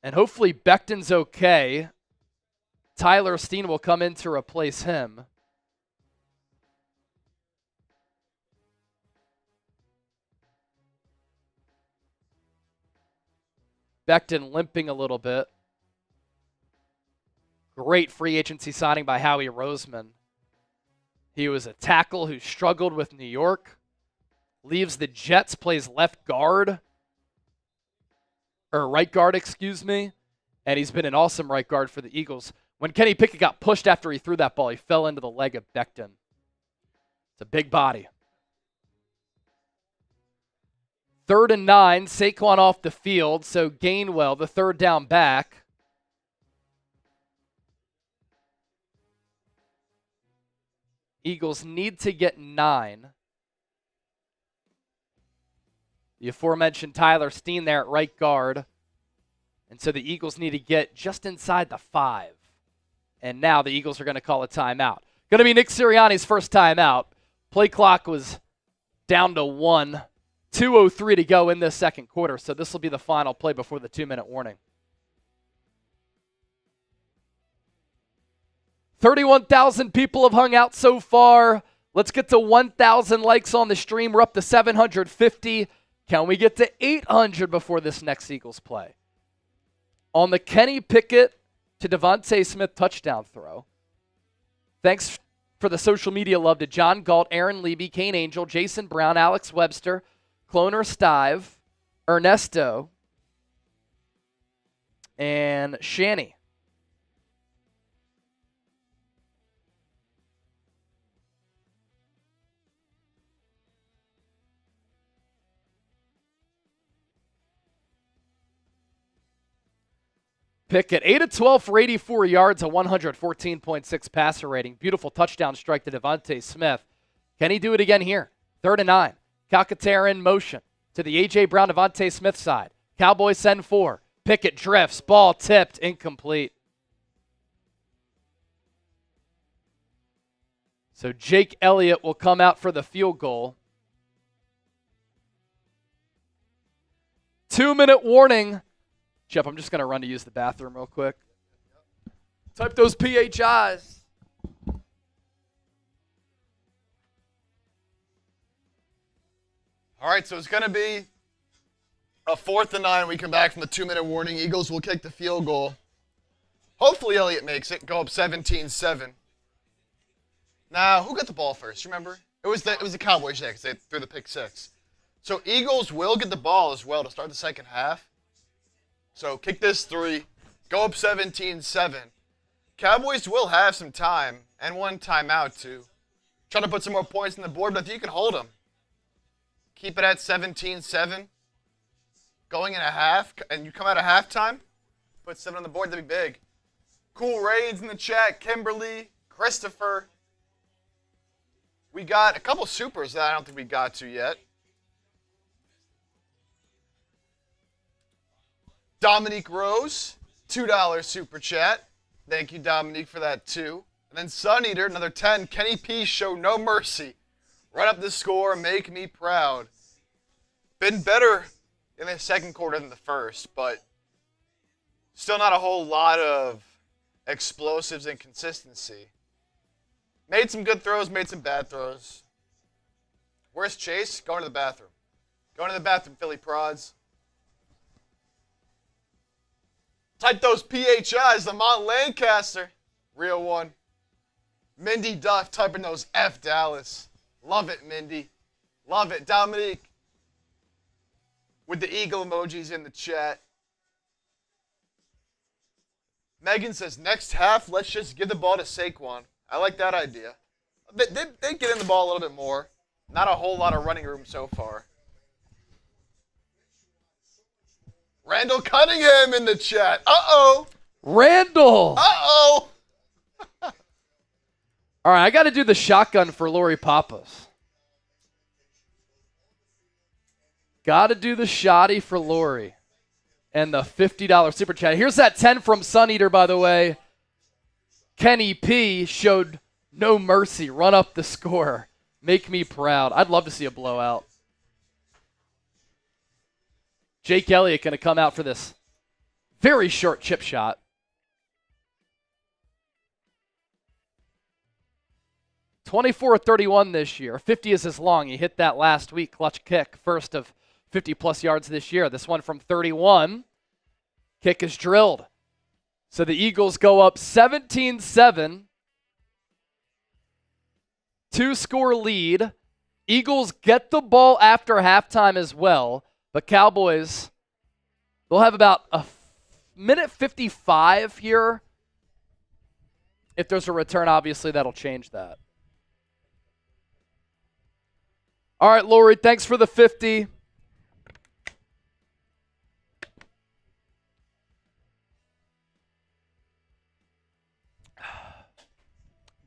Speaker 1: And hopefully Becton's okay. Tyler Steen will come in to replace him. Becton limping a little bit. Great free agency signing by Howie Roseman. He was a tackle who struggled with New York. Leaves the Jets, plays left guard. Or right guard, excuse me. And he's been an awesome right guard for the Eagles. When Kenny Pickett got pushed after he threw that ball, he fell into the leg of Becton. It's a big body. 3rd and 9, Saquon off the field, so Gainwell, the 3rd down back. Eagles need to get 9. The aforementioned Tyler Steen there at right guard. And so the Eagles need to get just inside the 5. And now the Eagles are going to call a timeout. Going to be Nick Sirianni's first timeout. Play clock was down to 1. 2:03 to go in this second quarter, so this will be the final play before the 2-minute warning. 31,000 people have hung out so far. Let's get to 1,000 likes on the stream. We're up to 750. Can we get to 800 before this next Eagles play? On the Kenny Pickett to DeVonta Smith touchdown throw. Thanks for the social media love to John Galt, Aaron Levy, Kane Angel, Jason Brown, Alex Webster, Cloner Stive, Ernesto, and Shanny. Pickett, 8 of 12 for 84 yards, a 114.6 passer rating. Beautiful touchdown strike to DeVonta Smith. Can he do it again here? 3rd and 9. Calcaterra in motion to the A.J. Brown, DeVonta Smith side. Cowboys send 4. Pickett drifts. Ball tipped. Incomplete. So Jake Elliott will come out for the field goal. 2-minute warning. Jeff, I'm just going to run to use the bathroom real quick. Type those PHIs.
Speaker 2: All right, so it's going to be a 4th and 9. We come back from the 2-minute warning. Eagles will kick the field goal. Hopefully Elliott makes it. Go up 17-7. Now, who got the ball first? Remember? It was the Cowboys because they threw the pick 6. So Eagles will get the ball as well to start the second half. So kick this 3. Go up 17-7. Cowboys will have some time and 1 timeout to try to put some more points on the board, but if you can hold them, keep it at 17-7. Going in a half, and you come out of halftime, put 7 on the board, that'd be big. Cool Raids in the chat. Kimberly, Christopher. We got a couple supers that I don't think we got to yet. Dominique Rose, $2 super chat. Thank you, Dominique, for that too. And then Sun Eater, another 10. Kenny P, show no mercy. Run up the score, make me proud. Been better in the second quarter than the first, but still not a whole lot of explosives and consistency. Made some good throws, made some bad throws. Where's Chase? Going to the bathroom. Going to the bathroom, Philly Prods. Type those PHIs, Lamont Lancaster. Real one. Mindy Duff typing those F Dallas. Love it, Mindy. Love it. Dominique with the eagle emojis in the chat. Megan says, next half, let's just give the ball to Saquon. I like that idea. They get in the ball a little bit more. Not a whole lot of running room so far. Randall Cunningham in the chat. Uh-oh.
Speaker 1: Randall!
Speaker 2: Uh-oh.
Speaker 1: All right, I got to do the shotgun for Lori Pappas. Got to do the shoddy for Lori. And the $50 super chat. Here's that 10 from Sun Eater, by the way. Kenny P showed no mercy. Run up the score. Make me proud. I'd love to see a blowout. Jake Elliott going to come out for this very short chip shot. (24-31) this year. 50 is his long. He hit that last week. Clutch kick. First of 50-plus yards this year. This one from 31. Kick is drilled. So the Eagles go up 17-7. 2-score lead. Eagles get the ball after halftime as well. But Cowboys, they'll have about a minute 55 here. If there's a return, obviously that'll change that. All right, Lori, thanks for the 50.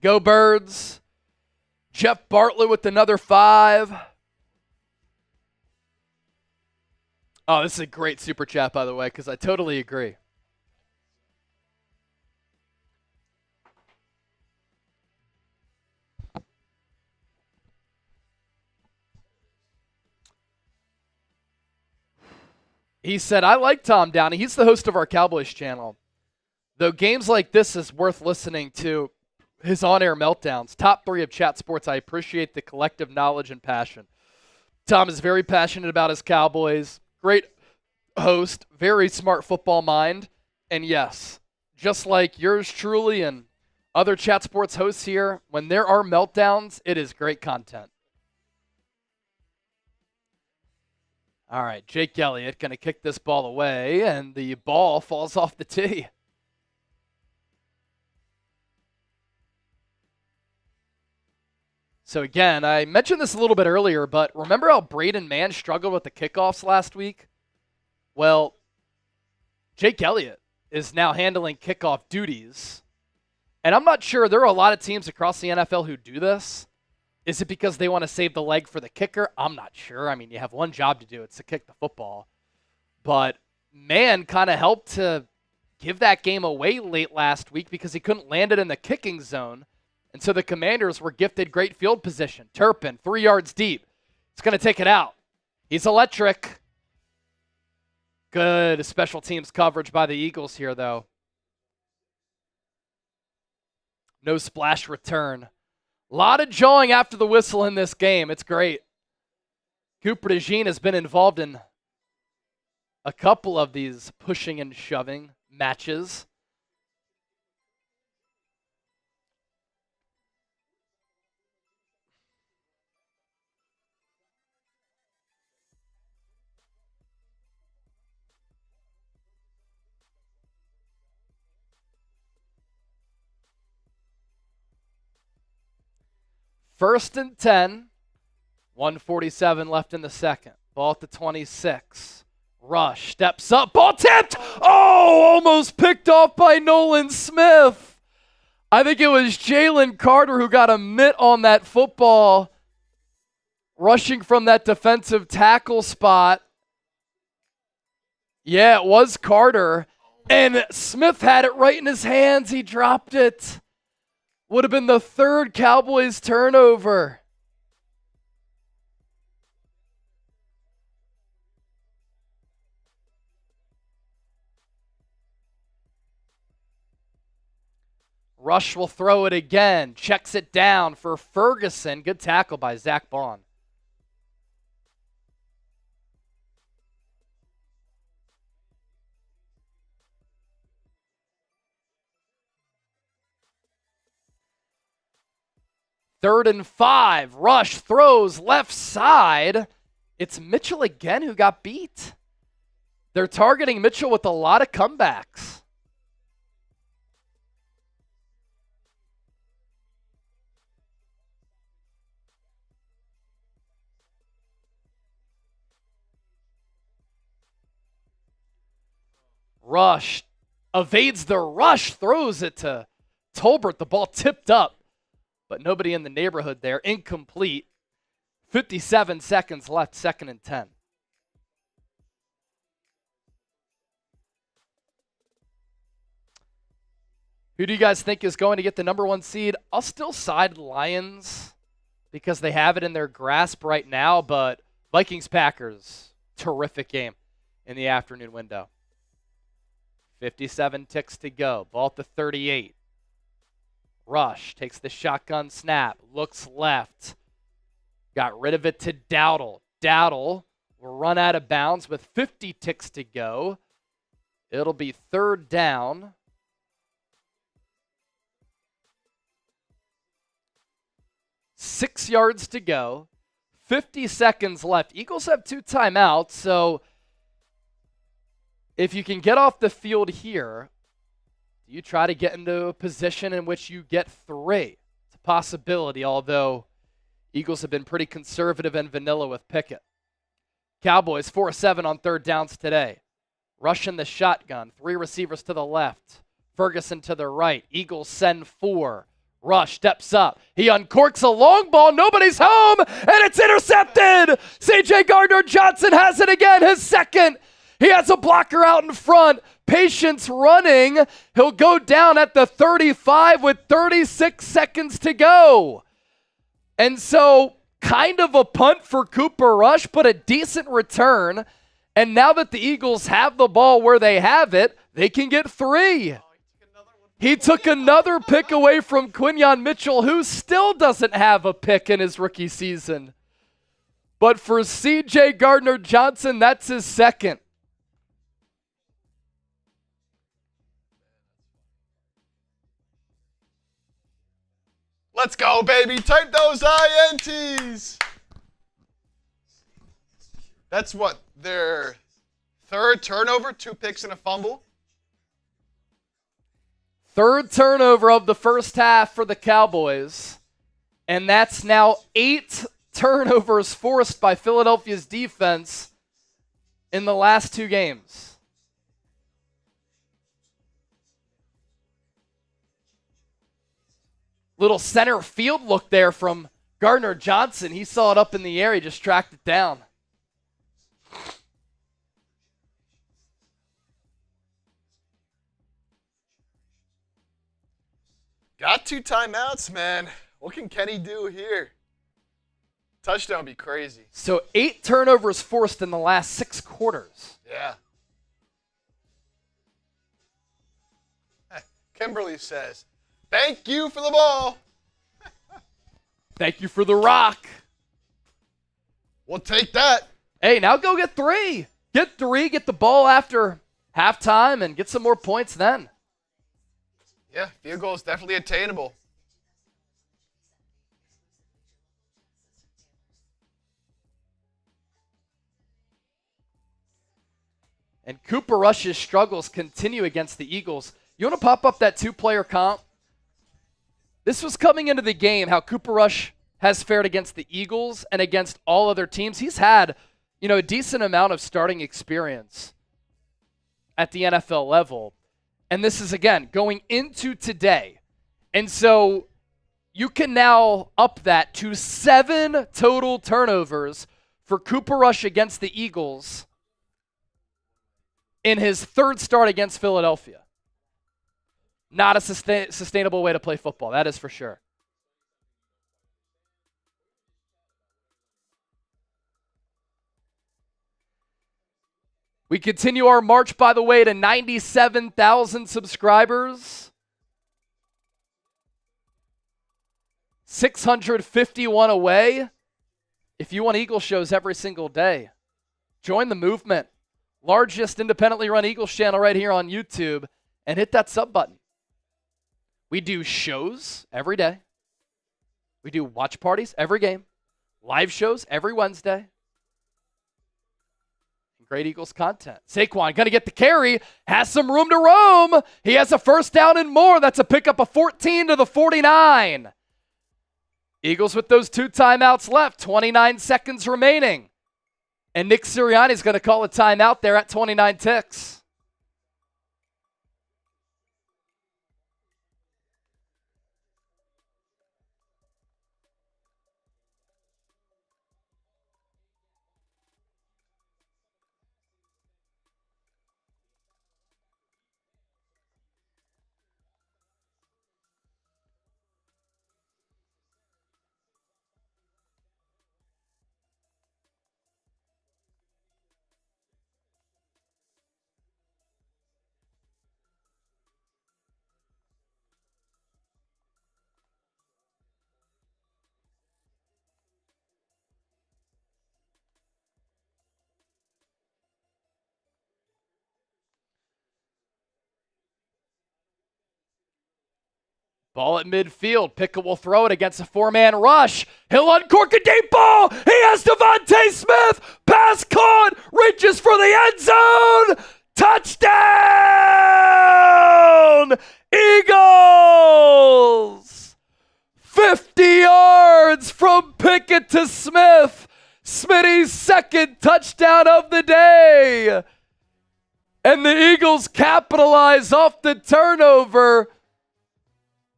Speaker 1: Go Birds. Jeff Bartlett with another 5. Oh, this is a great super chat, by the way, because I totally agree. He said, I like Tom Downey. He's the host of our Cowboys channel. Though games like this is worth listening to, his on-air meltdowns. Top 3 of Chat Sports. I appreciate the collective knowledge and passion. Tom is very passionate about his Cowboys. Great host. Very smart football mind. And yes, just like yours truly and other Chat Sports hosts here, when there are meltdowns, it is great content. All right, Jake Elliott going to kick this ball away, and the ball falls off the tee. So again, I mentioned this a little bit earlier, but remember how Braden Mann struggled with the kickoffs last week? Well, Jake Elliott is now handling kickoff duties. And I'm not sure, there are a lot of teams across the NFL who do this. Is it because they want to save the leg for the kicker? I'm not sure. I mean, you have one job to do. It's to kick the football. But Mann kind of helped to give that game away late last week because he couldn't land it in the kicking zone. And so the Commanders were gifted great field position. Turpin, 3 yards deep. He's going to take it out. He's electric. Good special teams coverage by the Eagles here, though. No splash return. A lot of jawing after the whistle in this game. It's great. Cooper DeJean has been involved in a couple of these pushing and shoving matches. First and 10, 1:47 left in the second. Ball at the 26. Rush steps up, ball tipped. Oh, almost picked off by Nolan Smith. I think it was Jalen Carter who got a mitt on that football, rushing from that defensive tackle spot. Yeah, it was Carter. And Smith had it right in his hands. He dropped it. Would have been the 3rd Cowboys turnover. Rush will throw it again. Checks it down for Ferguson. Good tackle by Zach Bond. 3rd and 5. Rush throws left side. It's Mitchell again who got beat. They're targeting Mitchell with a lot of comebacks. Rush evades the rush, throws it to Tolbert. The ball tipped up, but nobody in the neighborhood there. Incomplete. 57 seconds left, 2nd and 10. Who do you guys think is going to get the number 1 seed? I'll still side Lions because they have it in their grasp right now, but Vikings-Packers, terrific game in the afternoon window. 57 ticks to go. Ball at the 38. Rush takes the shotgun snap, looks left. Got rid of it to Dowdle. Dowdle will run out of bounds with 50 ticks to go. It'll be 3rd down. Six yards to go. 50 seconds left. Eagles have 2 timeouts, so if you can get off the field here, you try to get into a position in which you get 3. It's a possibility, although Eagles have been pretty conservative and vanilla with Pickett. Cowboys 4-7 on 3rd downs today. Rush in the shotgun. 3 receivers to the left. Ferguson to the right. Eagles send 4. Rush steps up. He uncorks a long ball. Nobody's home, and it's intercepted. C.J. Gardner-Johnson has it again, his 2nd. He has a blocker out in front. Patience running. He'll go down at the 35 with 36 seconds to go. And so, kind of a punt for Cooper Rush, but a decent return. And now that the Eagles have the ball where they have it, they can get 3. He took another pick away from Quinyon Mitchell, who still doesn't have a pick in his rookie season. But for C.J. Gardner-Johnson, that's his 2nd.
Speaker 2: Let's go, baby. Type those INTs. That's what, their 3rd turnover, 2 picks and a fumble.
Speaker 1: 3rd turnover of the first half for the Cowboys. And that's now 8 turnovers forced by Philadelphia's defense in the last 2 games. Little center field look there from Gardner-Johnson. He saw it up in the air. He just tracked it down.
Speaker 2: Got 2 timeouts, man. What can Kenny do here? Touchdown be crazy.
Speaker 1: So 8 turnovers forced in the last 6 quarters.
Speaker 2: Yeah. Kimberly says, thank you for the ball.
Speaker 1: Thank you for the rock.
Speaker 2: We'll take that.
Speaker 1: Hey, now go get 3. Get 3, get the ball after halftime, and get some more points then.
Speaker 2: Yeah, field goal is definitely attainable.
Speaker 1: And Cooper Rush's struggles continue against the Eagles. You want to pop up that 2-player comp? This was coming into the game, how Cooper Rush has fared against the Eagles and against all other teams. He's had, a decent amount of starting experience at the NFL level. And this is, again, going into today. And so you can now up that to 7 total turnovers for Cooper Rush against the Eagles in his 3rd start against Philadelphia. Not a sustainable way to play football, that is for sure. We continue our march, by the way, to 97,000 subscribers. 651 away. If you want Eagle shows every single day, join the movement. Largest independently run Eagles channel right here on YouTube, and hit that sub button. We do shows every day. We do watch parties every game, live shows every Wednesday. Great Eagles content. Saquon going to get the carry, has some room to roam. He has a first down and more. That's a pickup of 14 to the 49. Eagles with those 2 timeouts left, 29 seconds remaining. And Nick Sirianni is going to call a timeout there at 29 ticks. Ball at midfield. Pickett will throw it against a 4-man rush. He'll uncork a deep ball. He has DeVonta Smith. Pass caught. Reaches for the end zone. Touchdown! Eagles! 50 yards from Pickett to Smith. Smitty's second touchdown of the day. And the Eagles capitalize off the turnover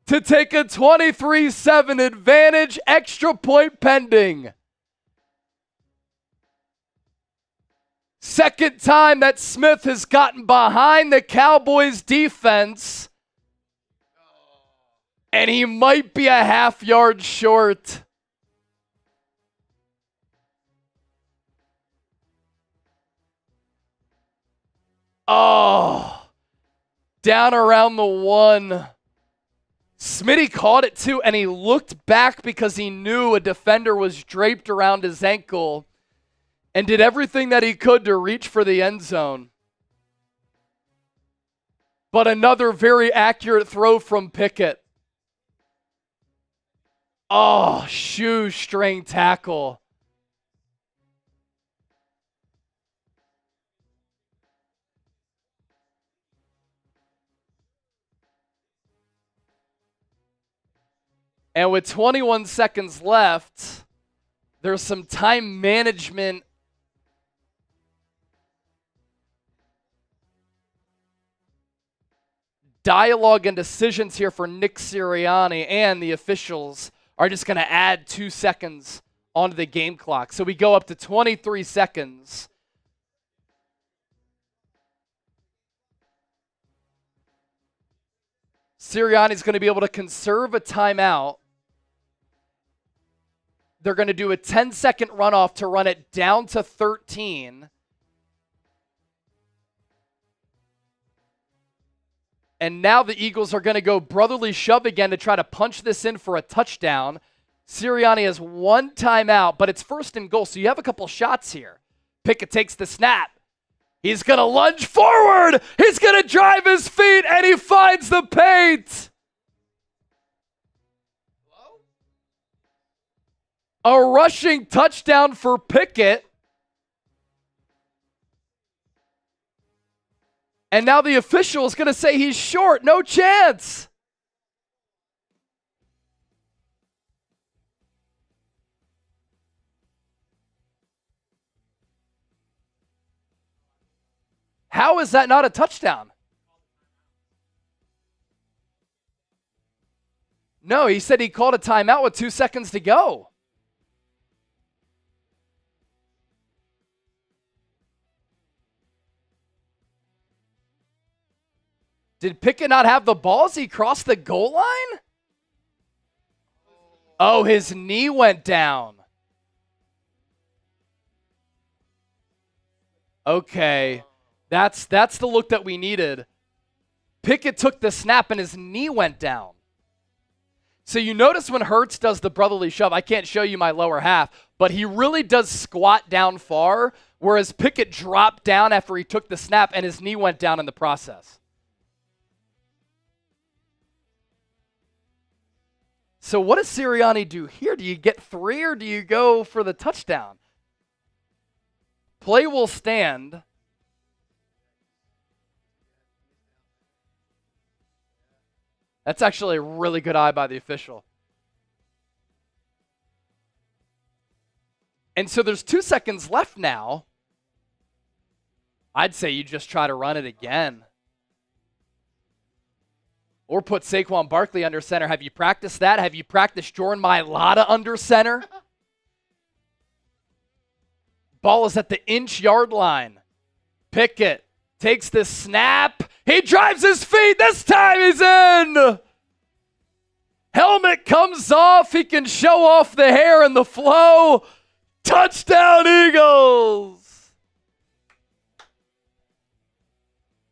Speaker 1: to take a 23-7 advantage, extra point pending. Second time that Smith has gotten behind the Cowboys defense, and he might be a half yard short. Oh, down around the 1. Smitty caught it too, and he looked back because he knew a defender was draped around his ankle and did everything that he could to reach for the end zone. But another very accurate throw from Pickett. Oh, shoestring tackle. And with 21 seconds left, there's some time management dialogue and decisions here for Nick Sirianni, and the officials are just going to add 2 seconds onto the game clock. So we go up to 23 seconds. Sirianni's going to be able to conserve a timeout. They're going to do a 10-second runoff to run it down to 13. And now the Eagles are going to go brotherly shove again to try to punch this in for a touchdown. Sirianni has 1 timeout, but it's 1st and goal, so you have a couple shots here. Pickett takes the snap. He's going to lunge forward. He's going to drive his feet, and he finds the paint. A rushing touchdown for Pickett. And now the official is going to say he's short. No chance. How is that not a touchdown? No, he said he called a timeout with 2 seconds to go. Did Pickett not have the ball as he crossed the goal line? Oh, his knee went down. Okay. That's the look that we needed. Pickett took the snap and his knee went down. So you notice when Hurts does the brotherly shove, I can't show you my lower half, but he really does squat down far, whereas Pickett dropped down after he took the snap and his knee went down in the process. So what does Sirianni do here? Do you get 3 or do you go for the touchdown? Play will stand. That's actually a really good eye by the official. And so there's 2 seconds left now. I'd say you just try to run it again. Or put Saquon Barkley under center. Have you practiced that? Have you practiced Jordan Mailata under center? Ball is at the inch-yard line. Pickett takes the snap. He drives his feet. This time he's in. Helmet comes off. He can show off the hair and the flow. Touchdown, Eagles.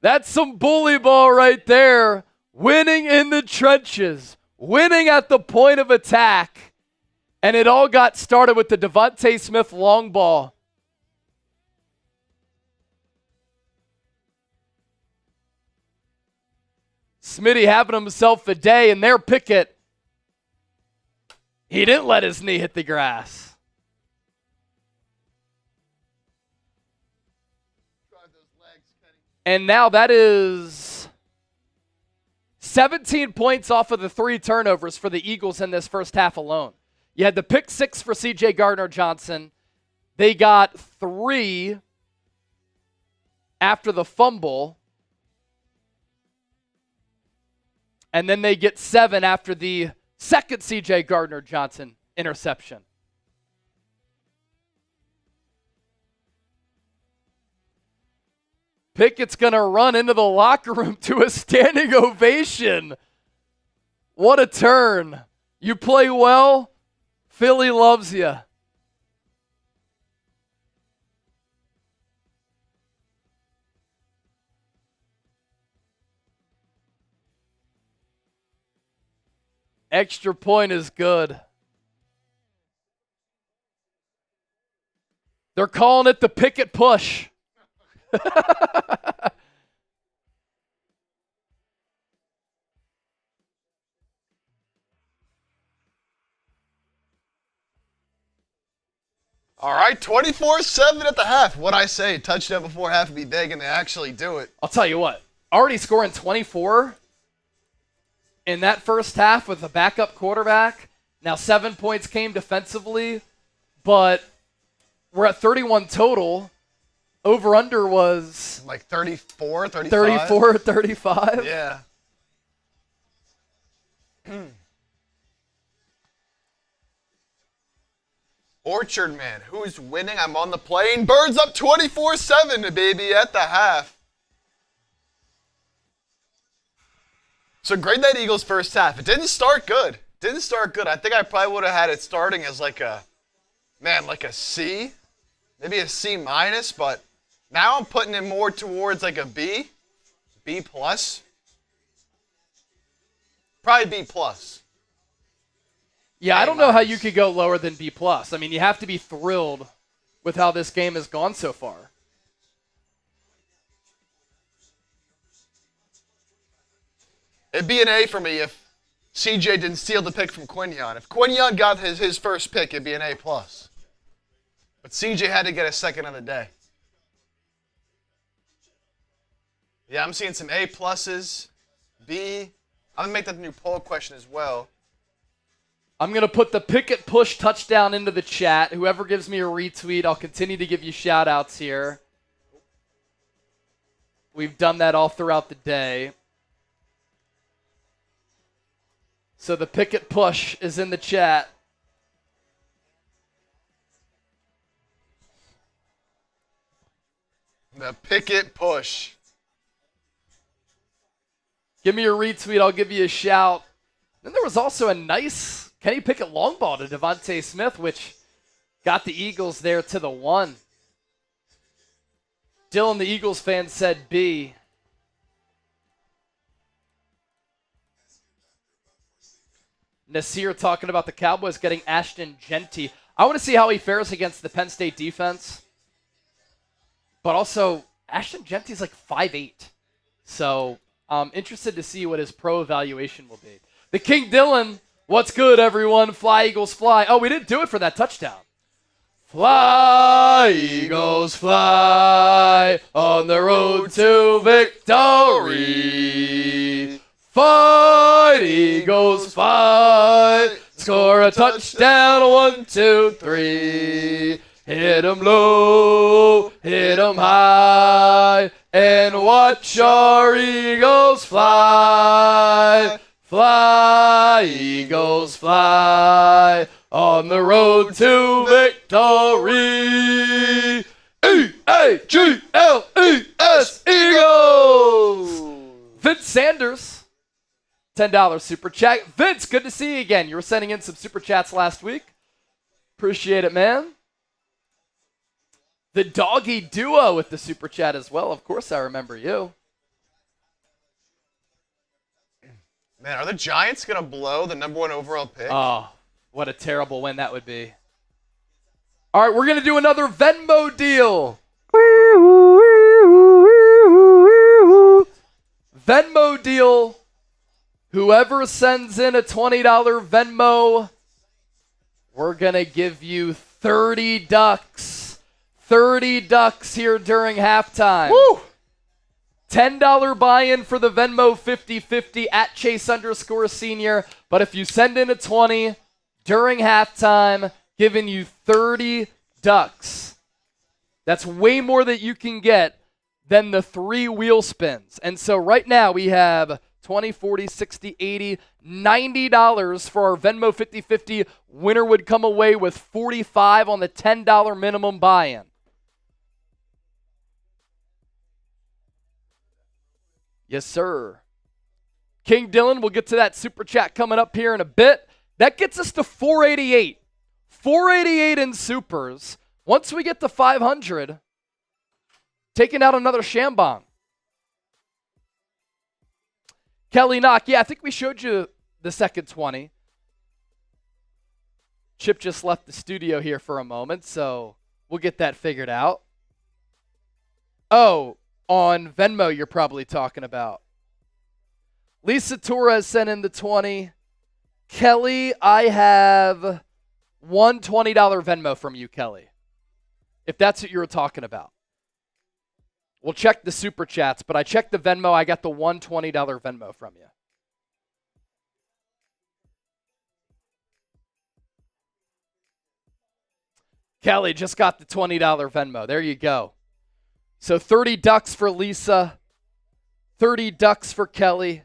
Speaker 1: That's some bully ball right there. Winning in the trenches. Winning at the point of attack. And it all got started with the DeVonta Smith long ball. Smitty having himself a day, and there Pickett, he didn't let his knee hit the grass. And now that is 17 points off of the 3 turnovers for the Eagles in this first half alone. You had the pick 6 for C.J. Gardner-Johnson. They got 3 after the fumble. And then they get 7 after the second C.J. Gardner-Johnson interception. Pickett's going to run into the locker room to a standing ovation. What a turn. You play well, Philly loves you. Extra point is good. They're calling it the Pickett push.
Speaker 2: All right, 24-7 at the half. What I say, touchdown before half would be big, and they actually do it.
Speaker 1: I'll tell you what, already scoring 24 in that first half with a backup quarterback. Now 7 points came defensively, but we're at 31 total. Over-under was
Speaker 2: like 34, 35?
Speaker 1: 34, 35.
Speaker 2: Yeah. Orchard Man, who's winning? I'm on the plane. Birds up 24-7, baby, at the half. So grade that Eagles first half. It didn't start good. I think I probably would have had it starting as like a C. Maybe a C minus, but now I'm putting it more towards like a B. B plus. Probably B plus.
Speaker 1: Yeah, I don't know how you could go lower than B+. I mean, you have to be thrilled with how this game has gone so far.
Speaker 2: It'd be an A for me if CJ didn't steal the pick from Quinyon. If Quinyon got his first pick, it'd be an A+. But CJ had to get a second of the day. Yeah, I'm seeing some A pluses, B. I'm going to make that a new poll question as well.
Speaker 1: I'm going to put the Pickett push touchdown into the chat. Whoever gives me a retweet, I'll continue to give you shout-outs here. We've done that all throughout the day. So the Pickett push is in the chat.
Speaker 2: The Pickett push.
Speaker 1: Give me a retweet, I'll give you a shout. Then there was also a nice Kenny Pickett long ball to DeVonta Smith, which got the Eagles there to the 1. Dylan, the Eagles fan, said B. Nasir talking about the Cowboys getting Ashton Jeanty. I want to see how he fares against the Penn State defense. But also, Ashton Jeanty's like 5'8". So I'm interested to see what his pro evaluation will be. The King Dylan What's good, everyone? Fly, Eagles, fly. Oh, we didn't do it for that touchdown. Fly, Eagles, fly on the road to victory. Fight, Eagles, fight. Score a touchdown, 1, 2, 3. Hit 'em low, hit 'em high, and watch our Eagles fly. Fly, Eagles, fly on the road to victory. E-A-G-L-E-S, Eagles! Vince Sanders, $10 super chat. Vince, good to see you again. You were sending in some super chats last week. Appreciate it, man. The Doggy Duo with the super chat as well. Of course, I remember you.
Speaker 2: Man, are the Giants going to blow the #1 overall pick?
Speaker 1: Oh, what a terrible win that would be. All right, we're going to do another Venmo deal. Venmo deal. Whoever sends in a $20 Venmo, we're going to give you 30 ducks. 30 ducks here during halftime.
Speaker 2: Woo!
Speaker 1: $10 buy-in for the Venmo 50-50 at Chase_Senior. But if you send in a 20 during halftime, giving you 30 ducks. That's way more that you can get than the 3 wheel spins. And so right now we have 20, 40, 60, 80, $90 for our Venmo 50-50. Winner would come away with 45 on the $10 minimum buy-in. Yes, sir. King Dylan, we'll get to that super chat coming up here in a bit. That gets us to 488. 488 in supers. Once we get to 500, taking out another Shambong. Kelly Knock, yeah, I think we showed you the second 20. Chip just left the studio here for a moment, so we'll get that figured out. Oh, on Venmo you're probably talking about. Lisa Torres sent in the 20. Kelly, I have one $20 Venmo from you, Kelly, if that's what you were talking about. We'll check the super chats, but I checked the Venmo. I got the one $20 Venmo from you. Kelly just got the $20 Venmo. There you go. So 30 ducks for Lisa, 30 ducks for Kelly.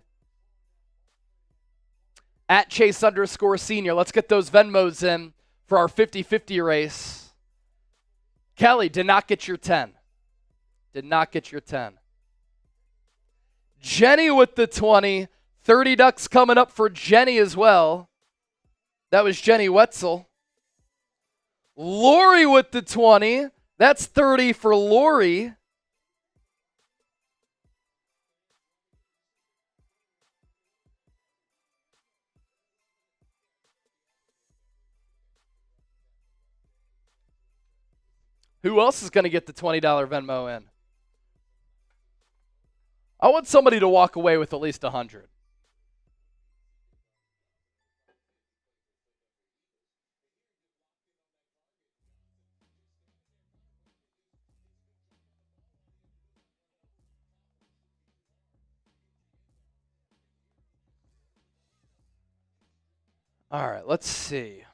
Speaker 1: At Chase_Senior. Let's get those Venmos in for our 50-50 race. Kelly did not get your 10. Did not get your 10. Jenny with the 20. 30 ducks coming up for Jenny as well. That was Jenny Wetzel. Lori with the 20. That's 30 for Lori. Who else is going to get the $20 Venmo in? I want somebody to walk away with at least 100. All right, let's see.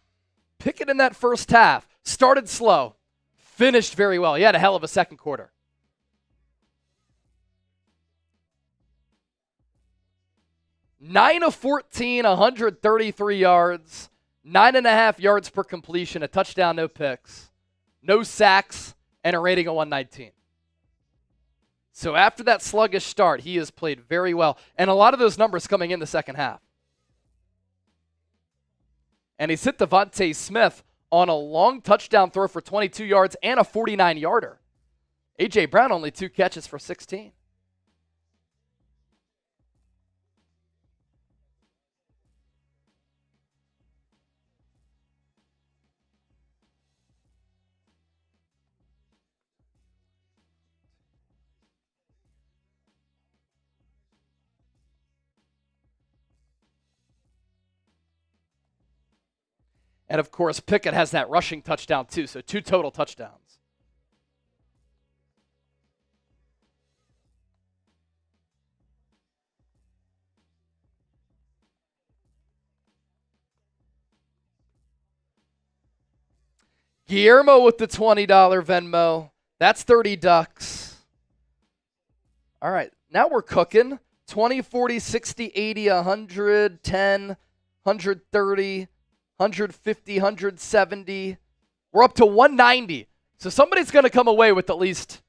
Speaker 1: Pickett in that first half started slow, finished very well. He had a hell of a second quarter. Nine of 14, 133 yards, 9.5 yards per completion, a touchdown, no picks, no sacks, and a rating of 119. So after that sluggish start, he has played very well. And a lot of those numbers coming in the second half. And he's hit DeVonta Smith on a long touchdown throw for 22 yards and a 49-yarder. A.J. Brown only 2 catches for 16. And, of course, Pickett has that rushing touchdown, too, so 2 total touchdowns. Guillermo with the $20 Venmo. That's 30 ducks. All right, now we're cooking. 20, 40, 60, 80, 100, 10, 130, 150, 170. We're up to 190. So somebody's going to come away with at least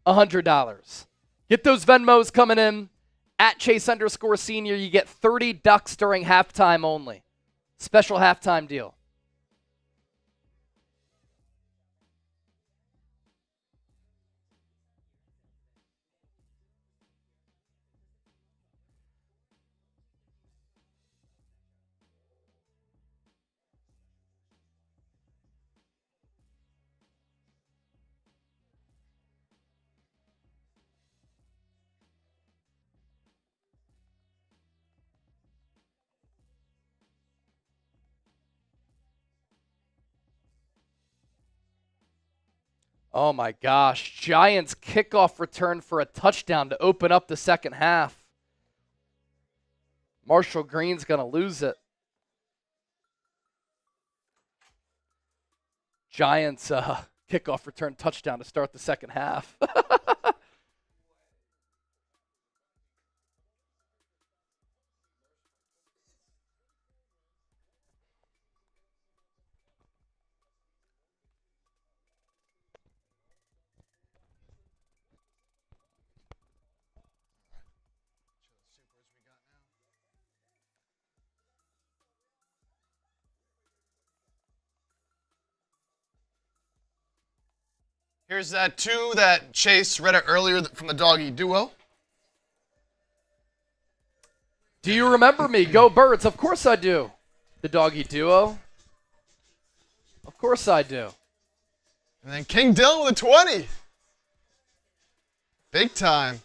Speaker 1: $100. Get those Venmos coming in. At Chase_senior, you get 30 ducks during halftime only. Special halftime deal. Oh my gosh. Giants kickoff return for a touchdown to open up the second half. Marshall Green's going to lose it. Giants kickoff return touchdown to start the second half.
Speaker 2: Here's that 2 that Chase read it earlier from the doggy duo.
Speaker 1: Do you remember me? Go Birds. Of course I do. The doggy duo. Of course I do.
Speaker 2: And then King Dylan with a 20. Big time.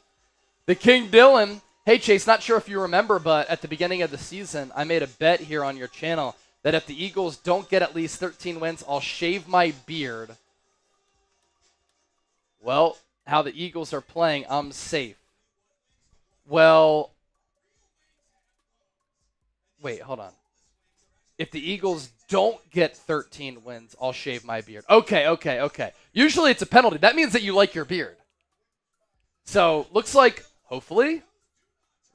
Speaker 1: The King Dylan. Hey, Chase, not sure if you remember, but at the beginning of the season, I made a bet here on your channel that if the Eagles don't get at least 13 wins, I'll shave my beard. Well, how the Eagles are playing, I'm safe. Well, wait, hold on. If the Eagles don't get 13 wins, I'll shave my beard. Okay. Usually it's a penalty. That means that you like your beard. So, looks like, hopefully,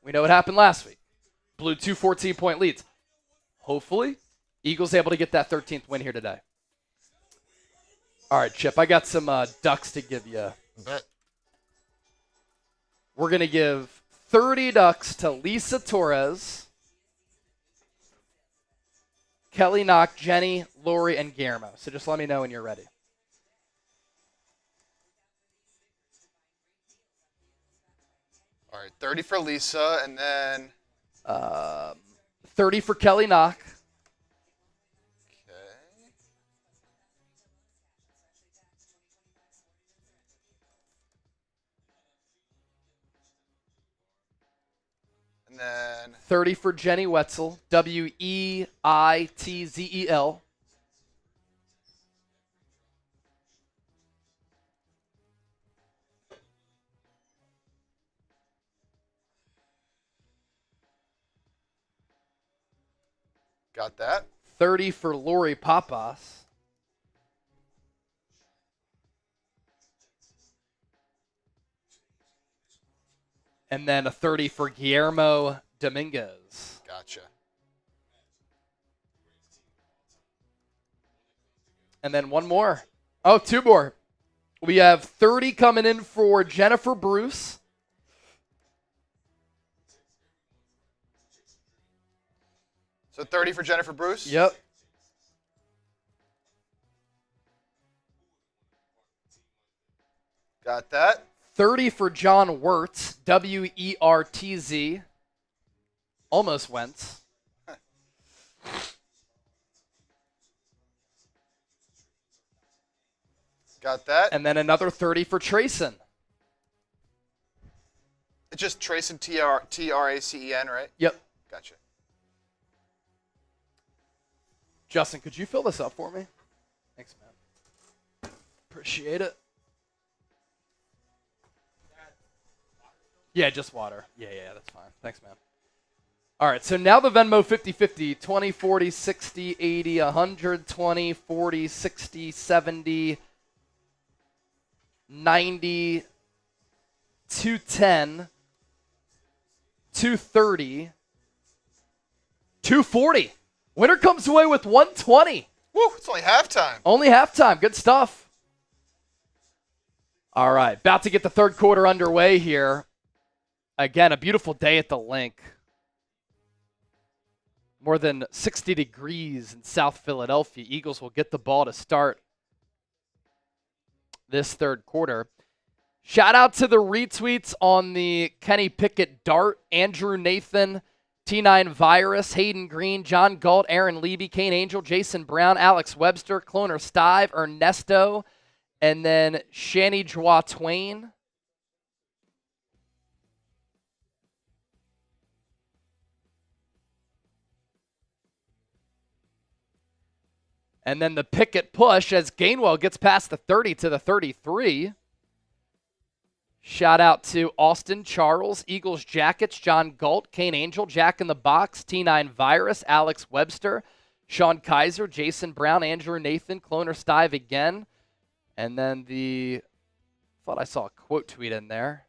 Speaker 1: we know what happened last week. Blew 2 14-point leads. Hopefully, Eagles able to get that 13th win here today. All right, Chip, I got some ducks to give you.
Speaker 2: Bet.
Speaker 1: We're going to give 30 ducks to Lisa Torres, Kelly Knock, Jenny, Lori, and Guillermo. So just let me know when you're ready.
Speaker 2: All right, 30 for Lisa, and then
Speaker 1: 30 for Kelly Knock.
Speaker 2: Okay. And then
Speaker 1: 30 for Jenny Wetzel, Weitzel.
Speaker 2: got that.
Speaker 1: 30 for Lori Papas. And then a 30 for Guillermo Dominguez.
Speaker 2: Gotcha.
Speaker 1: And then one more. Oh, 2 more. We have 30 coming in for Jennifer Bruce.
Speaker 2: So 30 for Jennifer Bruce?
Speaker 1: Yep.
Speaker 2: Got that.
Speaker 1: 30 for John Wertz, Wertz. Almost Wentz.
Speaker 2: Got that.
Speaker 1: And then another 30 for Trayson.
Speaker 2: It's just Trayson, Tracen, right?
Speaker 1: Yep.
Speaker 2: Gotcha.
Speaker 1: Justin, could you fill this up for me? Thanks, man. Appreciate it. Yeah, just water. Yeah, that's fine. Thanks, man. All right, so now the Venmo 50-50, 20, 40, 60, 80, 100, 20, 40, 60, 70, 90, 210, 230, 240. Winner comes away with 120.
Speaker 2: Woo, it's only halftime.
Speaker 1: Only halftime. Good stuff. All right, about to get the third quarter underway here. Again, a beautiful day at the Link. More than 60 degrees in South Philadelphia. Eagles will get the ball to start this third quarter. Shout out to the retweets on the Kenny Pickett dart, Andrew Nathan, T9 Virus, Hayden Green, John Galt, Aaron Levy, Kane Angel, Jason Brown, Alex Webster, Cloner Stive, Ernesto, and then Shani Joie Twain. And then the Pickett push as Gainwell gets past the 30 to the 33. Shout out to Austin Charles, Eagles Jackets, John Galt, Kane Angel, Jack in the Box, T9 Virus, Alex Webster, Sean Kaiser, Jason Brown, Andrew Nathan, Cloner Stive again. And then thought I saw a quote tweet in there.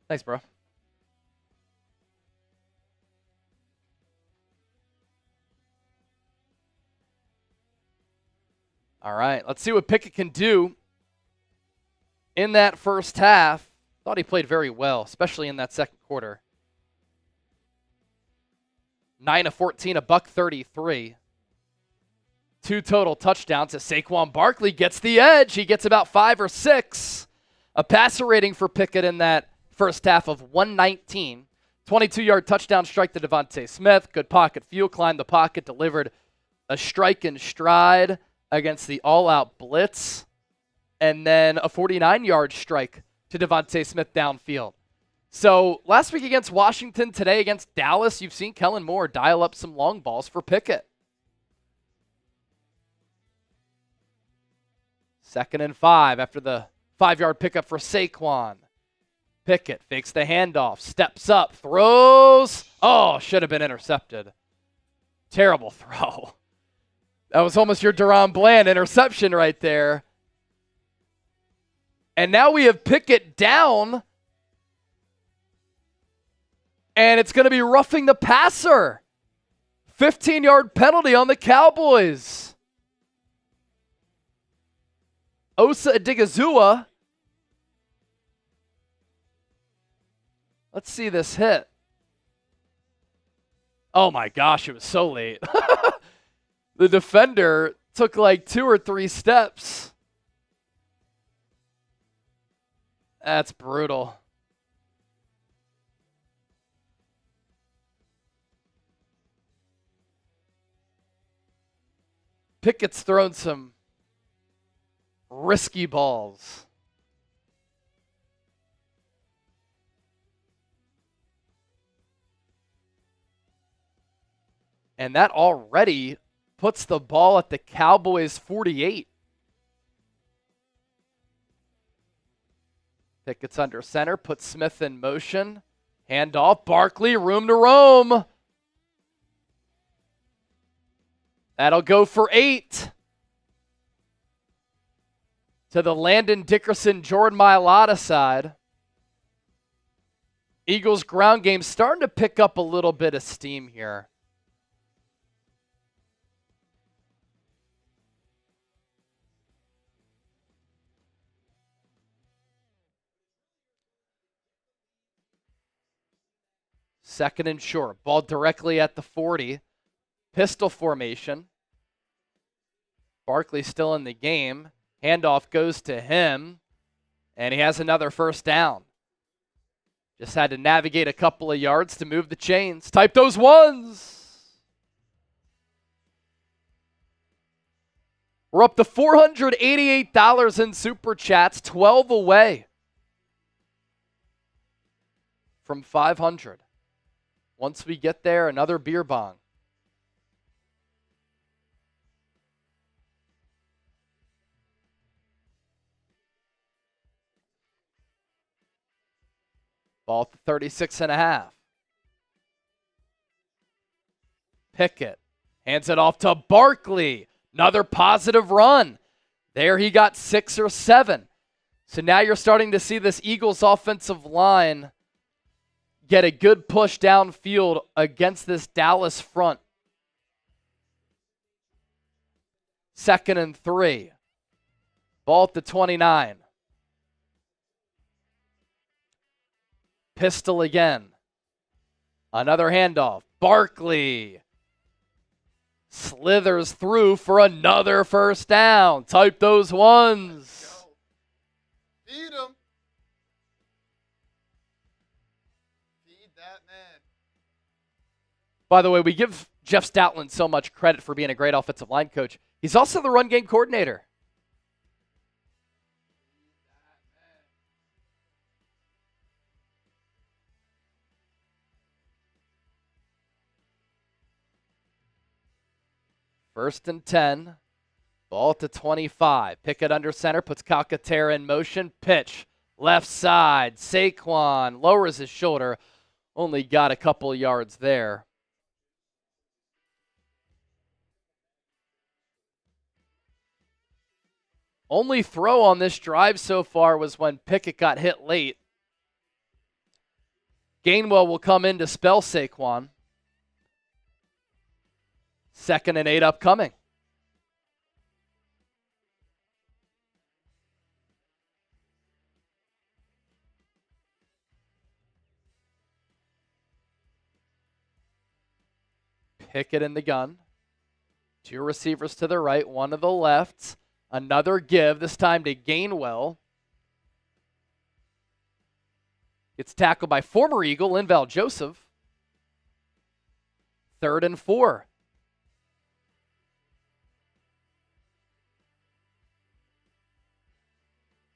Speaker 1: Thanks, bro. All right, let's see what Pickett can do in that first half. Thought he played very well, especially in that second quarter. 9 of 14, $133. 2 total touchdowns as Saquon Barkley gets the edge. He gets about 5 or 6. A passer rating for Pickett in that first half of 119. 22-yard touchdown strike to DeVonta Smith. Good pocket fuel, climbed the pocket, delivered a strike in stride against the all-out blitz, and then a 49-yard strike to DeVonta Smith downfield. So last week against Washington, today against Dallas, you've seen Kellen Moore dial up some long balls for Pickett. 2nd and 5 after the 5-yard pickup for Saquon. Pickett fakes the handoff, steps up, throws. Oh, should have been intercepted. Terrible throw. That was almost your Deron Bland interception right there. And now we have Pickett down. And it's going to be roughing the passer. 15-yard penalty on the Cowboys. Osa Odigizua. Let's see this hit. Oh my gosh, it was so late. The defender took like 2 or 3 steps. That's brutal. Pickett's thrown some risky balls. And that already puts the ball at the Cowboys' 48. Pickett's under center, puts Smith in motion. Handoff, Barkley, room to roam. That'll go for 8. To the Landon Dickerson, Jordan Mailata side. Eagles' ground game starting to pick up a little bit of steam here. Second and short. Ball directly at the 40. Pistol formation. Barkley still in the game. Handoff goes to him. And he has another first down. Just had to navigate a couple of yards to move the chains. Type those ones. We're up to $488 in Super Chats. 12 away from 500. Once we get there, another beer bong. Ball at the 36.5. Pickett hands it off to Barkley. Another positive run. There he got 6 or 7. So now you're starting to see this Eagles offensive line get a good push downfield against this Dallas front. 2nd and 3. Ball at the 29. Pistol again. Another handoff. Barkley slithers through for another first down. Type those ones.
Speaker 2: Feed him. Feed that man.
Speaker 1: By the way, we give Jeff Stoutland so much credit for being a great offensive line coach. He's also the run game coordinator. First and 10. Ball to 25. Pickett under center, puts Calcaterra in motion. Pitch. Left side. Saquon lowers his shoulder. Only got a couple yards there. Only throw on this drive so far was when Pickett got hit late. Gainwell will come in to spell Saquon. 2nd and 8 upcoming. Pickett in the gun. 2 receivers to the right, 1 to the left. Another give, this time to Gainwell. It's tackled by former Eagle, Linval Joseph. 3rd and 4.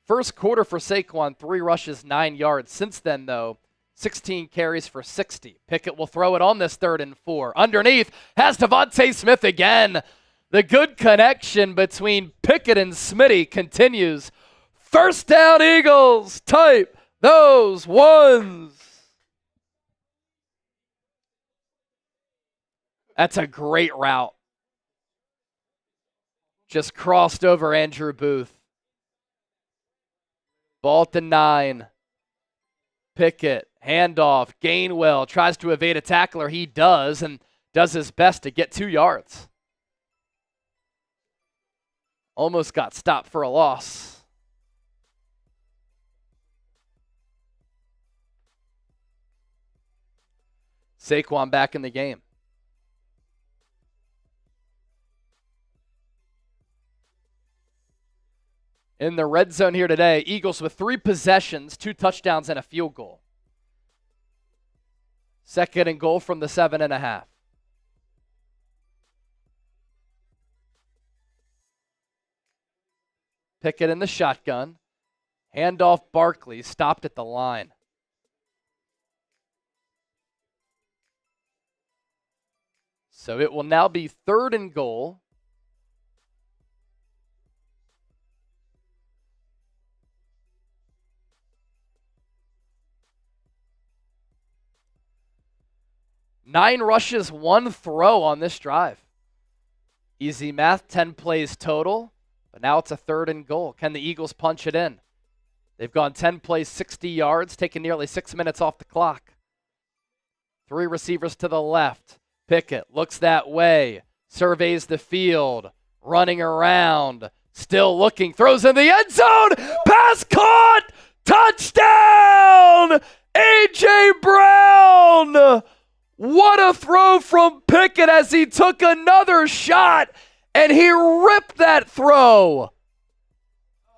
Speaker 1: First quarter for Saquon, 3 rushes, 9 yards. Since then, though, 16 carries for 60. Pickett will throw it on this 3rd and 4. Underneath has DeVonta Smith again. The good connection between Pickett and Smitty continues. First down, Eagles. Type those ones. That's a great route. Just crossed over Andrew Booth. Ball at the 9. Pickett, handoff. Gainwell tries to evade a tackler. He does, and does his best to get 2 yards. Almost got stopped for a loss. Saquon back in the game. In the red zone here today, Eagles with 3 possessions, 2 touchdowns, and a field goal. 2nd and goal from the 7.5. Pickett in the shotgun. Handoff Barkley, stopped at the line. So it will now be 3rd and goal. Nine rushes, 1 throw on this drive. Easy math, 10 plays total, but now it's a 3rd and goal. Can the Eagles punch it in? They've gone 10 plays, 60 yards, taking nearly 6 minutes off the clock. 3 receivers to the left. Pickett looks that way, surveys the field, running around, still looking, throws in the end zone, pass caught, touchdown, A.J. Brown. What a throw from Pickett as he took another shot, and he ripped that throw.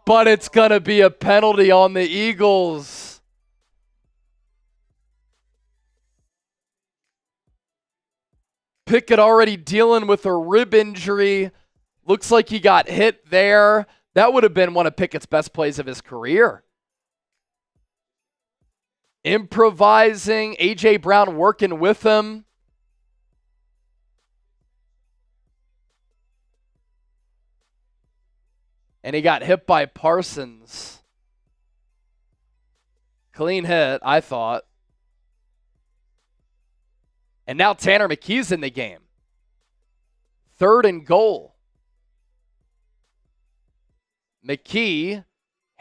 Speaker 1: But it's going to be a penalty on the Eagles. Pickett already dealing with a rib injury. Looks like he got hit there. That would have been one of Pickett's best plays of his career. improvising. A.J. Brown working with him. And he got hit by Parsons. Clean hit, I thought. And now Tanner McKee's in the game. 3rd and goal. McKee,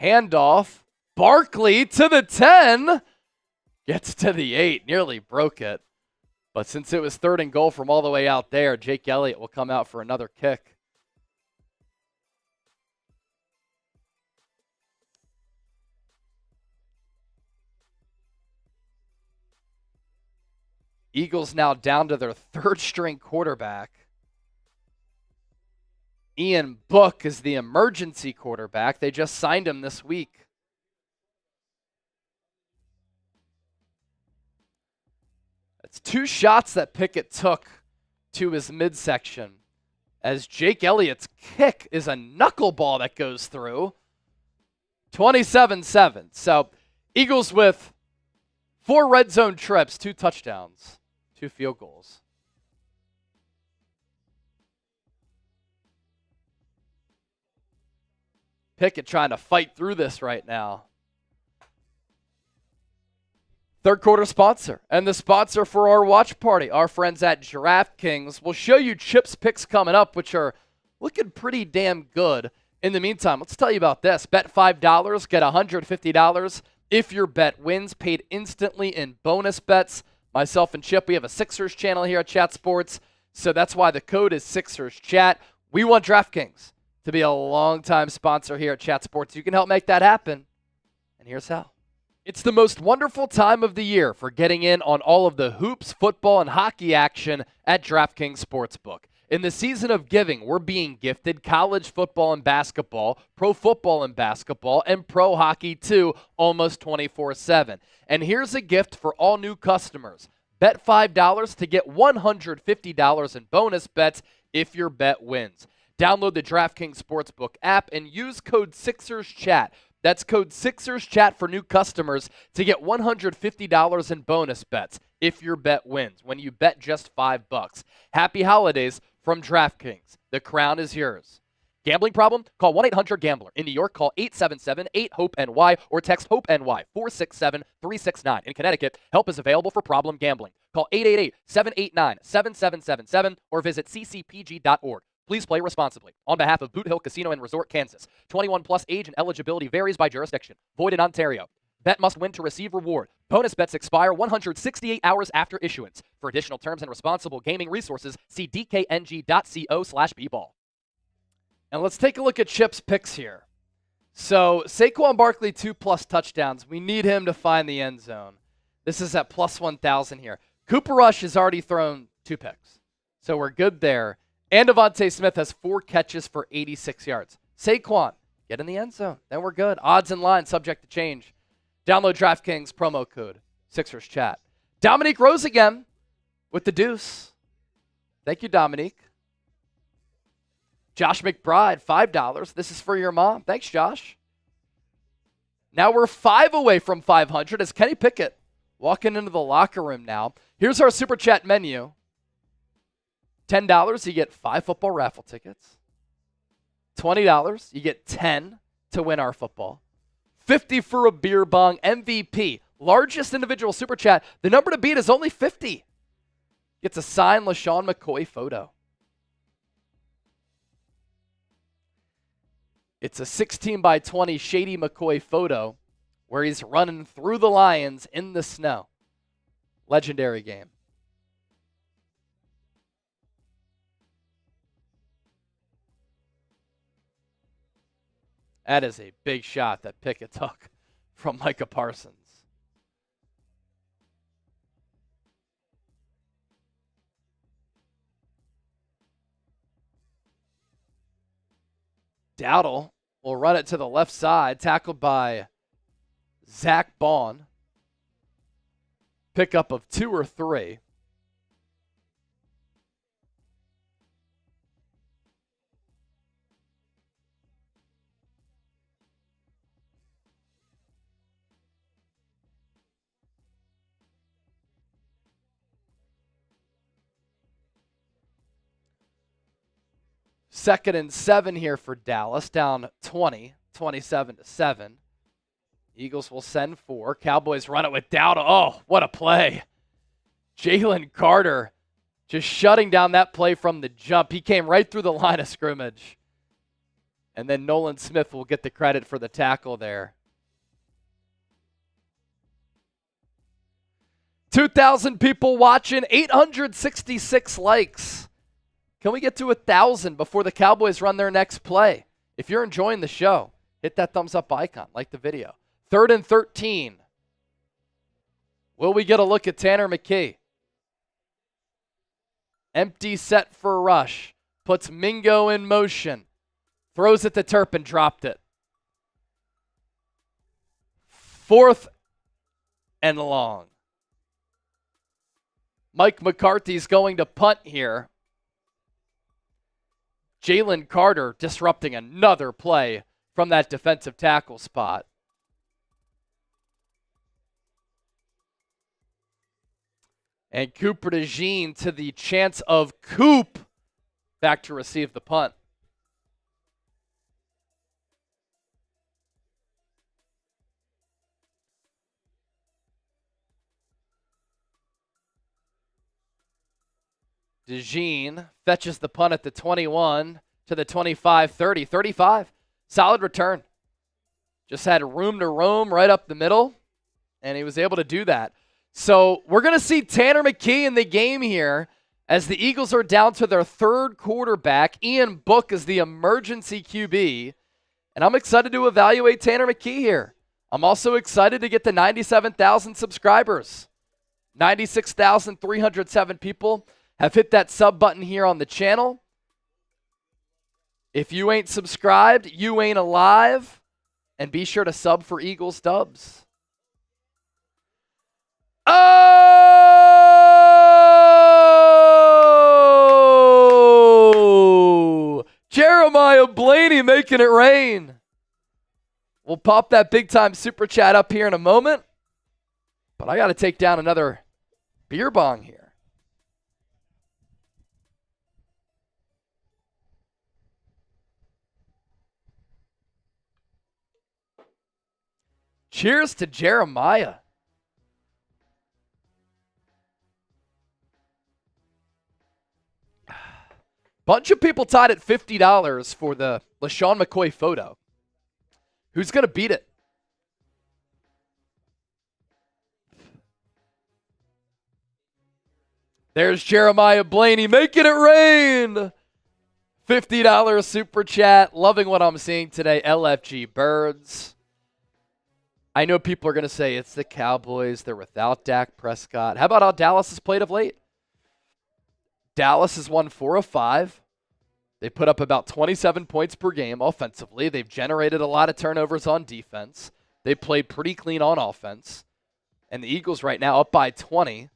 Speaker 1: handoff. Barkley to the 10. Gets to the 8. Nearly broke it. But since it was 3rd and goal from all the way out there, Jake Elliott will come out for another kick. Eagles now down to their 3rd string quarterback. Ian Book is the emergency quarterback. They just signed him this week. It's 2 shots that Pickett took to his midsection, as Jake Elliott's kick is a knuckleball that goes through. 27-7. So Eagles with 4 red zone trips, 2 touchdowns, 2 field goals. Pickett trying to fight through this right now. 3rd quarter sponsor, and the sponsor for our watch party, our friends at DraftKings. We'll show you Chip's picks coming up, which are looking pretty damn good. In the meantime, let's tell you about this. Bet $5, get $150 if your bet wins, paid instantly in bonus bets. Myself and Chip, we have a Sixers channel here at Chat Sports, so that's why the code is Sixers Chat. We want DraftKings to be a long-time sponsor here at Chat Sports. You can help make that happen, and here's how. It's the most wonderful time of the year for getting in on all of the hoops, football, and hockey action at DraftKings Sportsbook. In the season of giving, we're being gifted college football and basketball, pro football and basketball, and pro hockey too, almost 24/7. And here's a gift for all new customers. Bet $5 to get $150 in bonus bets if your bet wins. Download the DraftKings Sportsbook app and use code SixersChat. That's code SixersChat for new customers to get $150 in bonus bets if your bet wins when you bet just $5. Happy holidays from DraftKings. The crown is yours. Gambling problem? Call 1-800-GAMBLER. In New York, call 877-8-HOPE-NY or text HOPE-NY 467-369. In Connecticut, help is available for problem gambling. Call 888-789-7777 or visit ccpg.org. Please play responsibly. On behalf of Boot Hill Casino and Resort, Kansas. 21 plus age and eligibility varies by jurisdiction. Void in Ontario. Bet must win to receive reward. Bonus bets expire 168 hours after issuance. For additional terms and responsible gaming resources, see dkng.co/bball. And let's take a look at Chip's picks here. So Saquon Barkley 2+ touchdowns. We need him to find the end zone. This is at plus 1,000 here. Cooper Rush has already thrown 2 picks. So we're good there. And DeVonta Smith has 4 catches for 86 yards. Saquon, get in the end zone. Then we're good. Odds and lines subject to change. Download DraftKings promo code SixersChat. Dominique Rose again with the deuce. Thank you, Dominique. Josh McBride, $5. This is for your mom. Thanks, Josh. Now we're 5 away from 500 as Kenny Pickett walking into the locker room now. Here's our Super Chat menu. $10, you get 5 football raffle tickets. $20, you get 10 to win our football. $50 for a beer bong. MVP, largest individual Super Chat. The number to beat is only 50. Gets a signed LaShawn McCoy photo. It's a 16 by 20 Shady McCoy photo where he's running through the Lions in the snow. Legendary game. That is a big shot that Pickett took from Micah Parsons. Dowdle will run it to the left side, tackled by Zach Bond. Pickup of 2 or 3. 2nd and 7 here for Dallas, down 20, 27-7. Eagles will send 4. Cowboys run it with Dowdle. Oh, what a play. Jalen Carter just shutting down that play from the jump. He came right through the line of scrimmage. And then Nolan Smith will get the credit for the tackle there. 2,000 people watching, 866 likes. Can we get to 1,000 before the Cowboys run their next play? If you're enjoying the show, hit that thumbs up icon, like the video. 3rd and 13. Will we get a look at Tanner McKee? Empty set for Rush. Puts Mingo in motion. Throws it to Turpin, dropped it. 4th and long. Mike McCarthy's going to punt here. Jalen Carter disrupting another play from that defensive tackle spot. And Cooper DeJean to the chance of Coop back to receive the punt. DeJean fetches the punt at the 21 to the 25, 30, 35. Solid return. Just had room to roam right up the middle, and he was able to do that. So we're going to see Tanner McKee in the game here as the Eagles are down to their 3rd quarterback. Ian Book is the emergency QB, and I'm excited to evaluate Tanner McKee here. I'm also excited to get to 97,000 subscribers. 96,307 people have hit that sub button here on the channel. If you ain't subscribed, you ain't alive. And be sure to sub for Eagles dubs. Oh! Jeremiah Blaney making it rain. We'll pop that big time super chat up here in a moment. But I got to take down another beer bong here. Cheers to Jeremiah. Bunch of people tied at $50 for the LaShawn McCoy photo. Who's going to beat it? There's Jeremiah Blaney making it rain. $50 super chat. Loving what I'm seeing today. LFG Birds. I know people are going to say it's the Cowboys. They're without Dak Prescott. How about how Dallas has played of late? Dallas has won 4 of 5. They put up about 27 points per game offensively. They've generated a lot of turnovers on defense. They played pretty clean on offense. And the Eagles right now up by 20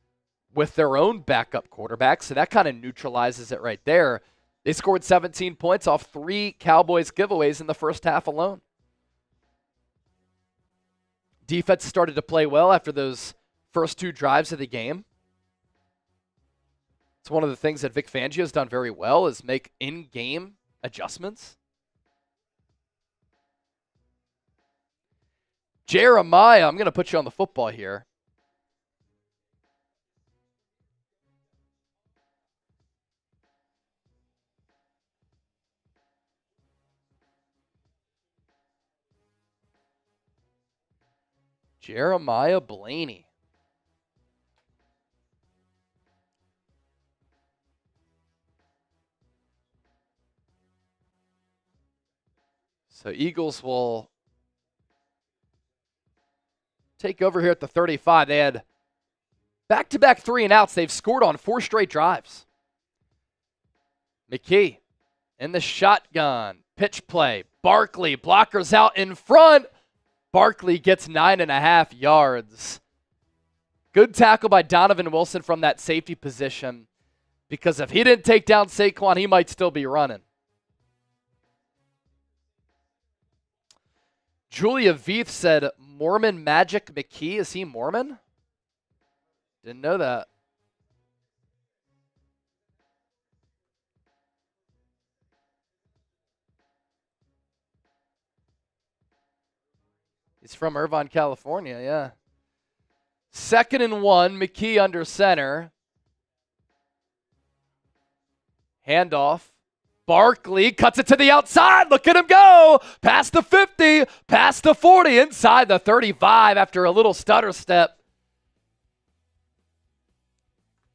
Speaker 1: with their own backup quarterback. So that kind of neutralizes it right there. They scored 17 points off 3 Cowboys giveaways in the first half alone. Defense started to play well after those first 2 drives of the game. It's one of the things that Vic Fangio has done very well is make in-game adjustments. Jeremiah, I'm going to put you on the football here. Jeremiah Blaney. So Eagles will take over here at the 35. They had back-to-back 3 and outs. They've scored on 4 straight drives. McKee in the shotgun. Pitch play. Barkley, blockers out in front. Barkley gets 9.5 yards. Good tackle by Donovan Wilson from that safety position, because if he didn't take down Saquon, he might still be running. Julia Veith said, Mormon Magic McKee. Is he Mormon? Didn't know that. He's from Irvine, California, yeah. 2nd and 1, McKee under center. Handoff. Barkley cuts it to the outside. Look at him go. Past the 50, past the 40, inside the 35 after a little stutter step.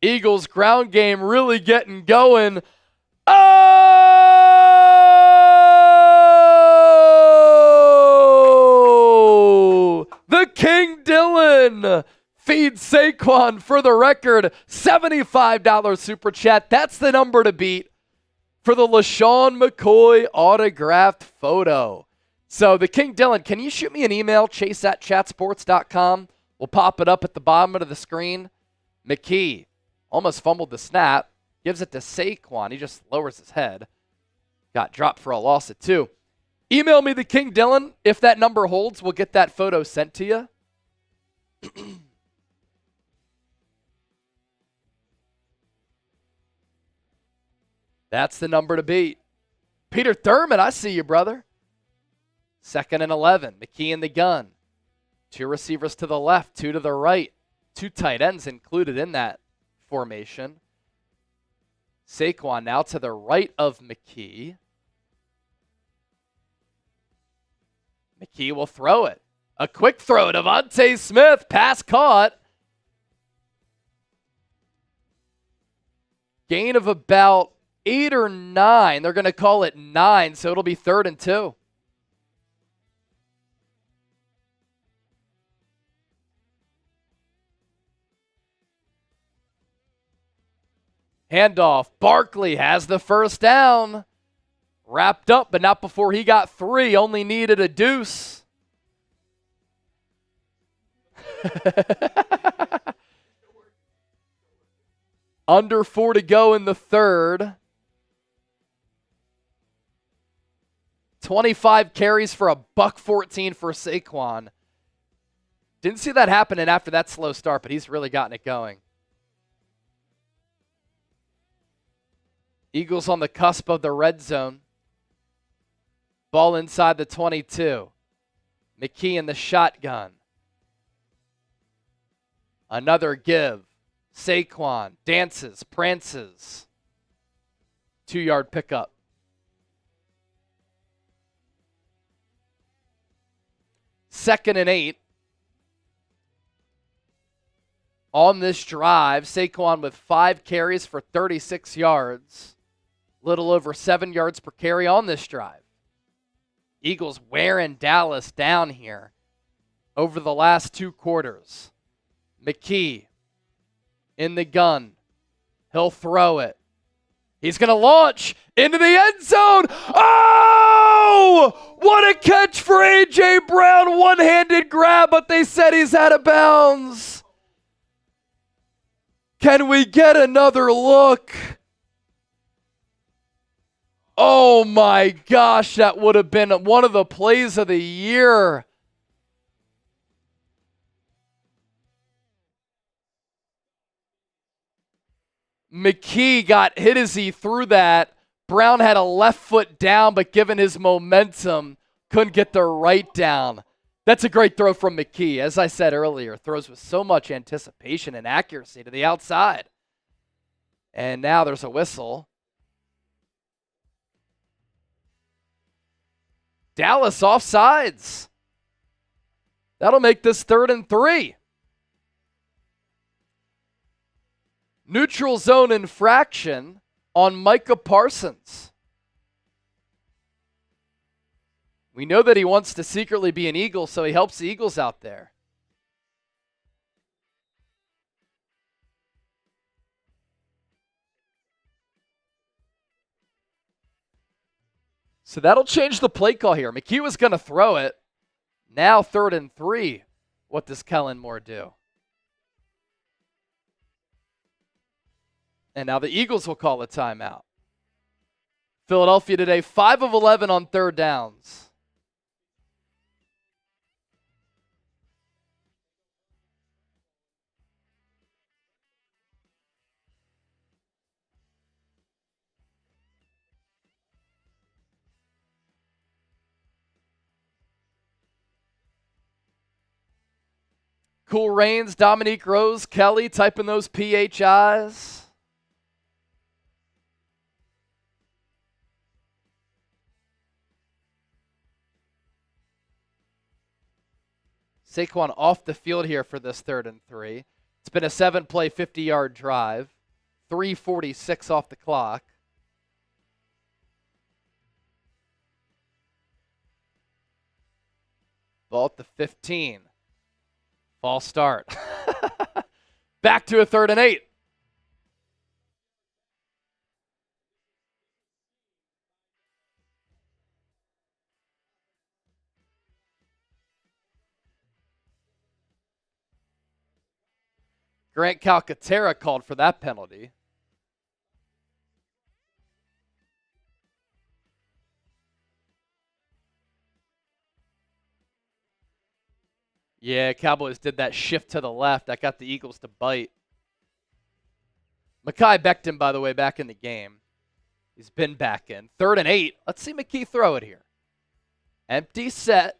Speaker 1: Eagles ground game really getting going. Oh! The King Dylan feeds Saquon for the record. $75 super chat. That's the number to beat for the LaShawn McCoy autographed photo. So the King Dylan, can you shoot me an email, chase@chatsports.com? We'll pop it up at the bottom of the screen. McKee almost fumbled the snap. Gives it to Saquon. He just lowers his head. Got dropped for a loss at 2. Email me the King Dylan. If that number holds, we'll get that photo sent to you. That's the number to beat. Peter Thurman, I see you, brother. 2nd and 11. McKee in the gun. 2 receivers to the left, 2 to the right. 2 tight ends included in that formation. Saquon now to the right of McKee. McKee will throw it. A quick throw. DeVonta Smith. Pass caught. Gain of about 8 or 9. They're going to call it 9, so it'll be 3rd and 2. Handoff. Barkley has the first down. Wrapped up, but not before he got 3. Only needed a deuce. Under 4 to go in the 3rd. 25 carries for $114 for Saquon. Didn't see that happening after that slow start, but he's really gotten it going. Eagles on the cusp of the red zone. Ball inside the 22. McKee in the shotgun. Another give. Saquon dances, prances. 2-yard pickup. Second and 8. On this drive, Saquon with 5 carries for 36 yards. Little over 7 yards per carry on this drive. Eagles wearing Dallas down here over the last 2 quarters. McKee in the gun. He'll throw it. He's going to launch into the end zone. Oh! What a catch for A.J. Brown. One-handed grab, but they said he's out of bounds. Can we get another look? Oh my gosh, that would have been one of the plays of the year. McKee got hit as he threw that. Brown had a left foot down, but given his momentum, couldn't get the right down. That's a great throw from McKee. As I said earlier, throws with so much anticipation and accuracy to the outside. And now there's a whistle. Dallas offsides. That'll make this 3rd and 3. Neutral zone infraction on Micah Parsons. We know that he wants to secretly be an Eagle, so he helps the Eagles out there. So that'll change the play call here. McKee was going to throw it. Now 3rd and 3. What does Kellen Moore do? And now the Eagles will call a timeout. Philadelphia today, 5 of 11 on 3rd downs. Cool Rains, Dominique Rose, Kelly, typing those PHIs. Saquon off the field here for this 3rd and 3. It's been a 7-play, 50-yard drive. 3:46 off the clock. Ball at the 15. False start. Back to a 3rd and 8. Grant Calcaterra called for that penalty. Yeah, Cowboys did that shift to the left. That got the Eagles to bite. Mekhi Becton, by the way, back in the game. He's been back in. 3rd and 8. Let's see McKee throw it here. Empty set.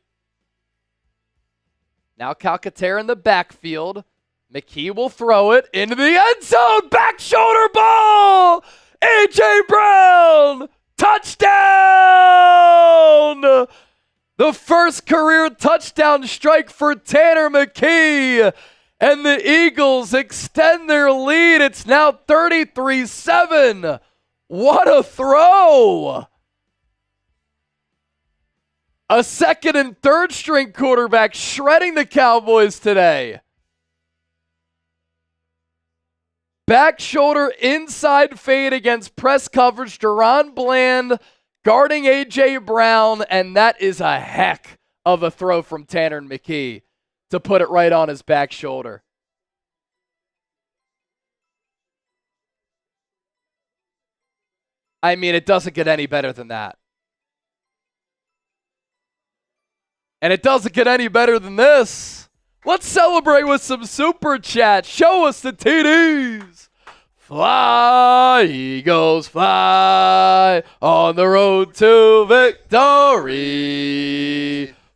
Speaker 1: Now Calcaterra in the backfield. McKee will throw it into the end zone. Back shoulder ball. A.J. Brown. Touchdown. The first career touchdown strike for Tanner McKee. And the Eagles extend their lead. It's now 33-7. What a throw. A 2nd and 3rd string quarterback shredding the Cowboys today. Back shoulder inside fade against press coverage. Deron Bland guarding A.J. Brown, and that is a heck of a throw from Tanner McKee to put it right on his back shoulder. I mean, it doesn't get any better than that. And it doesn't get any better than this. Let's celebrate with some super chats. Show us the TDs. Fly, Eagles, fly on the road to victory.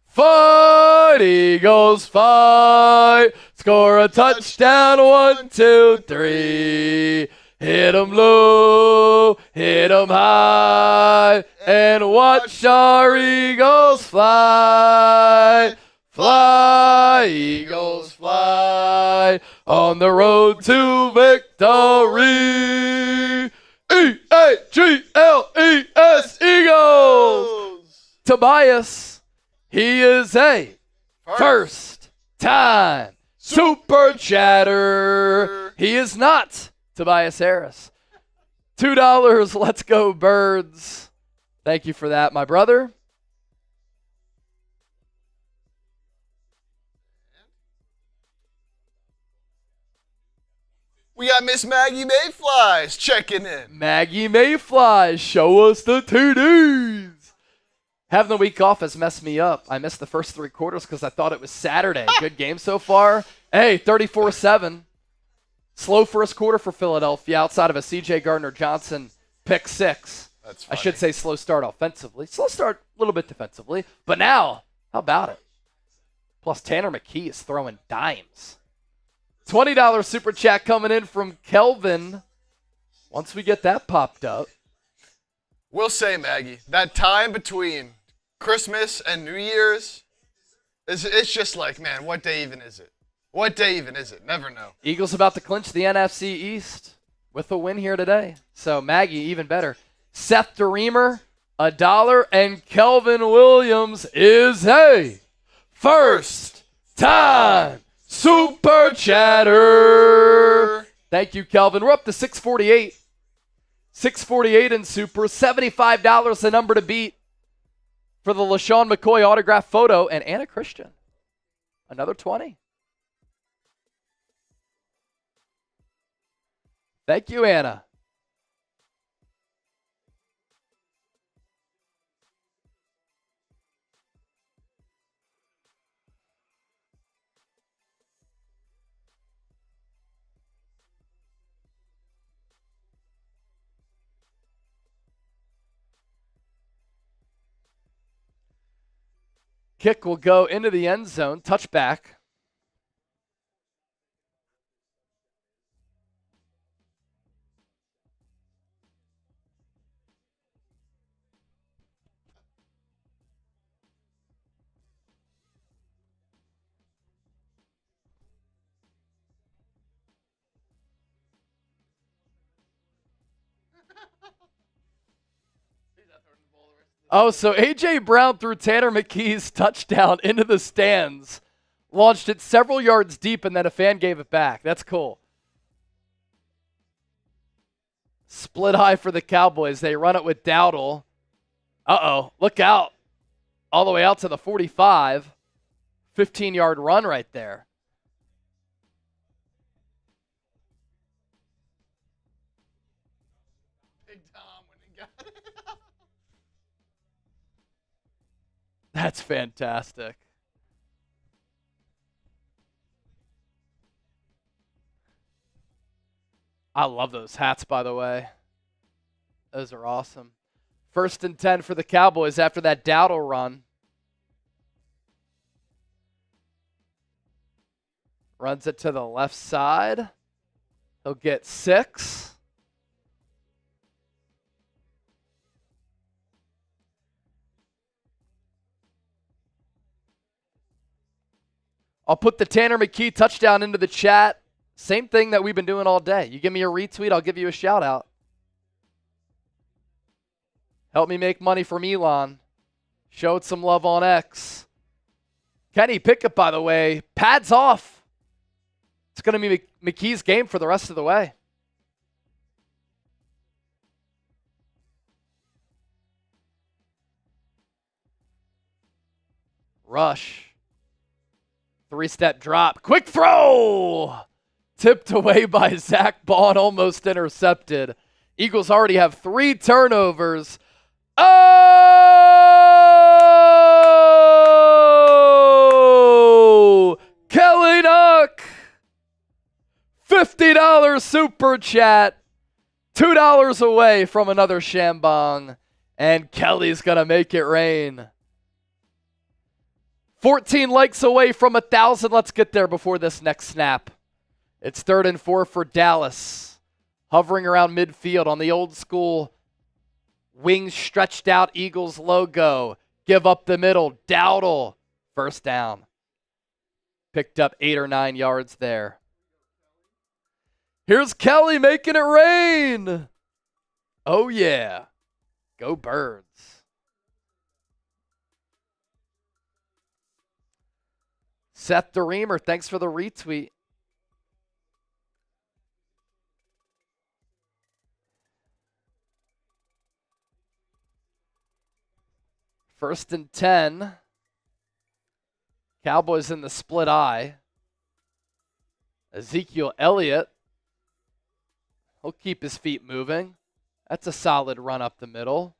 Speaker 1: Fight, Eagles, fight. Score a touchdown, 1, 2, 3. Hit 'em low, hit 'em high, and watch our Eagles fly. Fly, Eagles, fly on the road to victory. E-A-G-L-E-S, Eagles. Tobias, he is a first-time super chatter. He is not Tobias Harris. $2, let's go Birds. Thank you for that, my brother.
Speaker 2: We got Miss Maggie Mayflies checking in.
Speaker 1: Maggie Mayflies, show us the TDs. Having the week off has messed me up. I missed the first 3 quarters because I thought it was Saturday. Good game so far. Hey, 34-7. Slow first quarter for Philadelphia outside of a C.J. Gardner-Johnson pick 6.
Speaker 2: That's
Speaker 1: I
Speaker 2: funny.
Speaker 1: should say slow start offensively. Slow start a little bit defensively. But now, how about it? Plus Tanner McKee is throwing dimes. $20 super chat coming in from Kelvin. Once we get that popped up.
Speaker 2: We'll say, Maggie, that time between Christmas and New Year's, it's just like, man, what day even is it? What day even is it? Never know.
Speaker 1: Eagles about to clinch the NFC East with a win here today. So Maggie, even better. Seth DeReamer, $1, and Kelvin Williams is a first-time super chatter. Thank you, Kelvin. We're up to 648. 648 in super. $75 the number to beat for the LaShawn McCoy autograph photo. And Anna Christian, another 20. Thank you, Anna. Kick will go into the end zone. Touchback. Oh, so A.J. Brown threw Tanner McKee's touchdown into the stands, launched it several yards deep, and then a fan gave it back. That's cool. Split high for the Cowboys. They run it with Dowdle. Uh-oh, look out. All the way out to the 45. 15-yard run right there.
Speaker 2: Big Tom when he got it.
Speaker 1: That's fantastic. I love those hats, by the way. Those are awesome. 1st and 10 for the Cowboys after that Dowdle run. Runs it to the left side. He'll get 6. I'll put the Tanner McKee touchdown into the chat. Same thing that we've been doing all day. You give me a retweet, I'll give you a shout out. Help me make money from Elon. Show it some love on X. Kenny Pickett, by the way, pads off. It's going to be McKee's game for the rest of the way. Rush. 3-step drop. Quick throw! Tipped away by Zach Bond, almost intercepted. Eagles already have 3 turnovers. Oh! Kelly Nuck! $50 super chat. $2 away from another Shambong. And Kelly's going to make it rain. 14 likes away from 1,000. Let's get there before this next snap. It's 3rd and 4 for Dallas. Hovering around midfield on the old school wings stretched out Eagles logo. Give up the middle. Dowdle. 1st down. Picked up 8 or 9 yards there. Here's Kelly making it rain. Oh, yeah. Go Birds. Seth DeReamer, thanks for the retweet. First and 10. Cowboys in the split eye. Ezekiel Elliott. He'll keep his feet moving. That's a solid run up the middle.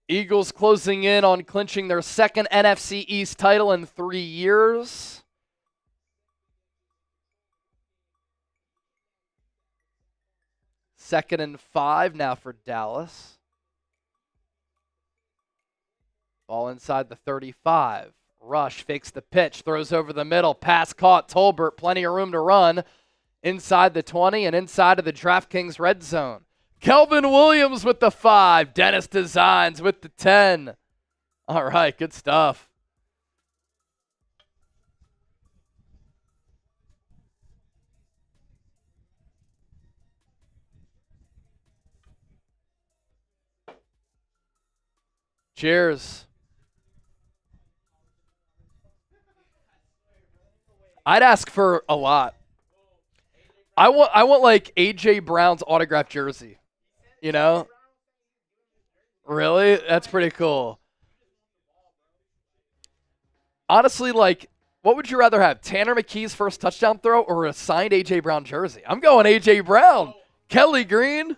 Speaker 1: Eagles closing in on clinching their 2nd NFC East title in 3 years. Second and 5 now for Dallas. Ball inside the 35. Rush fakes the pitch, throws over the middle. Pass caught. Tolbert, plenty of room to run. Inside the 20 and inside of the DraftKings red zone. Kelvin Williams with the 5. Dennis Designs with the 10. All right, good stuff. Cheers. I'd ask for a lot. I want like A.J. Brown's autographed jersey. You know? Really? That's pretty cool. Honestly, like, what would you rather have? Tanner McKee's first touchdown throw or a signed A.J. Brown jersey? I'm going A.J. Brown. Kelly Green.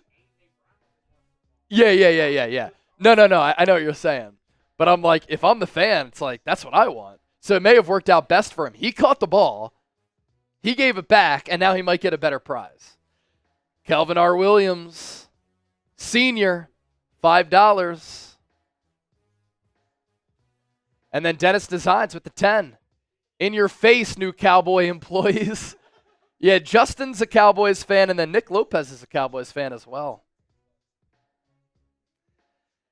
Speaker 1: Yeah. No. I know what you're saying. But I'm like, if I'm the fan, it's like, that's what I want. So it may have worked out best for him. He caught the ball. He gave it back, and now he might get a better prize. Kelvin R. Williams, senior, $5. And then Dennis Designs with the 10. In your face, new Cowboy employees. Yeah, Justin's a Cowboys fan, and then Nick Lopez is a Cowboys fan as well.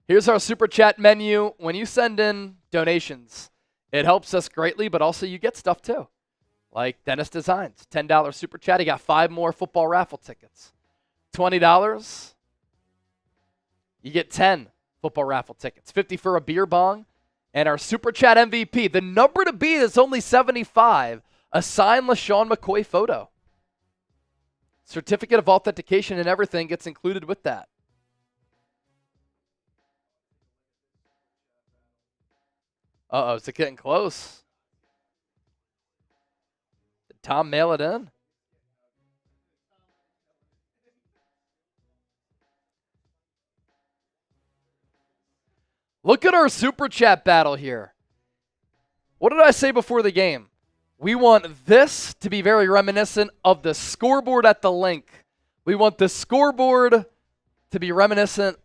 Speaker 1: Here's our Super Chat menu. When you send in donations, it helps us greatly, but also you get stuff too. Like Dennis Designs, $10 Super Chat. He got 5 more football raffle tickets. $20, you get 10 football raffle tickets. 50 for a beer bong. And our Super Chat MVP, the number to beat is only 75, a signed LaShawn McCoy photo. Certificate of authentication and everything gets included with that. Uh-oh, is it getting close? Did Tom mail it in? Look at our Super Chat battle here. What did I say before the game? We want this to be very reminiscent of the scoreboard at the link. We want the scoreboard to be reminiscent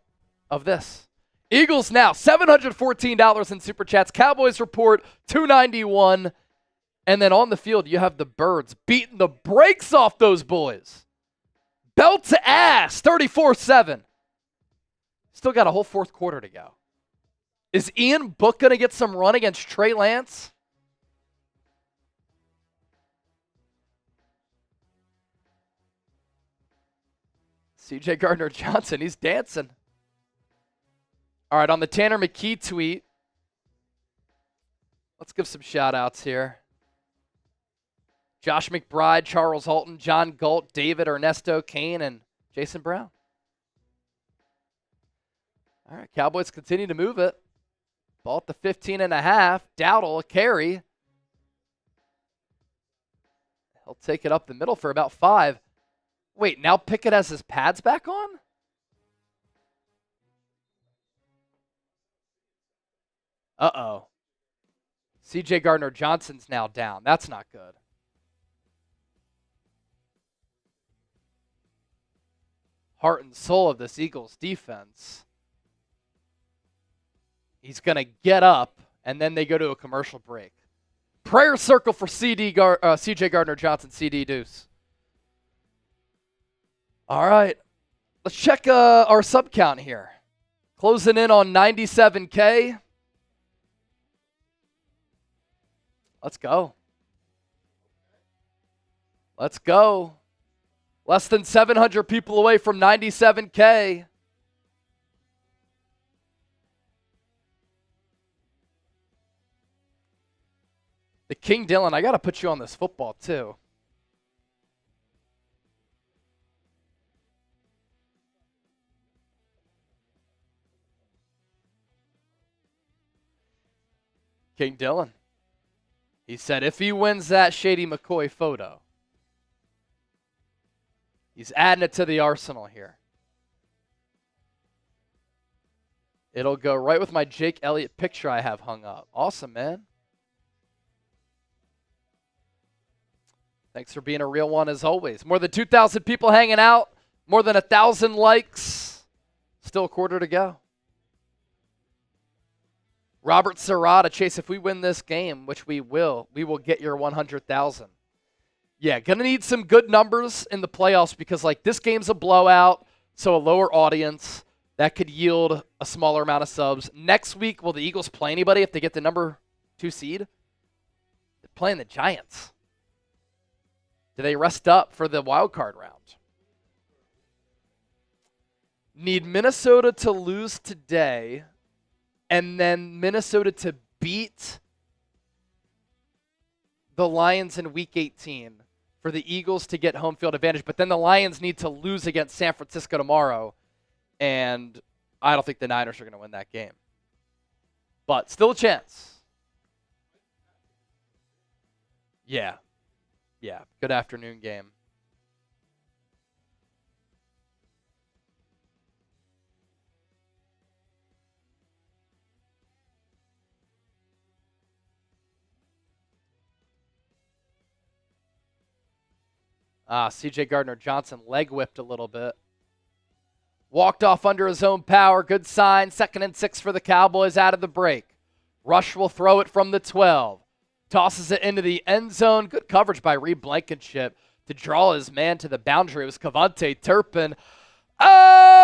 Speaker 1: of this. Eagles now, $714 in Super Chats. Cowboys report, $291. And then on the field, you have the Birds beating the brakes off those boys. Belt to ass, 34-7. Still got a whole fourth quarter to go. Is Ian Book going to get some run against Trey Lance? CJ Gardner-Johnson, he's dancing. All right, on the Tanner McKee tweet, let's give some shout-outs here. Josh McBride, Charles Halton, John Galt, David Ernesto, Kane, and Jason Brown. All right, Cowboys continue to move it. Ball at the 15.5. Dowdle, a carry. He'll take it up the middle for about 5. Wait, now Pickett has his pads back on? Uh-oh. CJ Gardner-Johnson's now down. That's not good. Heart and soul of this Eagles defense. He's going to get up, and then they go to a commercial break. Prayer circle for CJ Gardner-Johnson, CD Deuce. All right. Let's check our sub count here. Closing in on 97K. Let's go. Let's go. Less than 700 people away from 97K. The King Dylan, I got to put you on this football too. King Dylan. He said if he wins that Shady McCoy photo, he's adding it to the arsenal here. It'll go right with my Jake Elliott picture I have hung up. Awesome, man. Thanks for being a real one as always. More than 2,000 people hanging out. More than 1,000 likes. Still a quarter to go. Robert Serrata, Chase, if we win this game, which we will get your 100,000. Yeah, going to need some good numbers in the playoffs because, like, this game's a blowout, so a lower audience. That could yield a smaller amount of subs. Next week, will the Eagles play anybody if they get the number 2 seed? They're playing the Giants. Do they rest up for the wild card round? Need Minnesota to lose today and then Minnesota to beat the Lions in Week 18 for the Eagles to get home field advantage. But then the Lions need to lose against San Francisco tomorrow, and I don't think the Niners are going to win that game. But still a chance. Yeah. Yeah, good afternoon game. CJ Gardner-Johnson leg whipped a little bit. Walked off under his own power. Good sign. 2nd and 6 for the Cowboys out of the break. Rush will throw it from the 12. Tosses it into the end zone. Good coverage by Reed Blankenship to draw his man to the boundary. It was Cavante Turpin. Oh!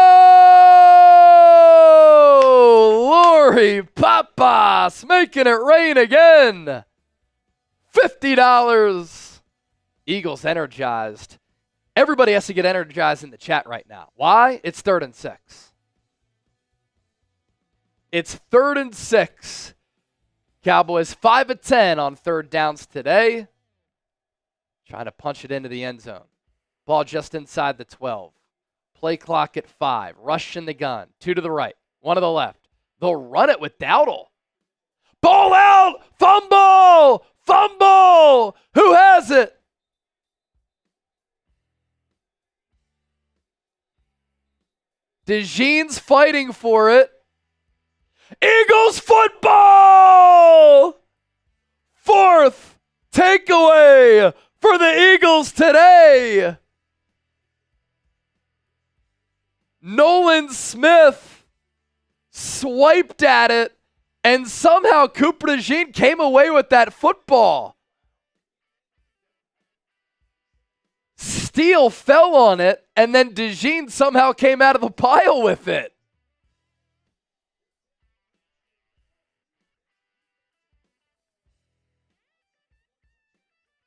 Speaker 1: Lori Papas making it rain again. $50. Eagles energized. Everybody has to get energized in the chat right now. Why? It's 3rd and 6. It's 3rd and 6. Cowboys 5 of 10 on 3rd downs today. Trying to punch it into the end zone. Ball just inside the 12. Play clock at 5. Rush in the gun. 2 to the right. 1 to the left. They'll run it with Dowdle. Ball out! Fumble! Fumble! Who has it? DeJean's fighting for it. Eagles football! 4th takeaway for the Eagles today. Nolan Smith swiped at it, and somehow Cooper DeJean came away with that football. Steele fell on it, and then DeJean somehow came out of the pile with it.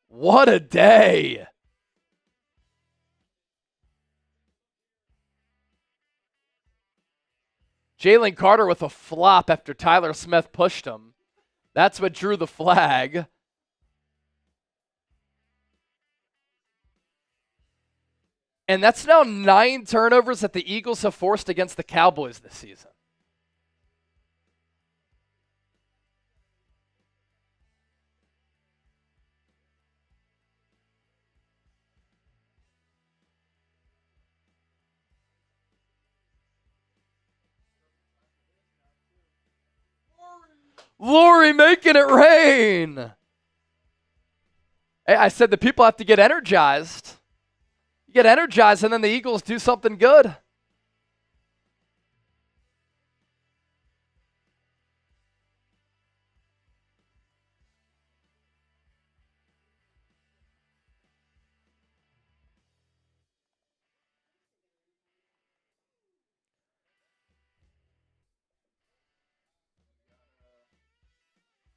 Speaker 1: What a day. Jalen Carter with a flop after Tyler Smith pushed him. That's what drew the flag. And that's now 9 turnovers that the Eagles have forced against the Cowboys this season. Lori making it rain. Hey, I said the people have to get energized. You get energized, and then the Eagles do something good.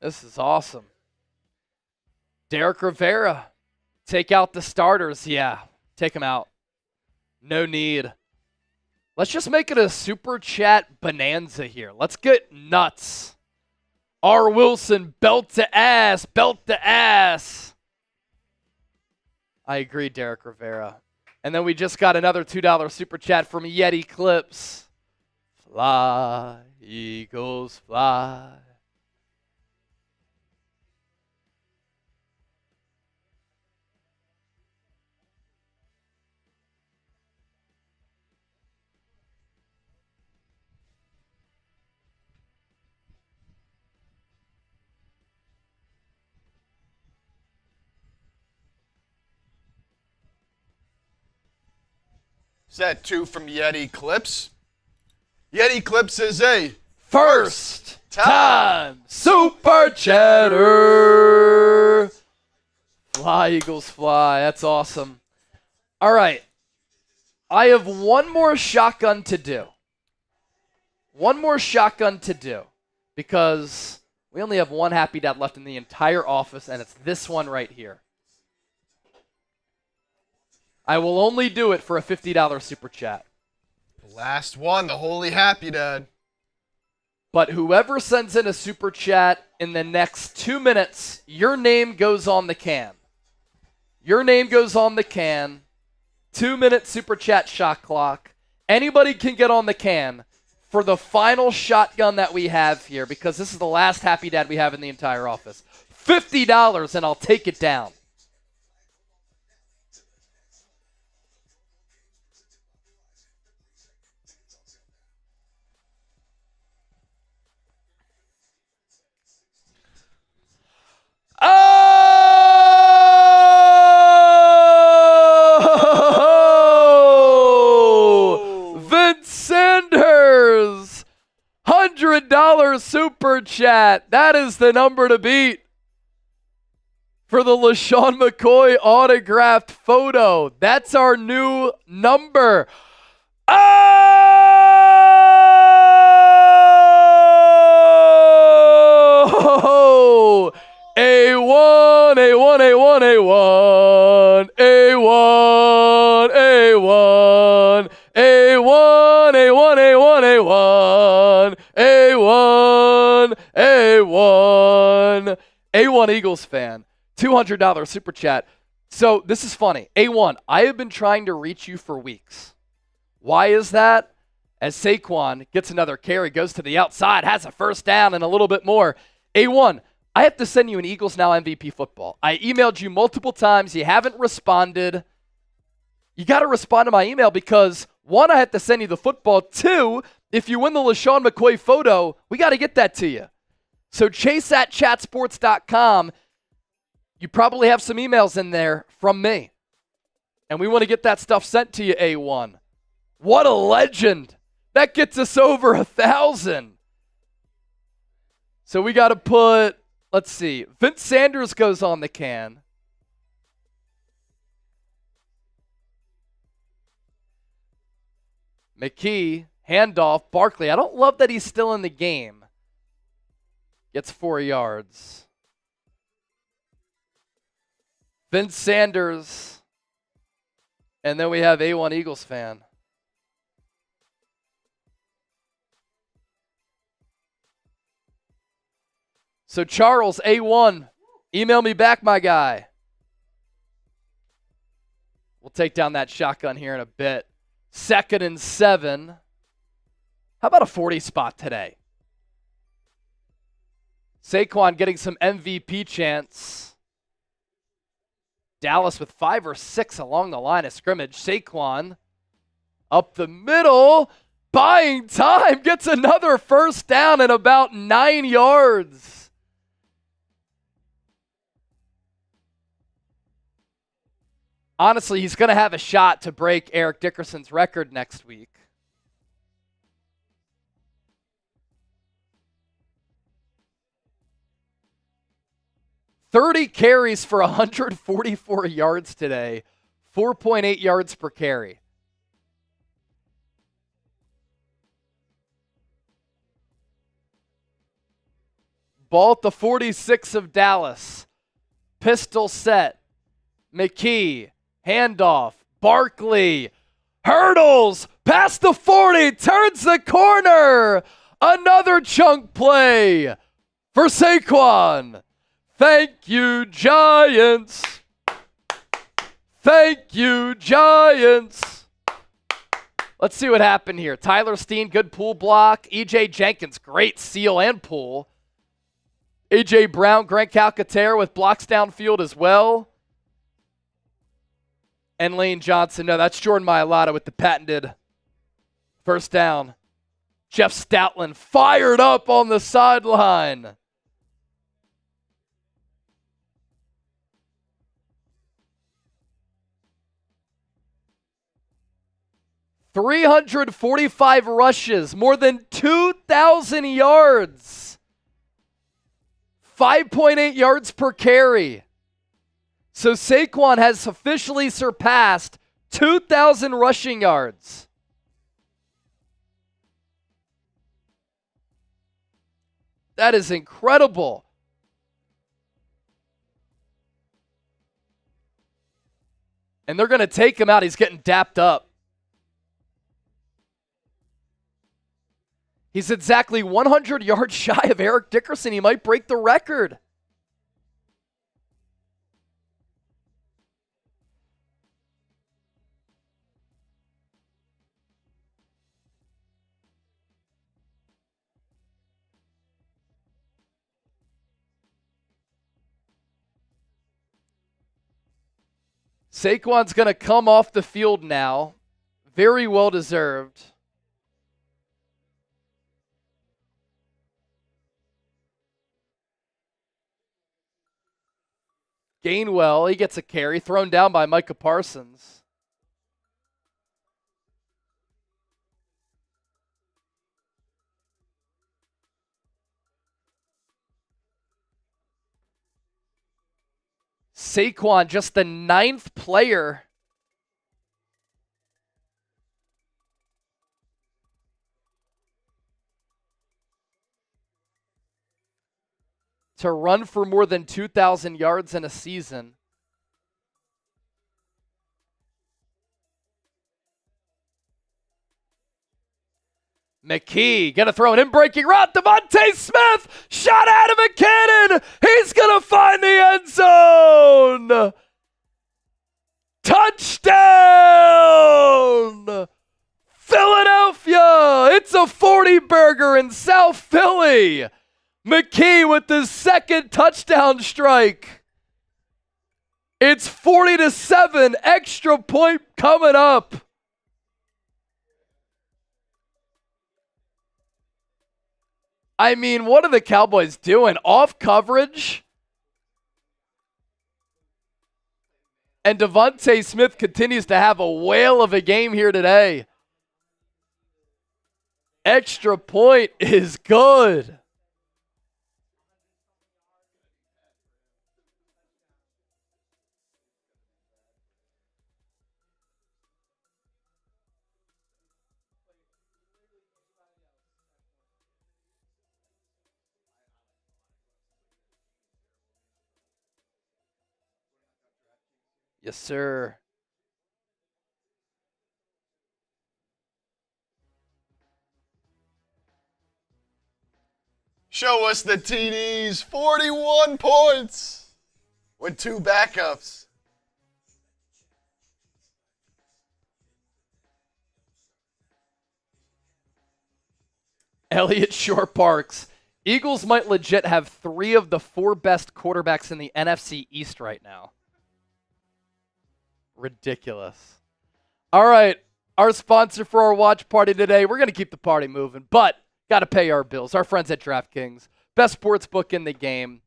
Speaker 1: This is awesome. Derek Rivera, take out the starters. Yeah, take them out. No need. Let's just make it a super chat bonanza here. Let's get nuts. R. Wilson, belt to ass, belt to ass. I agree, Derek Rivera. And then we just got another $2 super chat from Yeti Clips. Fly, Eagles, fly.
Speaker 2: Is that 2 from Yeti Clips? Yeti Clips is a
Speaker 1: First time super chatter. Fly, Eagles, fly. That's awesome. All right. I have one more shotgun to do. One more shotgun to do. Because we only have one Happy Dad left in the entire office, and it's this one right here. I will only do it for a $50 super chat.
Speaker 2: Last one, the Holy Happy Dad.
Speaker 1: But whoever sends in a super chat in the next 2 minutes, your name goes on the can. Your name goes on the can. 2-minute super chat shot clock. Anybody can get on the can for the final shotgun that we have here, because this is the last Happy Dad we have in the entire office. $50, and I'll take it down. Oh! Vince Sanders! $100 super chat. That is the number to beat for the LaShawn McCoy autographed photo. That's our new number. Oh! Oh, A1, A1, A1, A1, A1, A1, A1, A1, A1, A1, A1, A1, A1 Eagles fan, $200 super chat. So this is funny. A1, I have been trying to reach you for weeks. Why is that? As Saquon gets another carry, goes to the outside, has a first down and a little bit more. A1, I have to send you an Eagles Now MVP football. I emailed you multiple times. You haven't responded. You got to respond to my email because, one, I have to send you the football. Two, if you win the LaShawn McCoy photo, we got to get that to you. So chase at chatsports.com. You probably have some emails in there from me. And we want to get that stuff sent to you, A1. What a legend. That gets us over 1,000. So we got to put, let's see, Vince Sanders goes on the can. McKee, handoff, Barkley. I don't love that he's still in the game. Gets 4 yards. Vince Sanders. And then we have A1 Eagles fan. So Charles, A1, email me back, my guy. We'll take down that shotgun here in a bit. 2nd and 7. How about a 40 spot today? Saquon getting some MVP chance. Dallas with 5 or 6 along the line of scrimmage. Saquon up the middle, buying time, gets another first down and about 9 yards. Honestly, he's going to have a shot to break Eric Dickerson's record next week. $30 carries for 144 yards today, 4.8 yards per carry. Ball at the 46 of Dallas. Pistol set. McKee. Handoff, Barkley, hurdles, past the 40, turns the corner. Another chunk play for Saquon. Thank you, Giants. Thank you, Giants. Let's see what happened here. Tyler Steen, good pull block. E.J. Jenkins, great seal and pull. A.J. Brown, Grant Calcaterra with blocks downfield as well. And Lane Johnson. No, that's Jordan Mailata with the patented first down. Jeff Stoutland fired up on the sideline. $345 rushes, more than 2,000 yards. 5.8 yards per carry. So Saquon has officially surpassed 2,000 rushing yards. That is incredible. And they're going to take him out. He's getting dapped up. He's exactly 100 yards shy of Eric Dickerson. He might break the record. Saquon's going to come off the field now. Very well deserved. Gainwell, he gets a carry, thrown down by Micah Parsons. Saquon, just the 9th player to run for more than 2,000 yards in a season. McKee gonna throw an in-breaking route. DeVonta Smith shot out of a cannon. He's gonna find the end zone. Touchdown, Philadelphia! It's a 40-burger in South Philly. McKee with the second touchdown strike. It's 40-7. Extra point coming up. I mean, what are the Cowboys doing? Off coverage? And DeVonta Smith continues to have a whale of a game here today. Extra point is good. Yes, sir.
Speaker 2: Show us the TDs. 41 points with 2 backups.
Speaker 1: Elliott Shore-Parks. Eagles might legit have 3 of the 4 best quarterbacks in the NFC East right now. Ridiculous. All right, our sponsor for our watch party today. We're going to keep the party moving, but got to pay our bills. Our friends at DraftKings, best sports book in the game.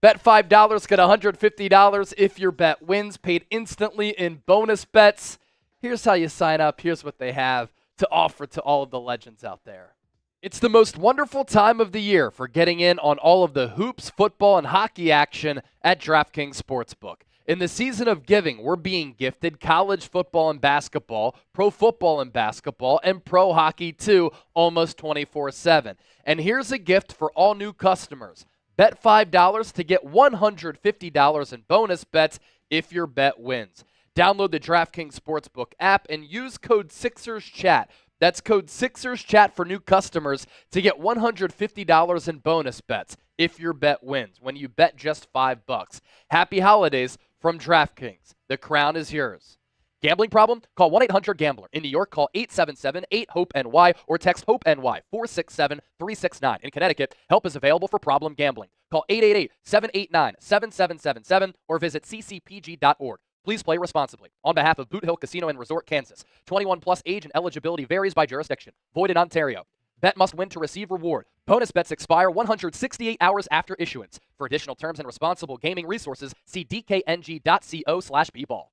Speaker 1: Bet $5, get $150 if your bet wins, paid instantly in bonus bets. Here's how you sign up. Here's what they have to offer to all of the legends out there. It's the most wonderful time of the year for getting in on all of the hoops, football, and hockey action at DraftKings Sportsbook. In the season of giving, we're being gifted college football and basketball, pro football and basketball, and pro hockey too, almost 24/7. And here's a gift for all new customers. Bet $5 to get $150 in bonus bets if your bet wins. Download the DraftKings Sportsbook app and use code SixersChat. That's code SixersChat for new customers to get $150 in bonus bets if your bet wins when you bet just $5. Happy holidays from DraftKings. The crown is yours. Gambling problem? Call 1-800-GAMBLER. In New York, call 877-8-HOPE-NY or text HOPE-NY 467-369. In Connecticut, help is available for problem gambling. Call 888-789-7777 or visit ccpg.org. Please play responsibly. On behalf of Boot Hill Casino and Resort, Kansas. 21 plus age and eligibility varies by jurisdiction. Void in Ontario. Bet must win to receive reward. Bonus bets expire 168 hours after issuance. For additional terms and responsible gaming resources, see dkng.co/bball.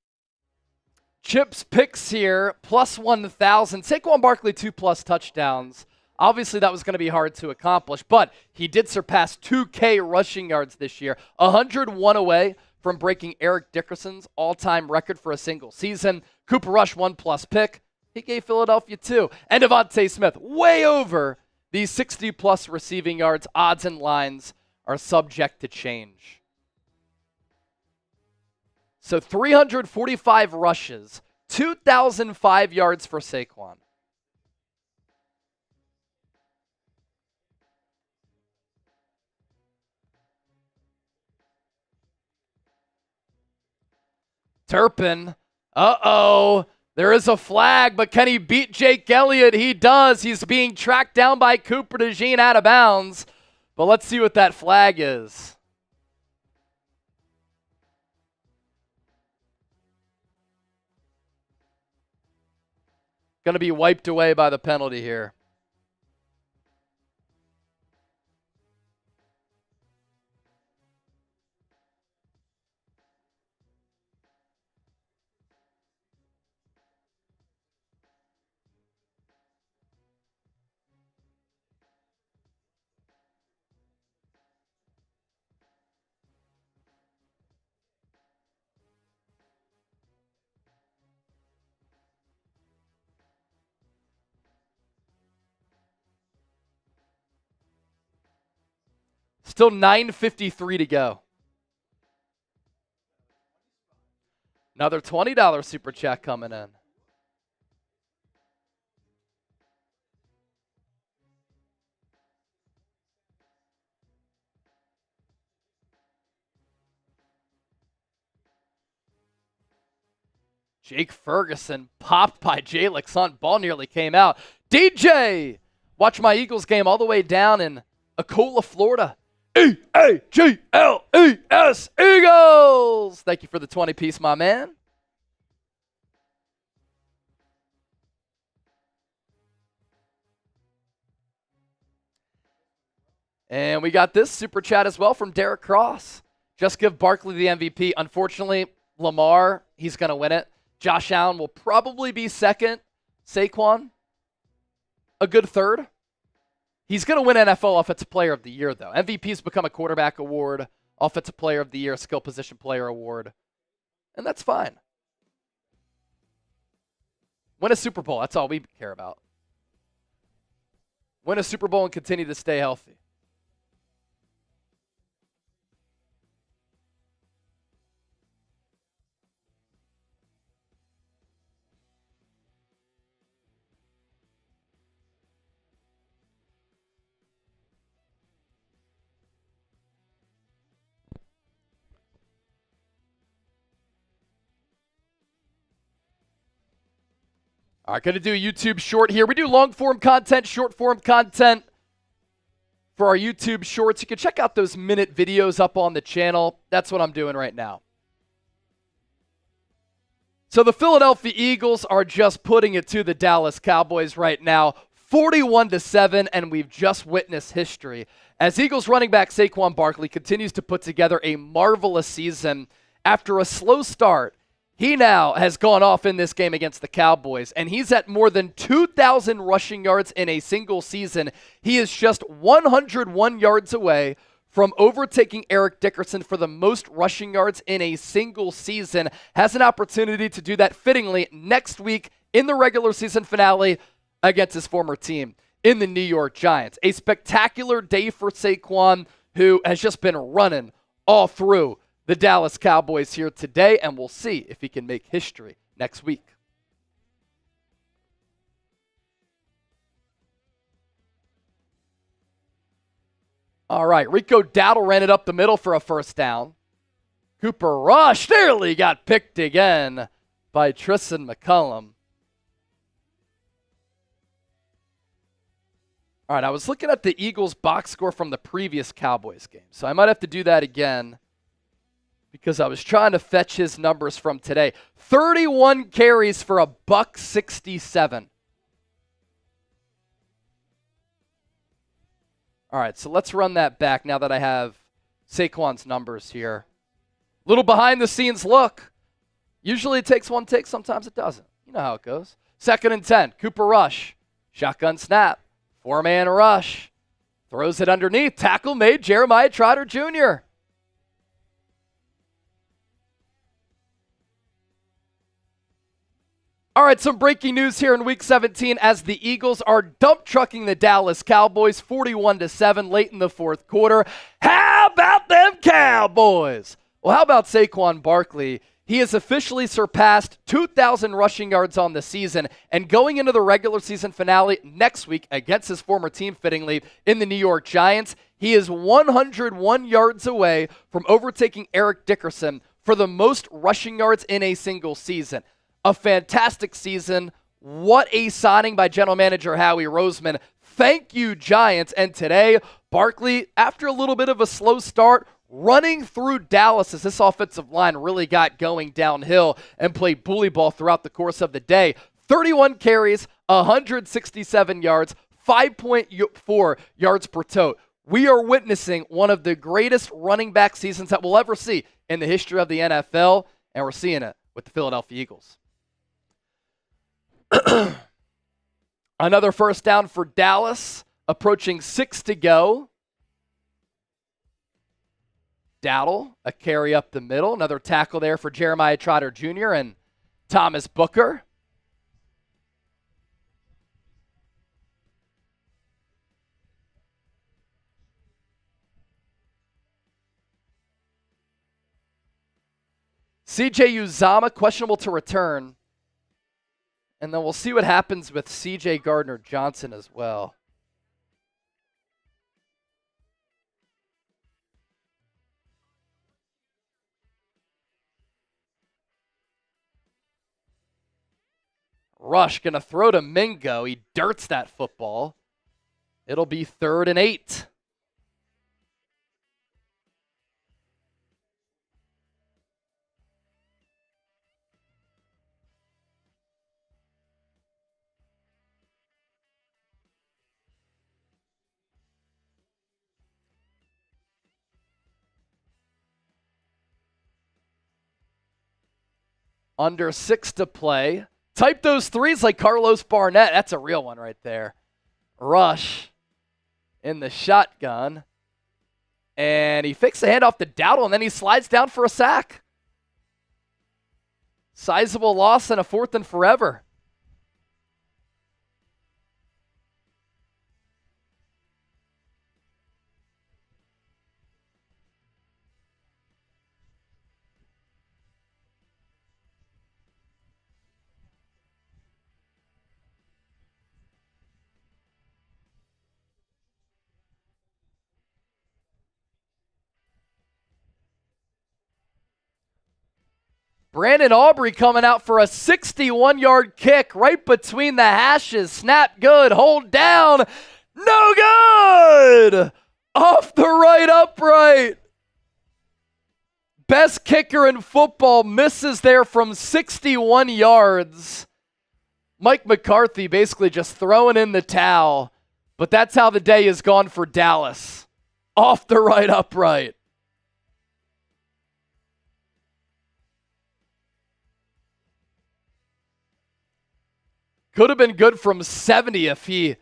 Speaker 1: Chips picks here, plus 1,000. Saquon Barkley, 2+ touchdowns. Obviously, that was going to be hard to accomplish, but he did surpass 2K rushing yards this year. 101 away from breaking Eric Dickerson's all-time record for a single season. Cooper Rush, 1+ pick. He gave Philadelphia 2. And DeVonta Smith, way over these 60+ receiving yards. Odds and lines are subject to change. So 345 rushes, 2,005 yards for Saquon. Turpin, uh-oh. There is a flag, but can he beat Jake Elliott? He does. He's being tracked down by Cooper DeJean out of bounds. But let's see what that flag is. Going to be wiped away by the penalty here. Still 9:53 to go. Another $20 super chat coming in. Jake Ferguson popped by Jalix Hunt. Ball nearly came out. DJ! Watch my Eagles game all the way down in Acola, Florida. E-A-G-L-E-S, Eagles! Thank you for the 20-piece, my man. And we got this super chat as well from Derek Cross. Just give Barkley the MVP. Unfortunately, Lamar, he's going to win it. Josh Allen will probably be second. Saquon, a good third. He's going to win NFL Offensive Player of the Year, though. MVP's become a quarterback award, Offensive Player of the Year, Skill Position Player award. And that's fine. Win a Super Bowl. That's all we care about. Win a Super Bowl and continue to stay healthy. All right, going to do a YouTube short here. We do long-form content, short-form content for our YouTube shorts. You can check out those minute videos up on the channel. That's what I'm doing right now. So the Philadelphia Eagles are just putting it to the Dallas Cowboys right now, 41-7, and we've just witnessed history. As Eagles running back Saquon Barkley continues to put together a marvelous season after a slow start, he now has gone off in this game against the Cowboys, and he's at more than 2,000 rushing yards in a single season. He is just 101 yards away from overtaking Eric Dickerson for the most rushing yards in a single season. Has an opportunity to do that fittingly next week in the regular season finale against his former team in the New York Giants. A spectacular day for Saquon, who has just been running all through the Dallas Cowboys here today, and we'll see if he can make history next week. All right, Rico Dowdle ran it up the middle for a first down. Cooper Rush nearly got picked again by Tristan McCullum. All right, I was looking at the Eagles box score from the previous Cowboys game, so I might have to do that again, because I was trying to fetch his numbers from today. 31 carries for $167. All right, so let's run that back now that I have Saquon's numbers here. Little behind-the-scenes look. Usually it takes one take, sometimes it doesn't. You know how it goes. 2nd and 10, Cooper Rush. Shotgun snap, 4-man rush. Throws it underneath, tackle made, Jeremiah Trotter Jr. All right, some breaking news here in Week 17 as the Eagles are dump trucking the Dallas Cowboys 41-7 late in the fourth quarter. How about them Cowboys? Well, how about Saquon Barkley? He has officially surpassed 2,000 rushing yards on the season, and going into the regular season finale next week against his former team, fittingly, in the New York Giants, he is 101 yards away from overtaking Eric Dickerson for the most rushing yards in a single season. A fantastic season. What a signing by general manager Howie Roseman. Thank you, Giants. And today, Barkley, after a little bit of a slow start, running through Dallas as this offensive line really got going downhill and played bully ball throughout the course of the day. 31 carries, 167 yards, 5.4 yards per tote. We are witnessing one of the greatest running back seasons that we'll ever see in the history of the NFL, and we're seeing it with the Philadelphia Eagles. Another first down for Dallas, approaching 6 to go. Dowdle, a carry up the middle. Another tackle there for Jeremiah Trotter Jr. and Thomas Booker. CJ Uzama, questionable to return. And then we'll see what happens with CJ Gardner-Johnson as well. Rush going to throw to Mingo. He dirts that football. It'll be 3rd and 8. Under 6 to play. Type those threes like Carlos Barnett. That's a real one right there. Rush in the shotgun. And he fakes the handoff to Dowdle, and then he slides down for a sack. Sizable loss and a 4th and forever. Brandon Aubrey coming out for a 61-yard kick right between the hashes. Snap good, hold down, no good! Off the right upright. Best kicker in football misses there from 61 yards. Mike McCarthy basically just throwing in the towel, but that's how the day has gone for Dallas. Off the right upright. Could have been good from 70 if he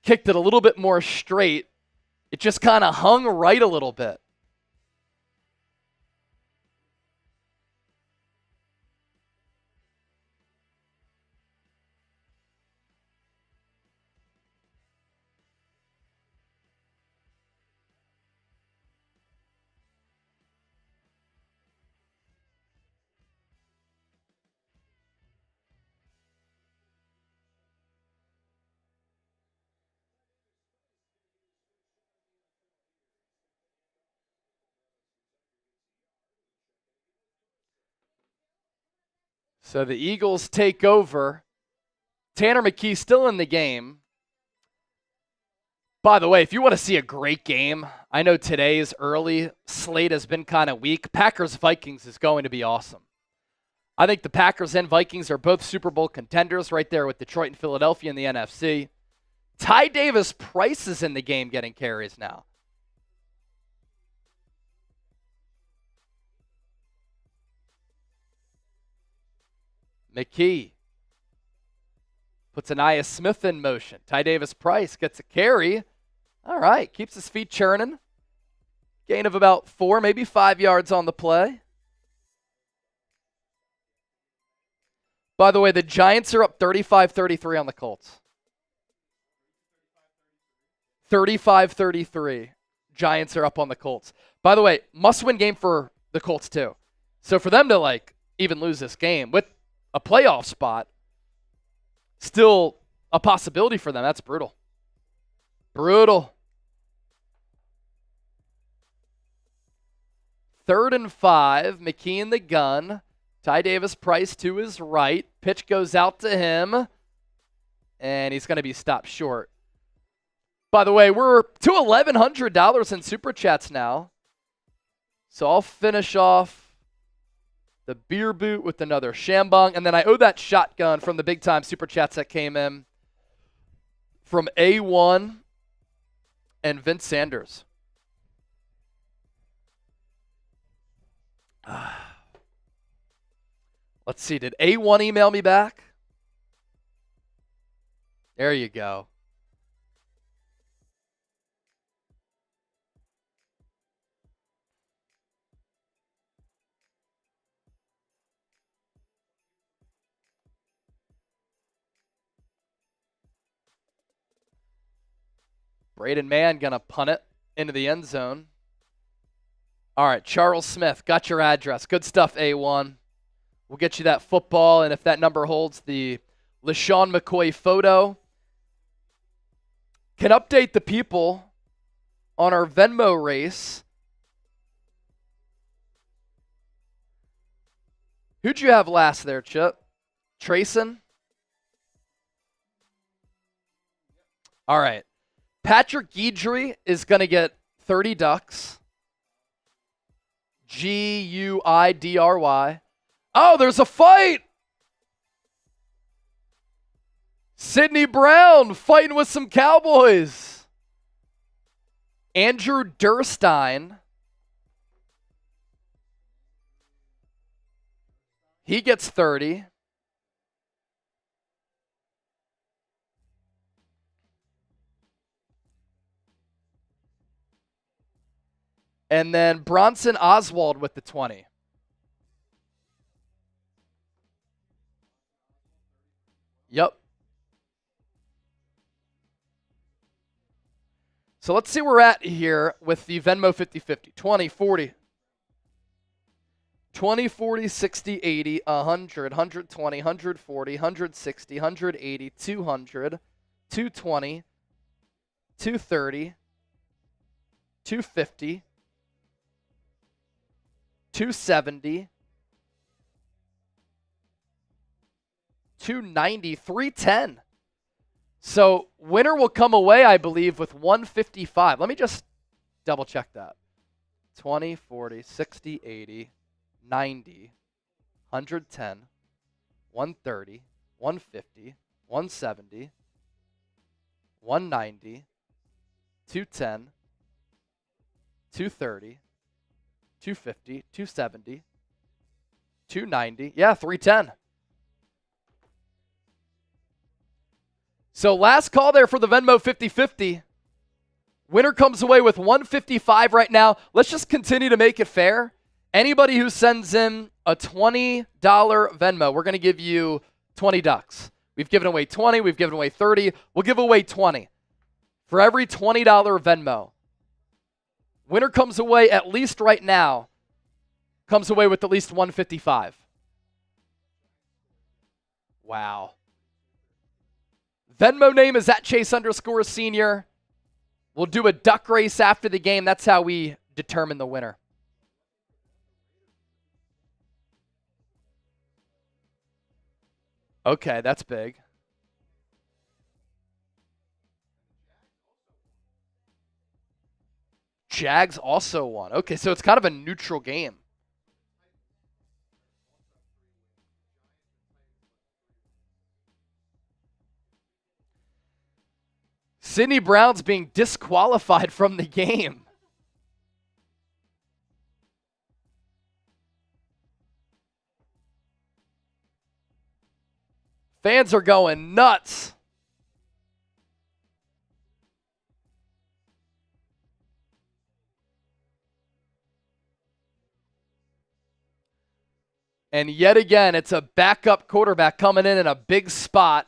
Speaker 1: kicked it a little bit more straight. It just kind of hung right a little bit. So the Eagles take over. Tanner McKee still in the game. By the way, if you want to see a great game, I know today's early slate has been kind of weak. Packers-Vikings is going to be awesome. I think the Packers and Vikings are both Super Bowl contenders right there with Detroit and Philadelphia in the NFC. Ty Davis Price is in the game getting carries now. McKee puts Aniyah Smith in motion. Ty Davis Price gets a carry. All right, keeps his feet churning. Gain of about 4, maybe 5 yards on the play. By the way, the Giants are up 35-33 on the Colts. 35-33. Giants are up on the Colts. By the way, must-win game for the Colts too. So for them to even lose this game with a playoff spot, still a possibility for them. That's brutal. Brutal. 3rd and 5. McKee in the gun. Ty Davis Price to his right. Pitch goes out to him. And he's going to be stopped short. By the way, we're to $1,100 in Super Chats now. So I'll finish off the beer boot with another Shambong. And then I owe that shotgun from the big time Super Chats that came in from A1 and Vince Sanders. Let's see. Did A1 email me back? There you go. Braden Mann going to punt it into the end zone. All right, Charles Smith, got your address. Good stuff, A1. We'll get you that football, and if that number holds, the LaShawn McCoy photo. Can update the people on our Venmo race. Who'd you have last there, Chip? Trayson? All right. Patrick Guidry is going to get 30 ducks. Guidry. Oh, there's a fight. Sidney Brown fighting with some Cowboys. Andrew Durstein. He gets 30. And then Bronson Oswald with the 20. Yep. So let's see where we're at here with the Venmo 50-50. 20, 40. 20, 40, 60, 80, 100, 120, 140, 160, 180, 200, 220, 230, 250, 270, 290, 310. So winner will come away, I believe, with 155. Let me just double check that. 20, 40, 60, 80, 90, 110, 130, 150, 170, 190, 210, 230, 250, 270, 290. Yeah, 310. So last call there for the Venmo 50-50. Winner comes away with 155 right now. Let's just continue to make it fair. Anybody who sends in a $20 Venmo, we're going to give you 20 ducks. We've given away 20. We've given away 30. We'll give away 20. For every $20 Venmo. Winner comes away, at least right now, comes away with at least 155. Wow. Venmo name is @Chase_senior. We'll do a duck race after the game. That's how we determine the winner. Okay, that's big. Jags also won. Okay, so it's kind of a neutral game. Sidney Brown's being disqualified from the game. Fans are going nuts. And yet again, it's a backup quarterback coming in a big spot.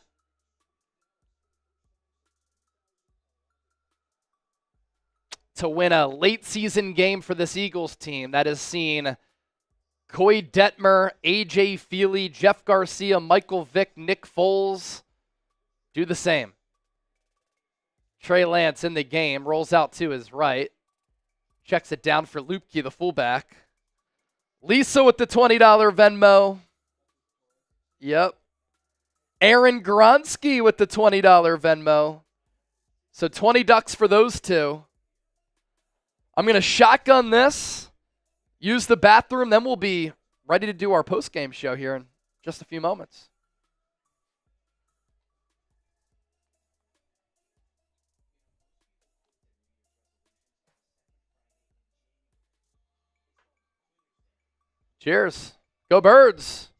Speaker 1: To win a late season game for this Eagles team that has seen Coy Detmer, A.J. Feely, Jeff Garcia, Michael Vick, Nick Foles do the same. Trey Lance in the game, rolls out to his right. Checks it down for Lupke, the fullback. Lisa with the $20 Venmo. Yep. Aaron Gronsky with the $20 Venmo. So 20 ducks for those two. I'm going to shotgun this, use the bathroom, then we'll be ready to do our post-game show here in just a few moments. Cheers. Go Birds.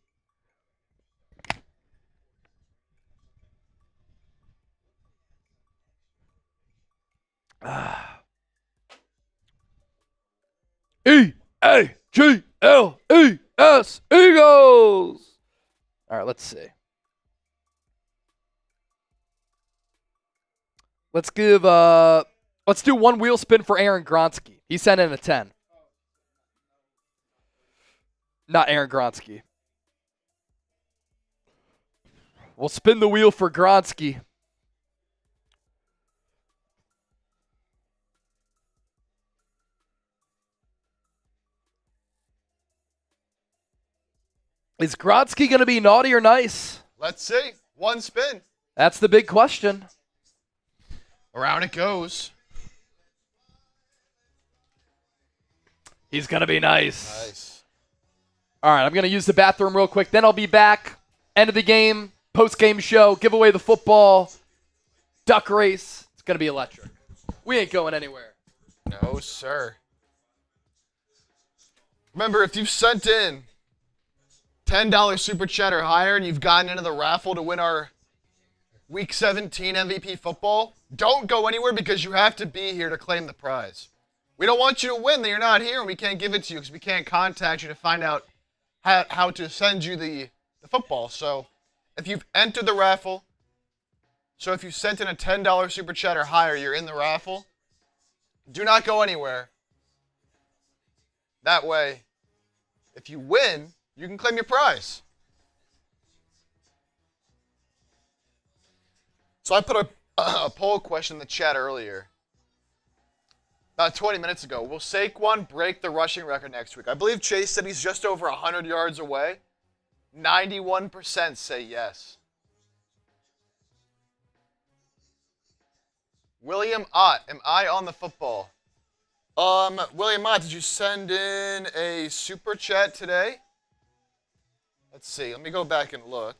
Speaker 1: E-A-G-L-E-S, Eagles. All right, let's see. Let's do one wheel spin for Aaron Gronsky. He sent in a 10. Not Aaron Gronsky. We'll spin the wheel for Gronsky. Is Gronsky going to be naughty or nice?
Speaker 2: Let's see. One spin.
Speaker 1: That's the big question.
Speaker 2: Around it goes.
Speaker 1: He's going to be nice.
Speaker 2: Nice.
Speaker 1: All right, I'm going to use the bathroom real quick. Then I'll be back. End of the game, post-game show, give away the football, duck race. It's going to be electric. We ain't going anywhere.
Speaker 2: No, sir. Remember, if you've sent in $10 Super Chat or higher and you've gotten into the raffle to win our Week 17 MVP football, don't go anywhere because you have to be here to claim the prize. We don't want you to win that you're not here and we can't give it to you because we can't contact you to find out how to send you the football. So if you've entered the raffle, so if you sent in a $10 Super Chat or higher, you're in the raffle. Do not go anywhere. That way, if you win, you can claim your prize. So I put a poll question in the chat earlier. About 20 minutes ago. Will Saquon break the rushing record next week? I believe Chase said he's just over 100 yards away. 91% say yes. William Ott, am I on the football? William Ott, did you send in a super chat today? Let's see. Let me go back and look.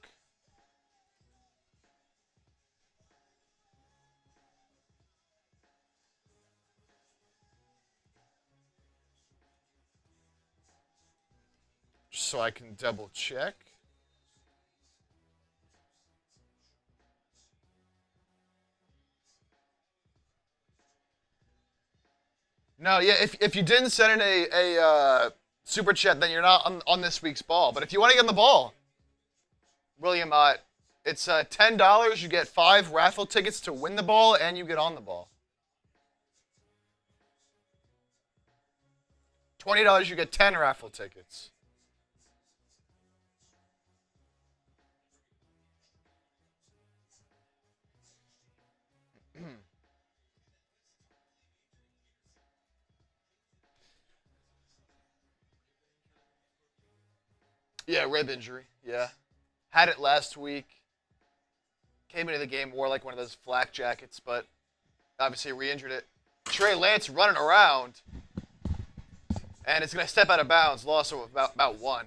Speaker 2: Just so I can double check. No, yeah, if you didn't send in a super chat, then you're not on this week's ball. But if you want to get on the ball, William, it's $10. You get 5 raffle tickets to win the ball, and you get on the ball. $20, you get 10 raffle tickets. Yeah, rib injury. Yeah. Had it last week. Came into the game more like one of those flak jackets, but obviously re-injured it. Trey Lance running around. And it's going to step out of bounds. Loss of about 1.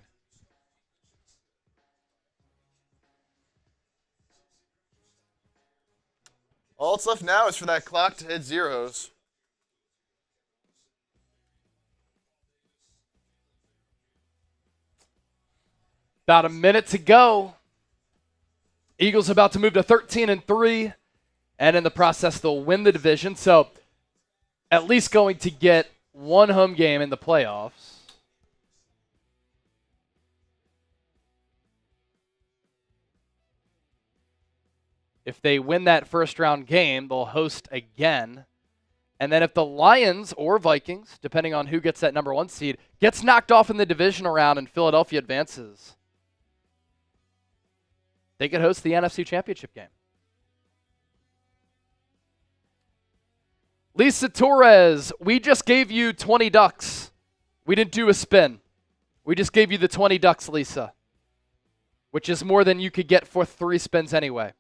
Speaker 2: All that's left now is for that clock to hit zeros.
Speaker 1: About a minute to go. Eagles about to move to 13-3, and in the process, they'll win the division. So, at least going to get one home game in the playoffs. If they win that first round game, they'll host again. And then if the Lions or Vikings, depending on who gets that number 1 seed, gets knocked off in the divisional round and Philadelphia advances, they could host the NFC Championship game. Lisa Torres, we just gave you 20 ducks. We didn't do a spin. We just gave you the 20 ducks, Lisa, which is more than you could get for 3 spins anyway.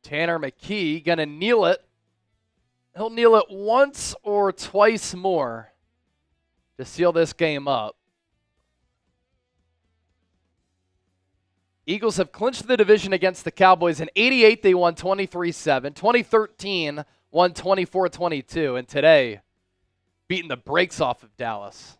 Speaker 1: Tanner McKee going to kneel it. He'll kneel it once or twice more to seal this game up. Eagles have clinched the division against the Cowboys. In '88, they won 23-7. 2013 won 24-22. And today, beating the brakes off of Dallas.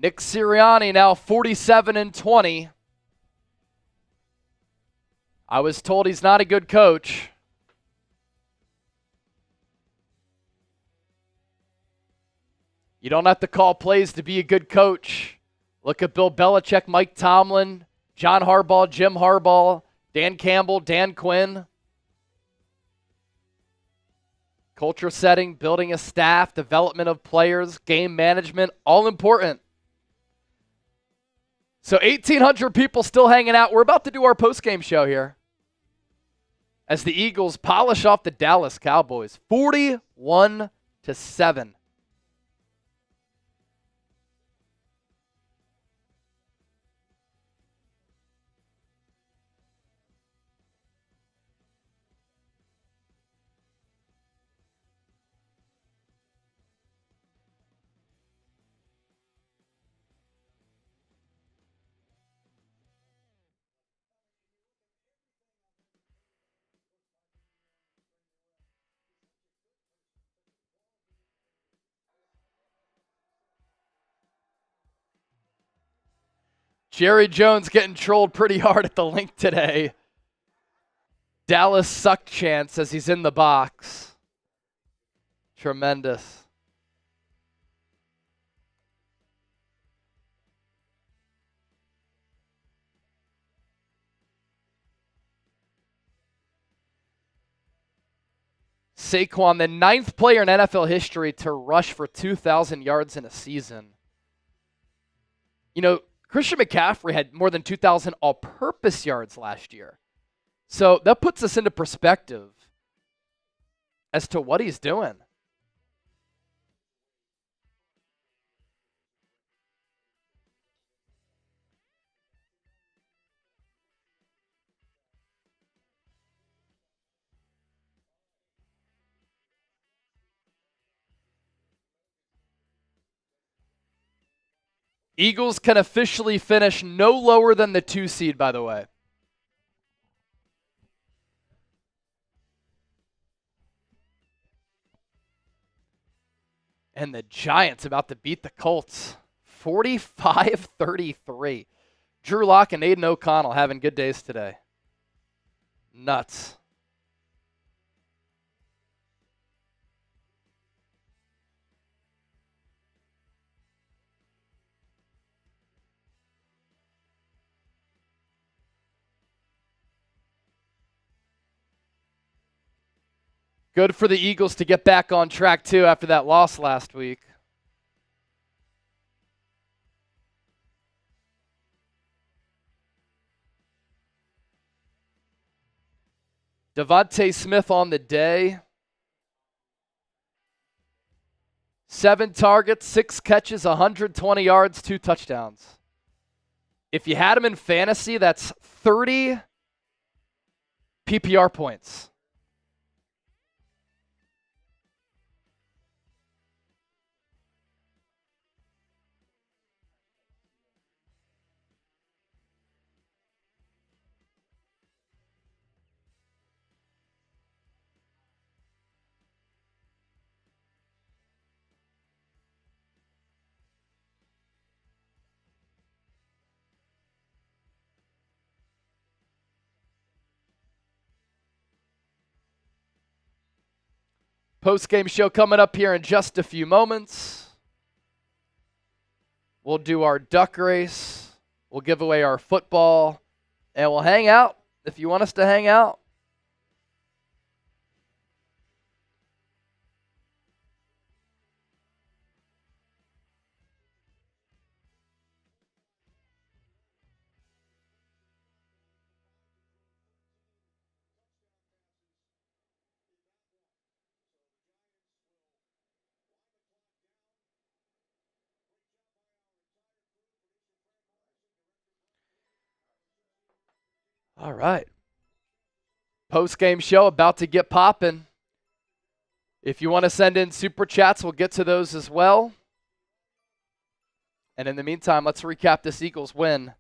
Speaker 1: Nick Sirianni now 47-20. I was told he's not a good coach. You don't have to call plays to be a good coach. Look at Bill Belichick, Mike Tomlin, John Harbaugh, Jim Harbaugh, Dan Campbell, Dan Quinn. Culture setting, building a staff, development of players, game management, all important. So 1,800 people still hanging out. We're about to do our postgame show here as the Eagles polish off the Dallas Cowboys, 41-7. Jerry Jones getting trolled pretty hard at the link today. Dallas suck chance as he's in the box. Tremendous. Saquon, the 9th player in NFL history to rush for 2,000 yards in a season. You know, Christian McCaffrey had more than 2,000 all-purpose yards last year. So that puts us into perspective as to what he's doing. Eagles can officially finish no lower than the 2 seed, by the way. And the Giants about to beat the Colts, 45-33. Drew Lock and Aiden O'Connell having good days today. Nuts. Good for the Eagles to get back on track, too, after that loss last week. DeVonta Smith on the day. 7 targets, 6 catches, 120 yards, 2 touchdowns. If you had him in fantasy, that's 30 PPR points. Post-game show coming up here in just a few moments. We'll do our duck race. We'll give away our football. And we'll hang out if you want us to hang out. All right. Post-game show about to get popping. If you want to send in super chats, we'll get to those as well. And in the meantime, let's recap this Eagles win.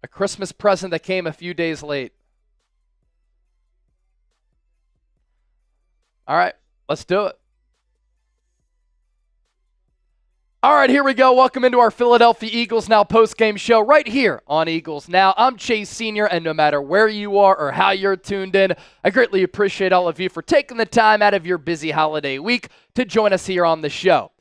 Speaker 1: A Christmas present that came a few days late. All right, let's do it. All right, here we go. Welcome into our Philadelphia Eagles Now postgame show right here on Eagles Now. I'm Chase Sr., and no matter where you are or how you're tuned in, I greatly appreciate all of you for taking the time out of your busy holiday week to join us here on the show.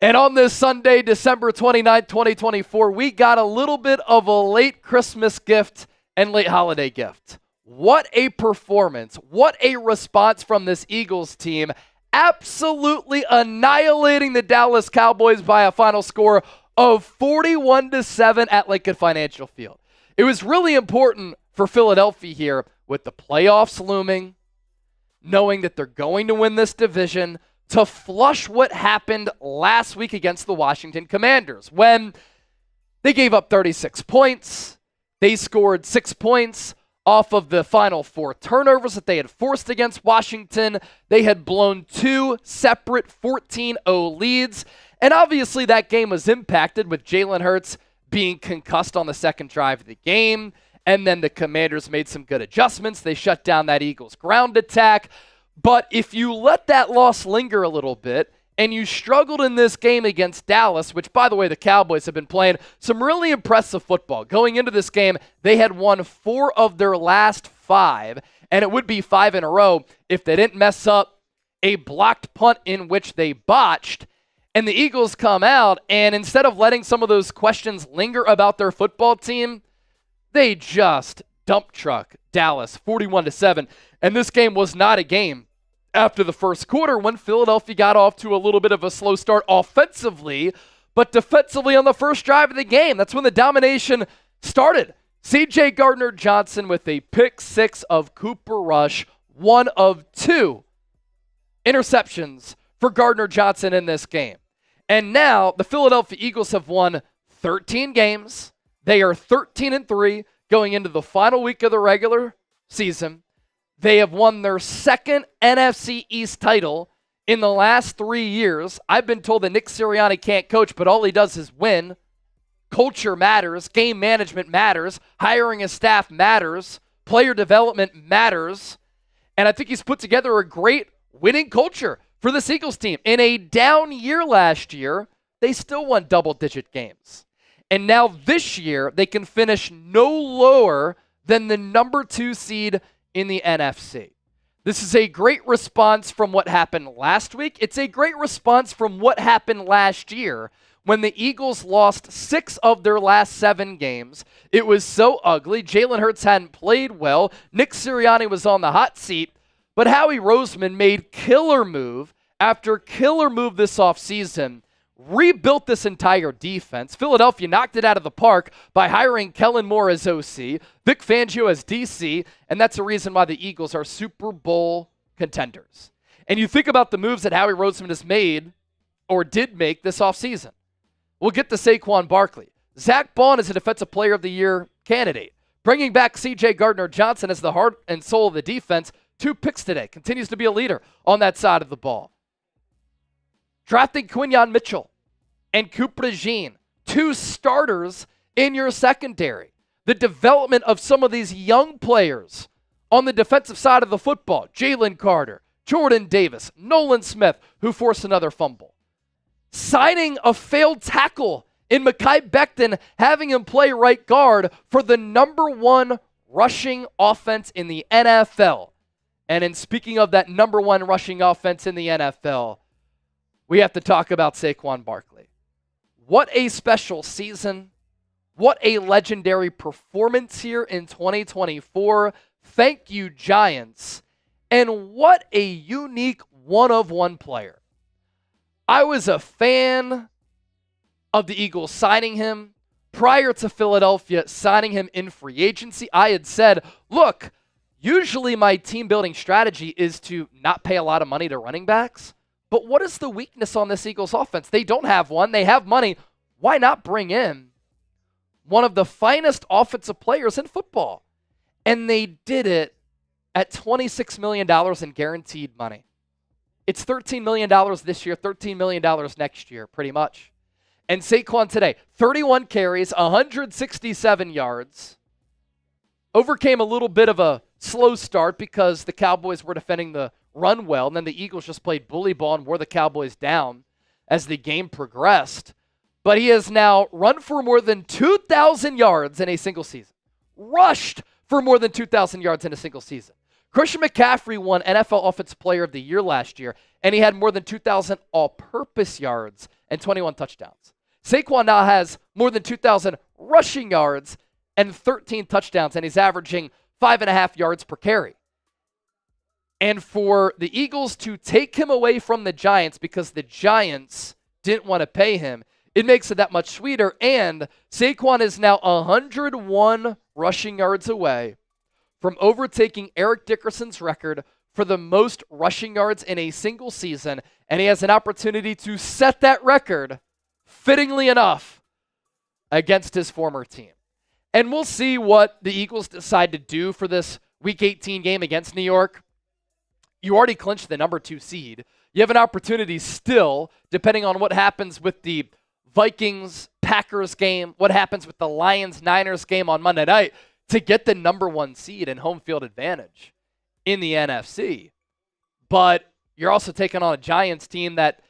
Speaker 1: And on this Sunday, December 29th, 2024, we got a little bit of a late Christmas gift and late holiday gift. What a performance. What a response from this Eagles team. Absolutely annihilating the Dallas Cowboys by a final score of 41-7 at Lincoln Financial Field. It was really important for Philadelphia here with the playoffs looming, knowing that they're going to win this division, to flush what happened last week against the Washington Commanders when they gave up 36 points. They scored 6 points off of the final 4 turnovers that they had forced against Washington. They had blown 2 separate 14-0 leads. And obviously that game was impacted with Jalen Hurts being concussed on the second drive of the game. And then the Commanders made some good adjustments. They shut down that Eagles ground attack. But if you let that loss linger a little bit, and you struggled in this game against Dallas, which, by the way, the Cowboys have been playing some really impressive football. Going into this game, they had won 4 of their last 5, and it would be 5 in a row if they didn't mess up a blocked punt in which they botched. And the Eagles come out, and instead of letting some of those questions linger about their football team, they just dump truck Dallas 41-7. And this game was not a game after the first quarter when Philadelphia got off to a little bit of a slow start offensively, but defensively on the first drive of the game. That's when the domination started. C.J. Gardner-Johnson with a pick 6 of Cooper Rush, 1 of 2 interceptions for Gardner-Johnson in this game. And now the Philadelphia Eagles have won 13 games. They are 13-3 going into the final week of the regular season. They have won their second NFC East title in the last 3 years. I've been told that Nick Sirianni can't coach, but all he does is win. Culture matters. Game management matters. Hiring a staff matters. Player development matters. And I think he's put together a great winning culture for this Eagles team. In a down year last year, they still won double-digit games. And now this year, they can finish no lower than the number 2 seed in the NFC. This is a great response from what happened last week. It's a great response from what happened last year when the Eagles lost 6 of their last 7 games. It was so ugly. Jalen Hurts hadn't played well. Nick Sirianni was on the hot seat. But Howie Roseman made killer move after killer move this offseason, rebuilt this entire defense. Philadelphia knocked it out of the park by hiring Kellen Moore as OC, Vic Fangio as DC, and that's the reason why the Eagles are Super Bowl contenders. And you think about the moves that Howie Roseman has made, or did make, this offseason. We'll get to Saquon Barkley. Zach Bond is a Defensive Player of the Year candidate. Bringing back C.J. Gardner-Johnson as the heart and soul of the defense. 2 picks today. Continues to be a leader on that side of the ball. Drafting Quinyon Mitchell and Cooper DeJean, 2 starters in your secondary. The development of some of these young players on the defensive side of the football. Jalen Carter, Jordan Davis, Nolan Smith, who forced another fumble. Signing a failed tackle in Micah Parsons, having him play right guard for the number 1 rushing offense in the NFL. And in speaking of that number 1 rushing offense in the NFL, we have to talk about Saquon Barkley. What a special season. What a legendary performance here in 2024. Thank you, Giants. And what a unique one-of-one player. I was a fan of the Eagles signing him. Prior to Philadelphia signing him in free agency, I had said, look, usually my team-building strategy is to not pay a lot of money to running backs. But what is the weakness on this Eagles offense? They don't have one. They have money. Why not bring in one of the finest offensive players in football? And they did it at $26 million in guaranteed money. It's $13 million this year, $13 million next year, pretty much. And Saquon today, 31 carries, 167 yards. Overcame a little bit of a slow start because the Cowboys were defending the run well, and then the Eagles just played bully ball and wore the Cowboys down. as the game progressed, but he has now run for more than 2,000 yards in a single season, rushed for more than 2,000 yards in a single season. Christian McCaffrey won NFL Offensive Player of the Year last year, and he had more than 2,000 all-purpose yards and 21 touchdowns. Saquon now has more than 2,000 rushing yards and 13 touchdowns, and he's averaging 5.5 yards per carry. And for the Eagles to take him away from the Giants because the Giants didn't want to pay him, it makes it that much sweeter. And Saquon is now 101 rushing yards away from overtaking Eric Dickerson's record for the most rushing yards in a single season. And he has an opportunity to set that record, fittingly enough, against his former team. And we'll see what the Eagles decide to do for this Week 18 game against New York. You already clinched the number 2 seed. You have an opportunity still, depending on what happens with the Vikings-Packers game, what happens with the Lions-Niners game on Monday night, to get the number 1 seed and home field advantage in the NFC. But you're also taking on a Giants team that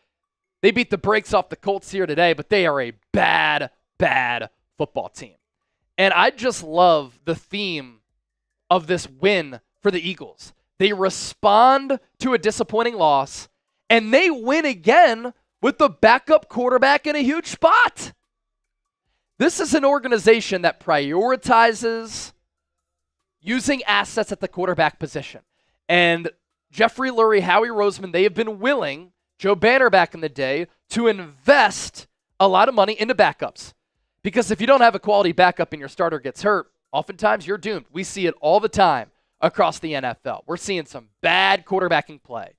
Speaker 1: they beat the brakes off the Colts here today, but they are a bad, bad football team. And I just love the theme of this win for the Eagles. They respond to a disappointing loss, and they win again with the backup quarterback in a huge spot. This is an organization that prioritizes using assets at the quarterback position. And Jeffrey Lurie, Howie Roseman, they have been willing, Joe Banner back in the day, to invest a lot of money into backups. Because if you don't have a quality backup and your starter gets hurt, oftentimes you're doomed. We see it all the time across the NFL. We're seeing some bad quarterbacking play.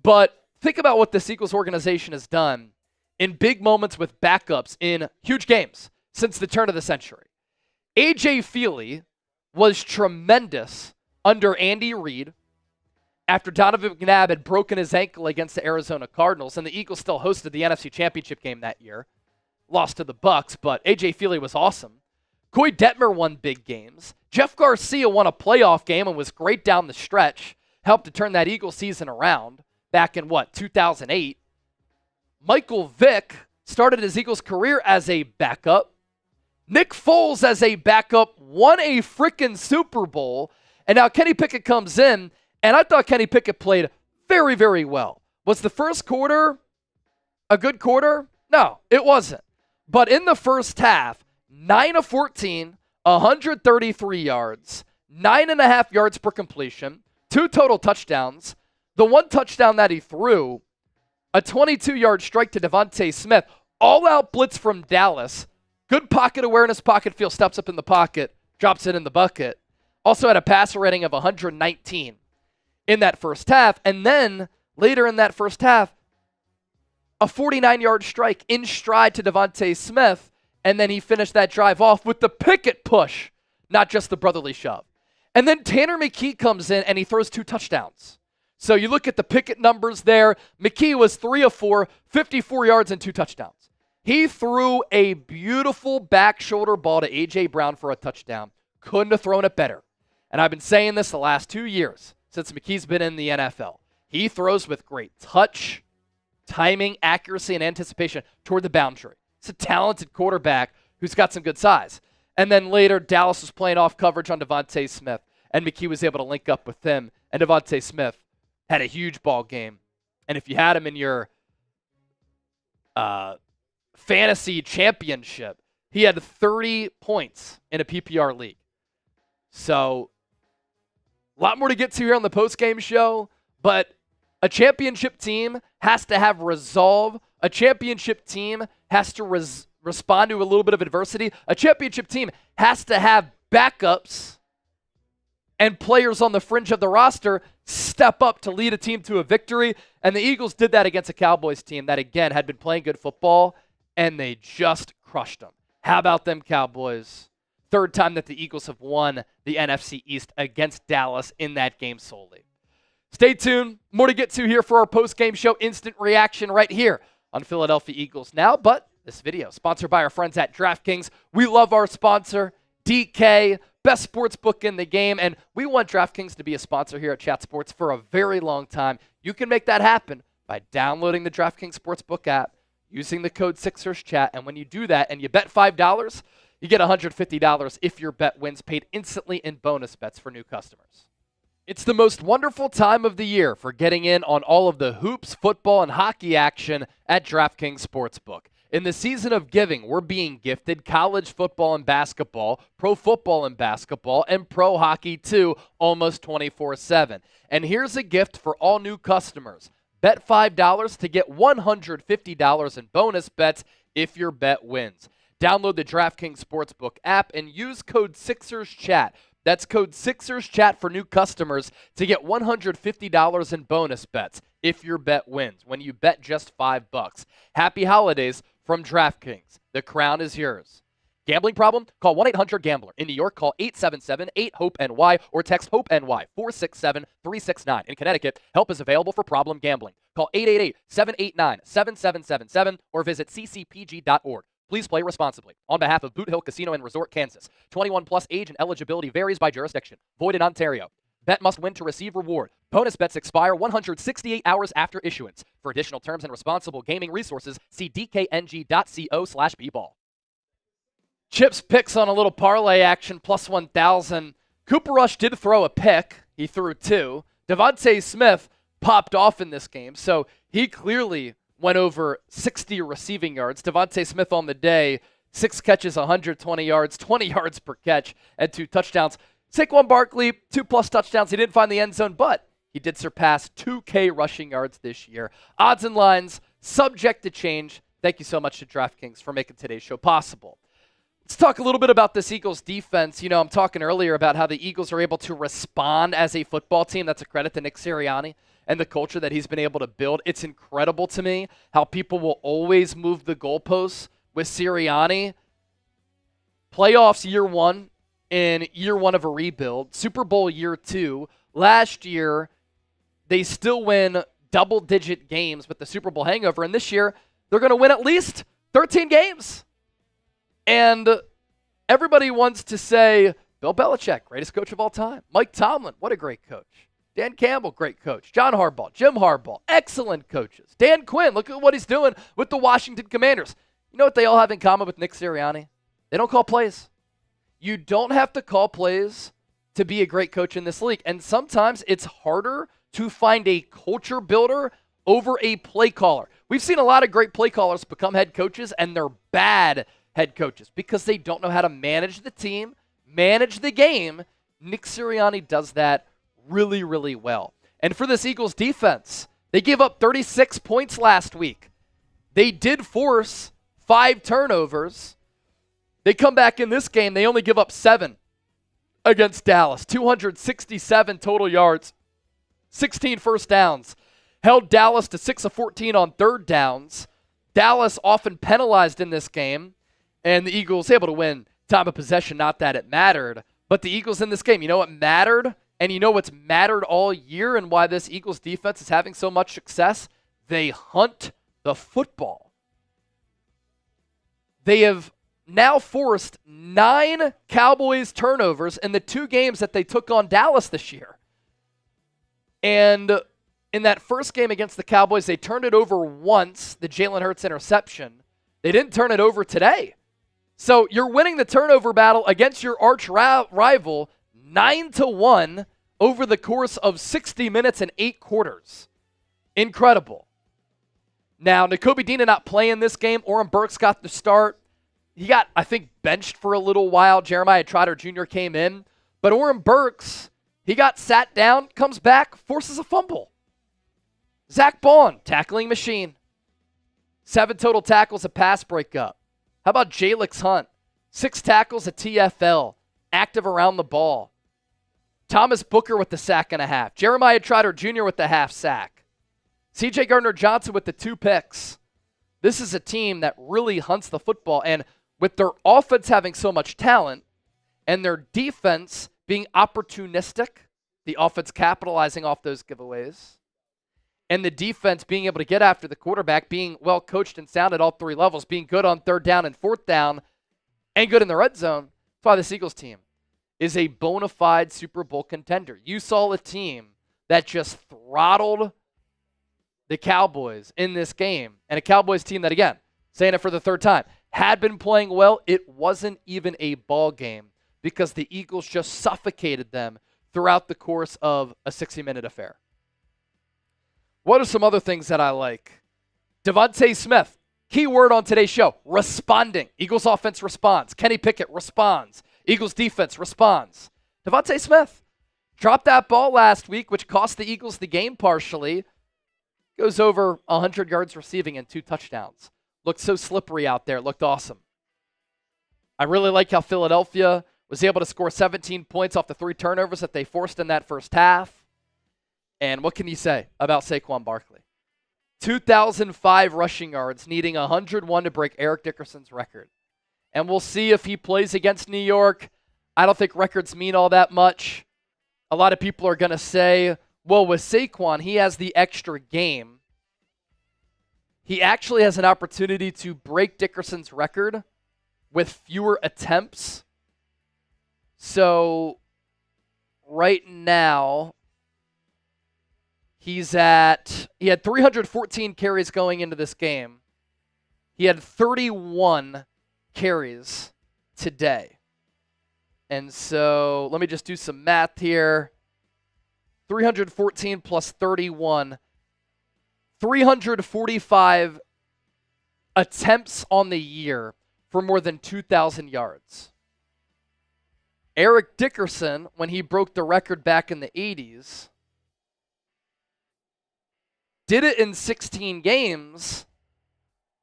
Speaker 1: But think about what this Eagles organization has done in big moments with backups in huge games since the turn of the century. A.J. Feely was tremendous under Andy Reid after Donovan McNabb had broken his ankle against the Arizona Cardinals, and the Eagles still hosted the NFC Championship game that year. Lost to the Bucs, but A.J. Feely was awesome. Coy Detmer won big games. Jeff Garcia won a playoff game and was great down the stretch. Helped to turn that Eagles season around back in, 2008. Michael Vick started his Eagles career as a backup. Nick Foles as a backup won a freaking Super Bowl. And now Kenny Pickett comes in, and I thought Kenny Pickett played very, very well. Was the first quarter a good quarter? No, it wasn't. But in the first half, 9 of 14, 133 yards, 9.5 yards per completion, 2 total touchdowns. The 1 touchdown that he threw, a 22-yard strike to DeVonta Smith, all-out blitz from Dallas. Good pocket awareness, pocket feel, steps up in the pocket, drops it in the bucket. Also had a passer rating of 119 in that first half. And then later in that first half, a 49-yard strike in stride to DeVonta Smith. And then he finished that drive off with the Pickett push, not just the brotherly shove. And then Tanner McKee comes in and he throws 2 touchdowns. So you look at the Pickett numbers there. McKee was 3 of 4, 54 yards and 2 touchdowns. He threw a beautiful back shoulder ball to A.J. Brown for a touchdown. Couldn't have thrown it better. And I've been saying this the last 2 years since McKee's been in the NFL. He throws with great touch, timing, accuracy, and anticipation toward the boundary. It's a talented quarterback who's got some good size. And then later, Dallas was playing off coverage on DeVonta Smith, and McKee was able to link up with him, and DeVonta Smith had a huge ball game. And if you had him in your fantasy championship, he had 30 points in a PPR league. So a lot more to get to here on the postgame show, but a championship team has to have resolve. A championship team has to respond to a little bit of adversity. A championship team has to have backups and players on the fringe of the roster step up to lead a team to a victory. And the Eagles did that against a Cowboys team that, again, had been playing good football, and they just crushed them. How about them Cowboys? Third time that the Eagles have won the NFC East against Dallas in that game solely. Stay tuned. More to get to here for our post-game show. Instant reaction right here on Philadelphia Eagles Now. But this video sponsored by our friends at DraftKings. We love our sponsor, DK, best sports book in the game, and we want DraftKings to be a sponsor here at Chat Sports for a very long time. You can make that happen by downloading the DraftKings Sportsbook app, using the code SixersChat. And when you do that and you bet $5, you get $150 if your bet wins, paid instantly in bonus bets for new customers. It's the most wonderful time of the year for getting in on all of the hoops, football, and hockey action at DraftKings Sportsbook. In the season of giving, we're being gifted college football and basketball, pro football and basketball, and pro hockey too, almost 24/7. And here's a gift for all new customers. Bet $5 to get $150 in bonus bets if your bet wins. Download the DraftKings Sportsbook app and use code SixersChat. That's code SixersChat for new customers to get $150 in bonus bets if your bet wins when you bet just $5. Happy holidays from DraftKings. The crown is yours. Gambling problem? Call 1-800-GAMBLER. In New York, call 877-8-HOPE-NY or text HOPE-NY 467-369. In Connecticut, help is available for problem gambling. Call 888-789-7777 or visit ccpg.org. Please play responsibly. On behalf of Boot Hill Casino and Resort, Kansas. 21 plus age and eligibility varies by jurisdiction. Void in Ontario. Bet must win to receive reward. Bonus bets expire 168 hours after issuance. For additional terms and responsible gaming resources, see dkng.co/bball. Chip's picks on a little parlay action, plus 1,000. Cooper Rush did throw a pick. He threw 2. DeVonta Smith popped off in this game, so he clearly went over 60 receiving yards. DeVonta Smith on the day, 6 catches, 120 yards, 20 yards per catch, and 2 touchdowns. Saquon Barkley, 2+ touchdowns. He didn't find the end zone, but he did surpass 2K rushing yards this year. Odds and lines, subject to change. Thank you so much to DraftKings for making today's show possible. Let's talk a little bit about this Eagles defense. You know, I'm talking earlier about how the Eagles are able to respond as a football team. That's a credit to Nick Sirianni and the culture that he's been able to build. It's incredible to me how people will always move the goalposts with Sirianni. Playoffs year 1 in year 1 of a rebuild. Super Bowl year 2. Last year, they still win double-digit games with the Super Bowl hangover. And this year, they're going to win at least 13 games. And everybody wants to say, Bill Belichick, greatest coach of all time. Mike Tomlin, what a great coach. Dan Campbell, great coach. John Harbaugh, Jim Harbaugh, excellent coaches. Dan Quinn, look at what he's doing with the Washington Commanders. You know what they all have in common with Nick Sirianni? They don't call plays. You don't have to call plays to be a great coach in this league. And sometimes it's harder to find a culture builder over a play caller. We've seen a lot of great play callers become head coaches, and they're bad head coaches because they don't know how to manage the team, manage the game. Nick Sirianni does that really, really well. And for this Eagles defense, they gave up 36 points last week. They did force 5 turnovers. They come back in this game, they only give up 7 against Dallas. 267 total yards, 16 first downs. Held Dallas to 6 of 14 on third downs. Dallas often penalized in this game, and the Eagles able to win time of possession, not that it mattered. But the Eagles in this game, you know what mattered? And you know what's mattered all year and why this Eagles defense is having so much success? They hunt the football. They have now forced 9 Cowboys turnovers in the 2 games that they took on Dallas this year. And in that first game against the Cowboys, they turned it over once, the Jalen Hurts interception. They didn't turn it over today. So you're winning the turnover battle against your arch rival 9-1 over the course of 60 minutes and 8 quarters. Incredible. Now, Nakobe Dean did not play in this game. Oren Burks got the start. He got, I think, benched for a little while. Jeremiah Trotter Jr. came in. But Oren Burks, he got sat down, comes back, forces a fumble. Zach Bond, tackling machine. 7 total tackles, a pass breakup. How about Jalix Hunt? 6 tackles, a TFL. Active around the ball. Thomas Booker with the sack and a half. Jeremiah Trotter Jr. with the half sack. C.J. Gardner-Johnson with the 2 picks. This is a team that really hunts the football. And with their offense having so much talent and their defense being opportunistic, the offense capitalizing off those giveaways, and the defense being able to get after the quarterback, being well coached and sound at all 3 levels, being good on 3rd down and 4th down, and good in the red zone. That's why this Eagles team is a bona fide Super Bowl contender. You saw a team that just throttled the Cowboys in this game, and a Cowboys team that, again, saying it for the third time, had been playing well, it wasn't even a ball game because the Eagles just suffocated them throughout the course of a 60-minute affair. What are some other things that I like? DeVonta Smith, key word on today's show, responding. Eagles offense responds. Kenny Pickett responds. Eagles defense responds. DeVonta Smith dropped that ball last week, which cost the Eagles the game partially. Goes over 100 yards receiving and 2 touchdowns. Looked so slippery out there. Looked awesome. I really like how Philadelphia was able to score 17 points off the 3 turnovers that they forced in that first half. And what can you say about Saquon Barkley? 2,005 rushing yards, needing 101 to break Eric Dickerson's record. And we'll see if he plays against New York. I don't think records mean all that much. A lot of people are going to say, well, with Saquon, he has the extra game. He actually has an opportunity to break Dickerson's record with fewer attempts. So right now, he had 314 carries going into this game. He had 31 carries today. And so let me just do some math here. 314 plus 31. 345 attempts on the year for more than 2,000 yards. Eric Dickerson, when he broke the record back in the 80s, did it in 16 games,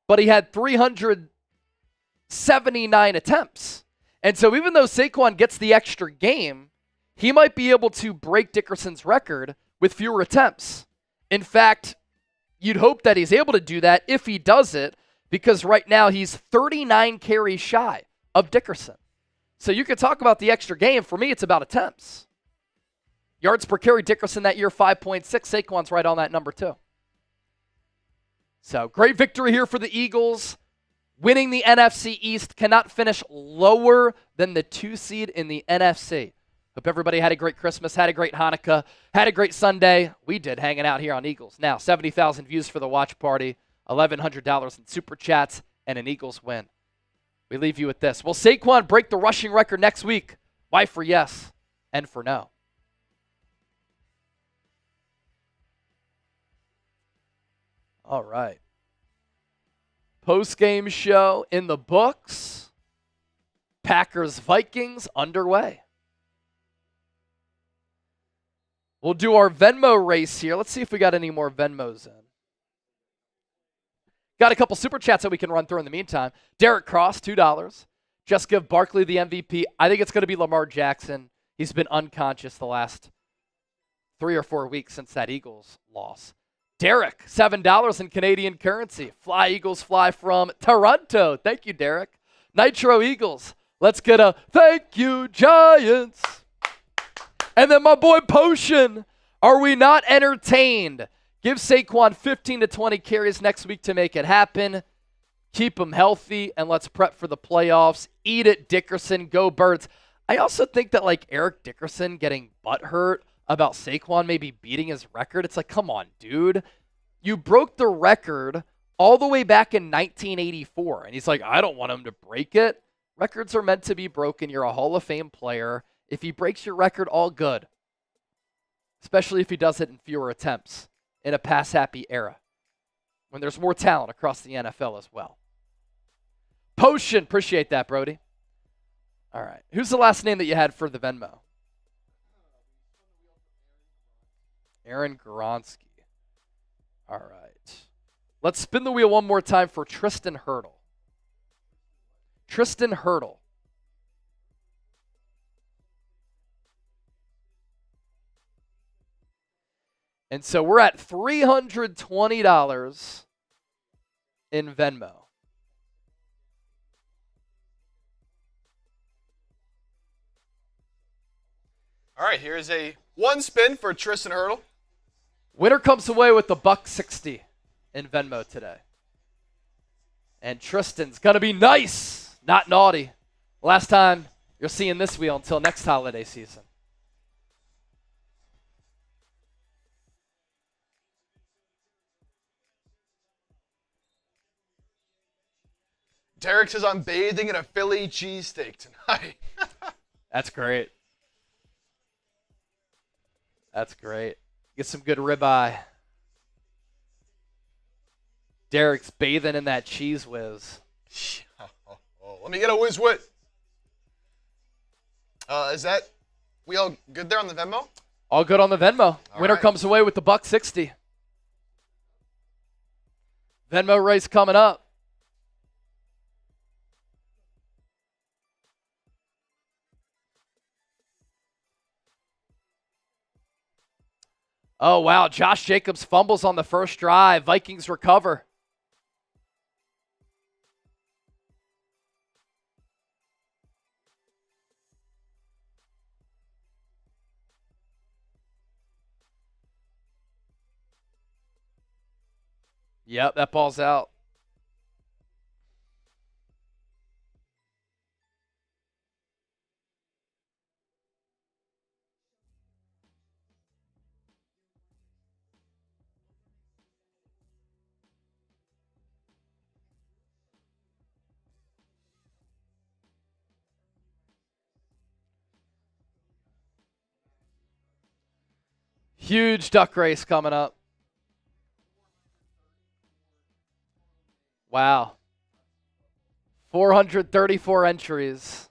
Speaker 1: but he had 379 attempts. And so even though Saquon gets the extra game, he might be able to break Dickerson's record with fewer attempts. In fact, you'd hope that he's able to do that if he does it, because right now he's 39 carries shy of Dickerson. So you could talk about the extra game. For me, it's about attempts. Yards per carry, Dickerson that year, 5.6. Saquon's right on that number too. So great victory here for the Eagles. Winning the NFC East, cannot finish lower than the 2 seed in the NFC. Hope everybody had a great Christmas, had a great Hanukkah, had a great Sunday. We did, hanging out here on Eagles. Now, 70,000 views for the watch party, $1,100 in super chats, and an Eagles win. We leave you with this. Will Saquon break the rushing record next week? Why for yes and for no? All right. Postgame show in the books. Packers-Vikings underway. We'll do our Venmo race here. Let's see if we got any more Venmos in. Got a couple super chats that we can run through in the meantime. Derek Cross, $2. Just give Barkley the MVP. I think it's going to be Lamar Jackson. He's been unconscious the last 3 or 4 weeks since that Eagles loss. Derek, $7 in Canadian currency. Fly Eagles fly from Toronto. Thank you, Derek. Nitro Eagles. Let's get a thank you, Giants. And then my boy Potion. Are we not entertained? Give Saquon 15 to 20 carries next week to make it happen. Keep him healthy, and let's prep for the playoffs. Eat it, Dickerson. Go Birds. I also think that like Eric Dickerson getting butthurt about Saquon maybe beating his record. It's like, come on, dude. You broke the record all the way back in 1984. And he's like, I don't want him to break it. Records are meant to be broken. You're a Hall of Fame player. If he breaks your record, all good. Especially if he does it in fewer attempts in a pass-happy era when there's more talent across the NFL as well. Potion. Appreciate that, Brody. All right. Who's the last name that you had for the Venmo? Aaron Goronsky. All right. Let's spin the wheel one more time for Tristan Hurdle. Tristan Hurdle. And so we're at $320 in Venmo.
Speaker 2: All right, here's a one spin for Tristan Hurdle.
Speaker 1: Winner comes away with the $160 in Venmo today. And Tristan's going to be nice, not naughty. Last time you're seeing this wheel until next holiday season.
Speaker 2: Derek says, I'm bathing in a Philly cheesesteak tonight.
Speaker 1: That's great. That's great. Get some good ribeye. Derek's bathing in that cheese whiz.
Speaker 2: Let me get a whiz wit. We all good there on the Venmo?
Speaker 1: All good on the Venmo. Winner
Speaker 2: right.
Speaker 1: comes away with the $1.60. Venmo race coming up. Oh, wow. Josh Jacobs fumbles on the first drive. Vikings recover. Yep, that ball's out. Huge duck race coming up. Wow. 434 entries.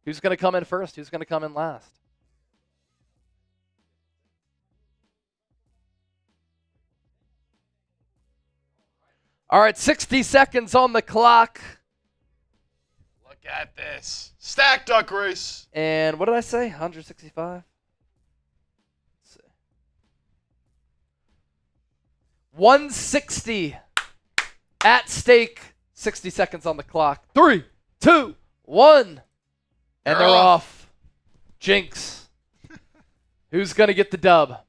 Speaker 1: Who's going to come in first? Who's going to come in last? All right, 60 seconds on the clock.
Speaker 2: Look at this. Stack duck race.
Speaker 1: And what did I say? 165? 160 at stake. 60 seconds on the clock. 3, 2, 1. And they're off. Jinx. Who's going to get the dub?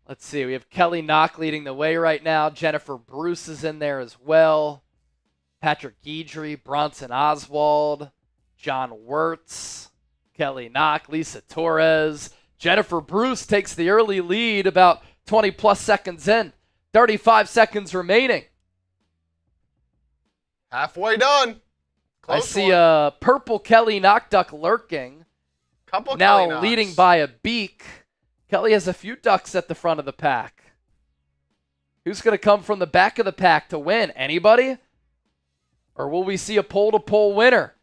Speaker 1: Let's see. We have Kelly Knock leading the way right now. Jennifer Bruce is in there as well. Patrick Guidry, Bronson Oswald, John Wirtz, Kelly Knock, Lisa Torres. Jennifer Bruce takes the early lead about 20-plus seconds in. 35 seconds remaining.
Speaker 2: Halfway done. Close
Speaker 1: I see
Speaker 2: one.
Speaker 1: a purple Kelly Knock duck lurking.
Speaker 2: Couple
Speaker 1: Now
Speaker 2: Kelly Knocks.
Speaker 1: leading by a beak. Kelly has a few ducks at the front of the pack. Who's going to come from the back of the pack to win? Anybody? Or will we see a pole-to-pole winner?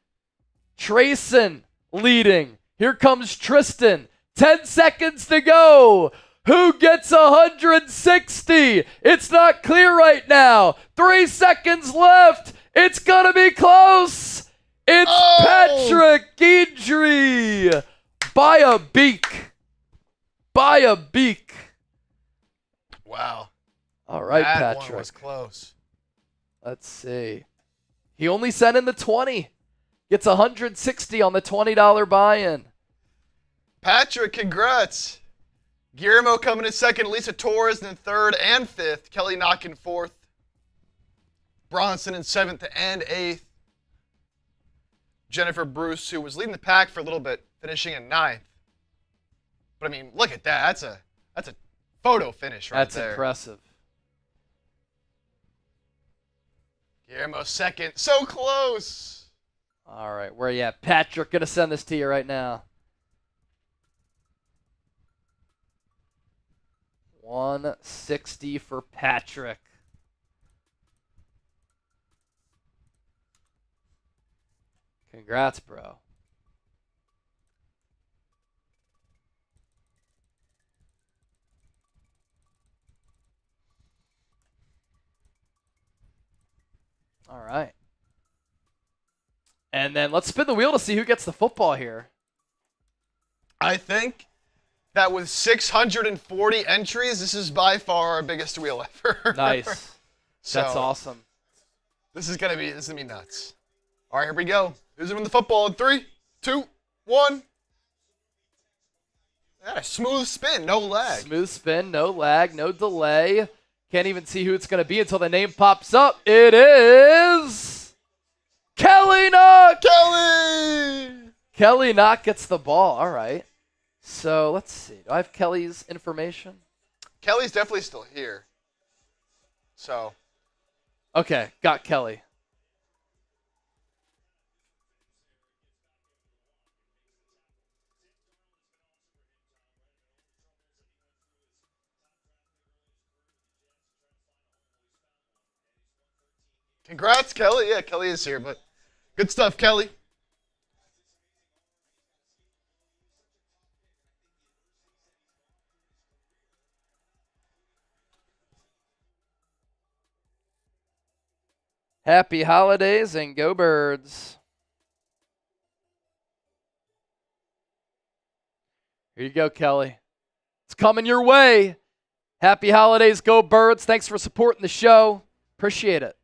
Speaker 1: Trayson leading. Here comes Tristan. 10 seconds to go. Who gets 160? It's not clear right now. 3 seconds left. It's going to be close. It's Patrick Guidry by a beak. By a beak.
Speaker 2: Wow.
Speaker 1: All right,
Speaker 2: that
Speaker 1: Patrick.
Speaker 2: One was close.
Speaker 1: Let's see. He only sent in the 20. Gets 160 on the $20 buy-in.
Speaker 2: Patrick, congrats. Guillermo coming in second. Lisa Torres in third and fifth. Kelly Knock in fourth. Bronson in seventh and eighth. Jennifer Bruce, who was leading the pack for a little bit, finishing in ninth. But I mean, look at that. That's a photo finish right there.
Speaker 1: That's impressive.
Speaker 2: Guillermo second. So close.
Speaker 1: All right, where you at? Patrick, going to send this to you right now. 160 for Patrick. Congrats, bro. All right. And then let's spin the wheel to see who gets the football here.
Speaker 2: I think that with 640 entries, this is by far our biggest wheel ever.
Speaker 1: Nice.
Speaker 2: So,
Speaker 1: That's awesome.
Speaker 2: This is gonna be nuts. All right, here we go. Who's winning the football in 3, 2, 1. That a smooth spin, no lag.
Speaker 1: Smooth spin, no lag, no delay. Can't even see who it's going to be until the name pops up. It is Kelly Knock. Kelly Knock gets the ball. All right. So let's see. Do I have Kelly's information?
Speaker 2: Kelly's definitely still here. So.
Speaker 1: Okay, got Kelly.
Speaker 2: Congrats, Kelly. Yeah, Kelly is here, but good stuff, Kelly.
Speaker 1: Happy holidays and go Birds. Here you go, Kelly. It's coming your way. Happy holidays, go Birds. Thanks for supporting the show. Appreciate it.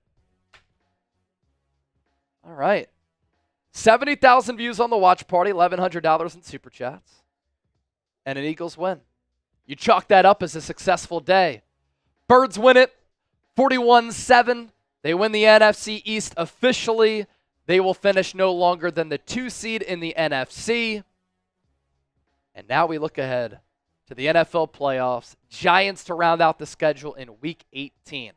Speaker 1: All right. 70,000 views on the watch party, $1,100 in super chats, and an Eagles win. You chalk that up as a successful day. Birds win it 41-7. They win the NFC East officially. They will finish no longer than the 2 seed in the NFC. And now we look ahead to the NFL playoffs. Giants to round out the schedule in Week 18.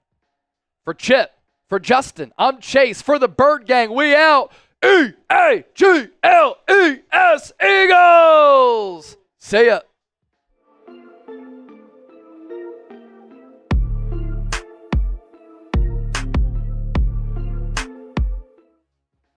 Speaker 1: For Chip, for Justin, I'm Chase. For the Bird Gang, we out. E-A-G-L-E-S, Eagles! See ya.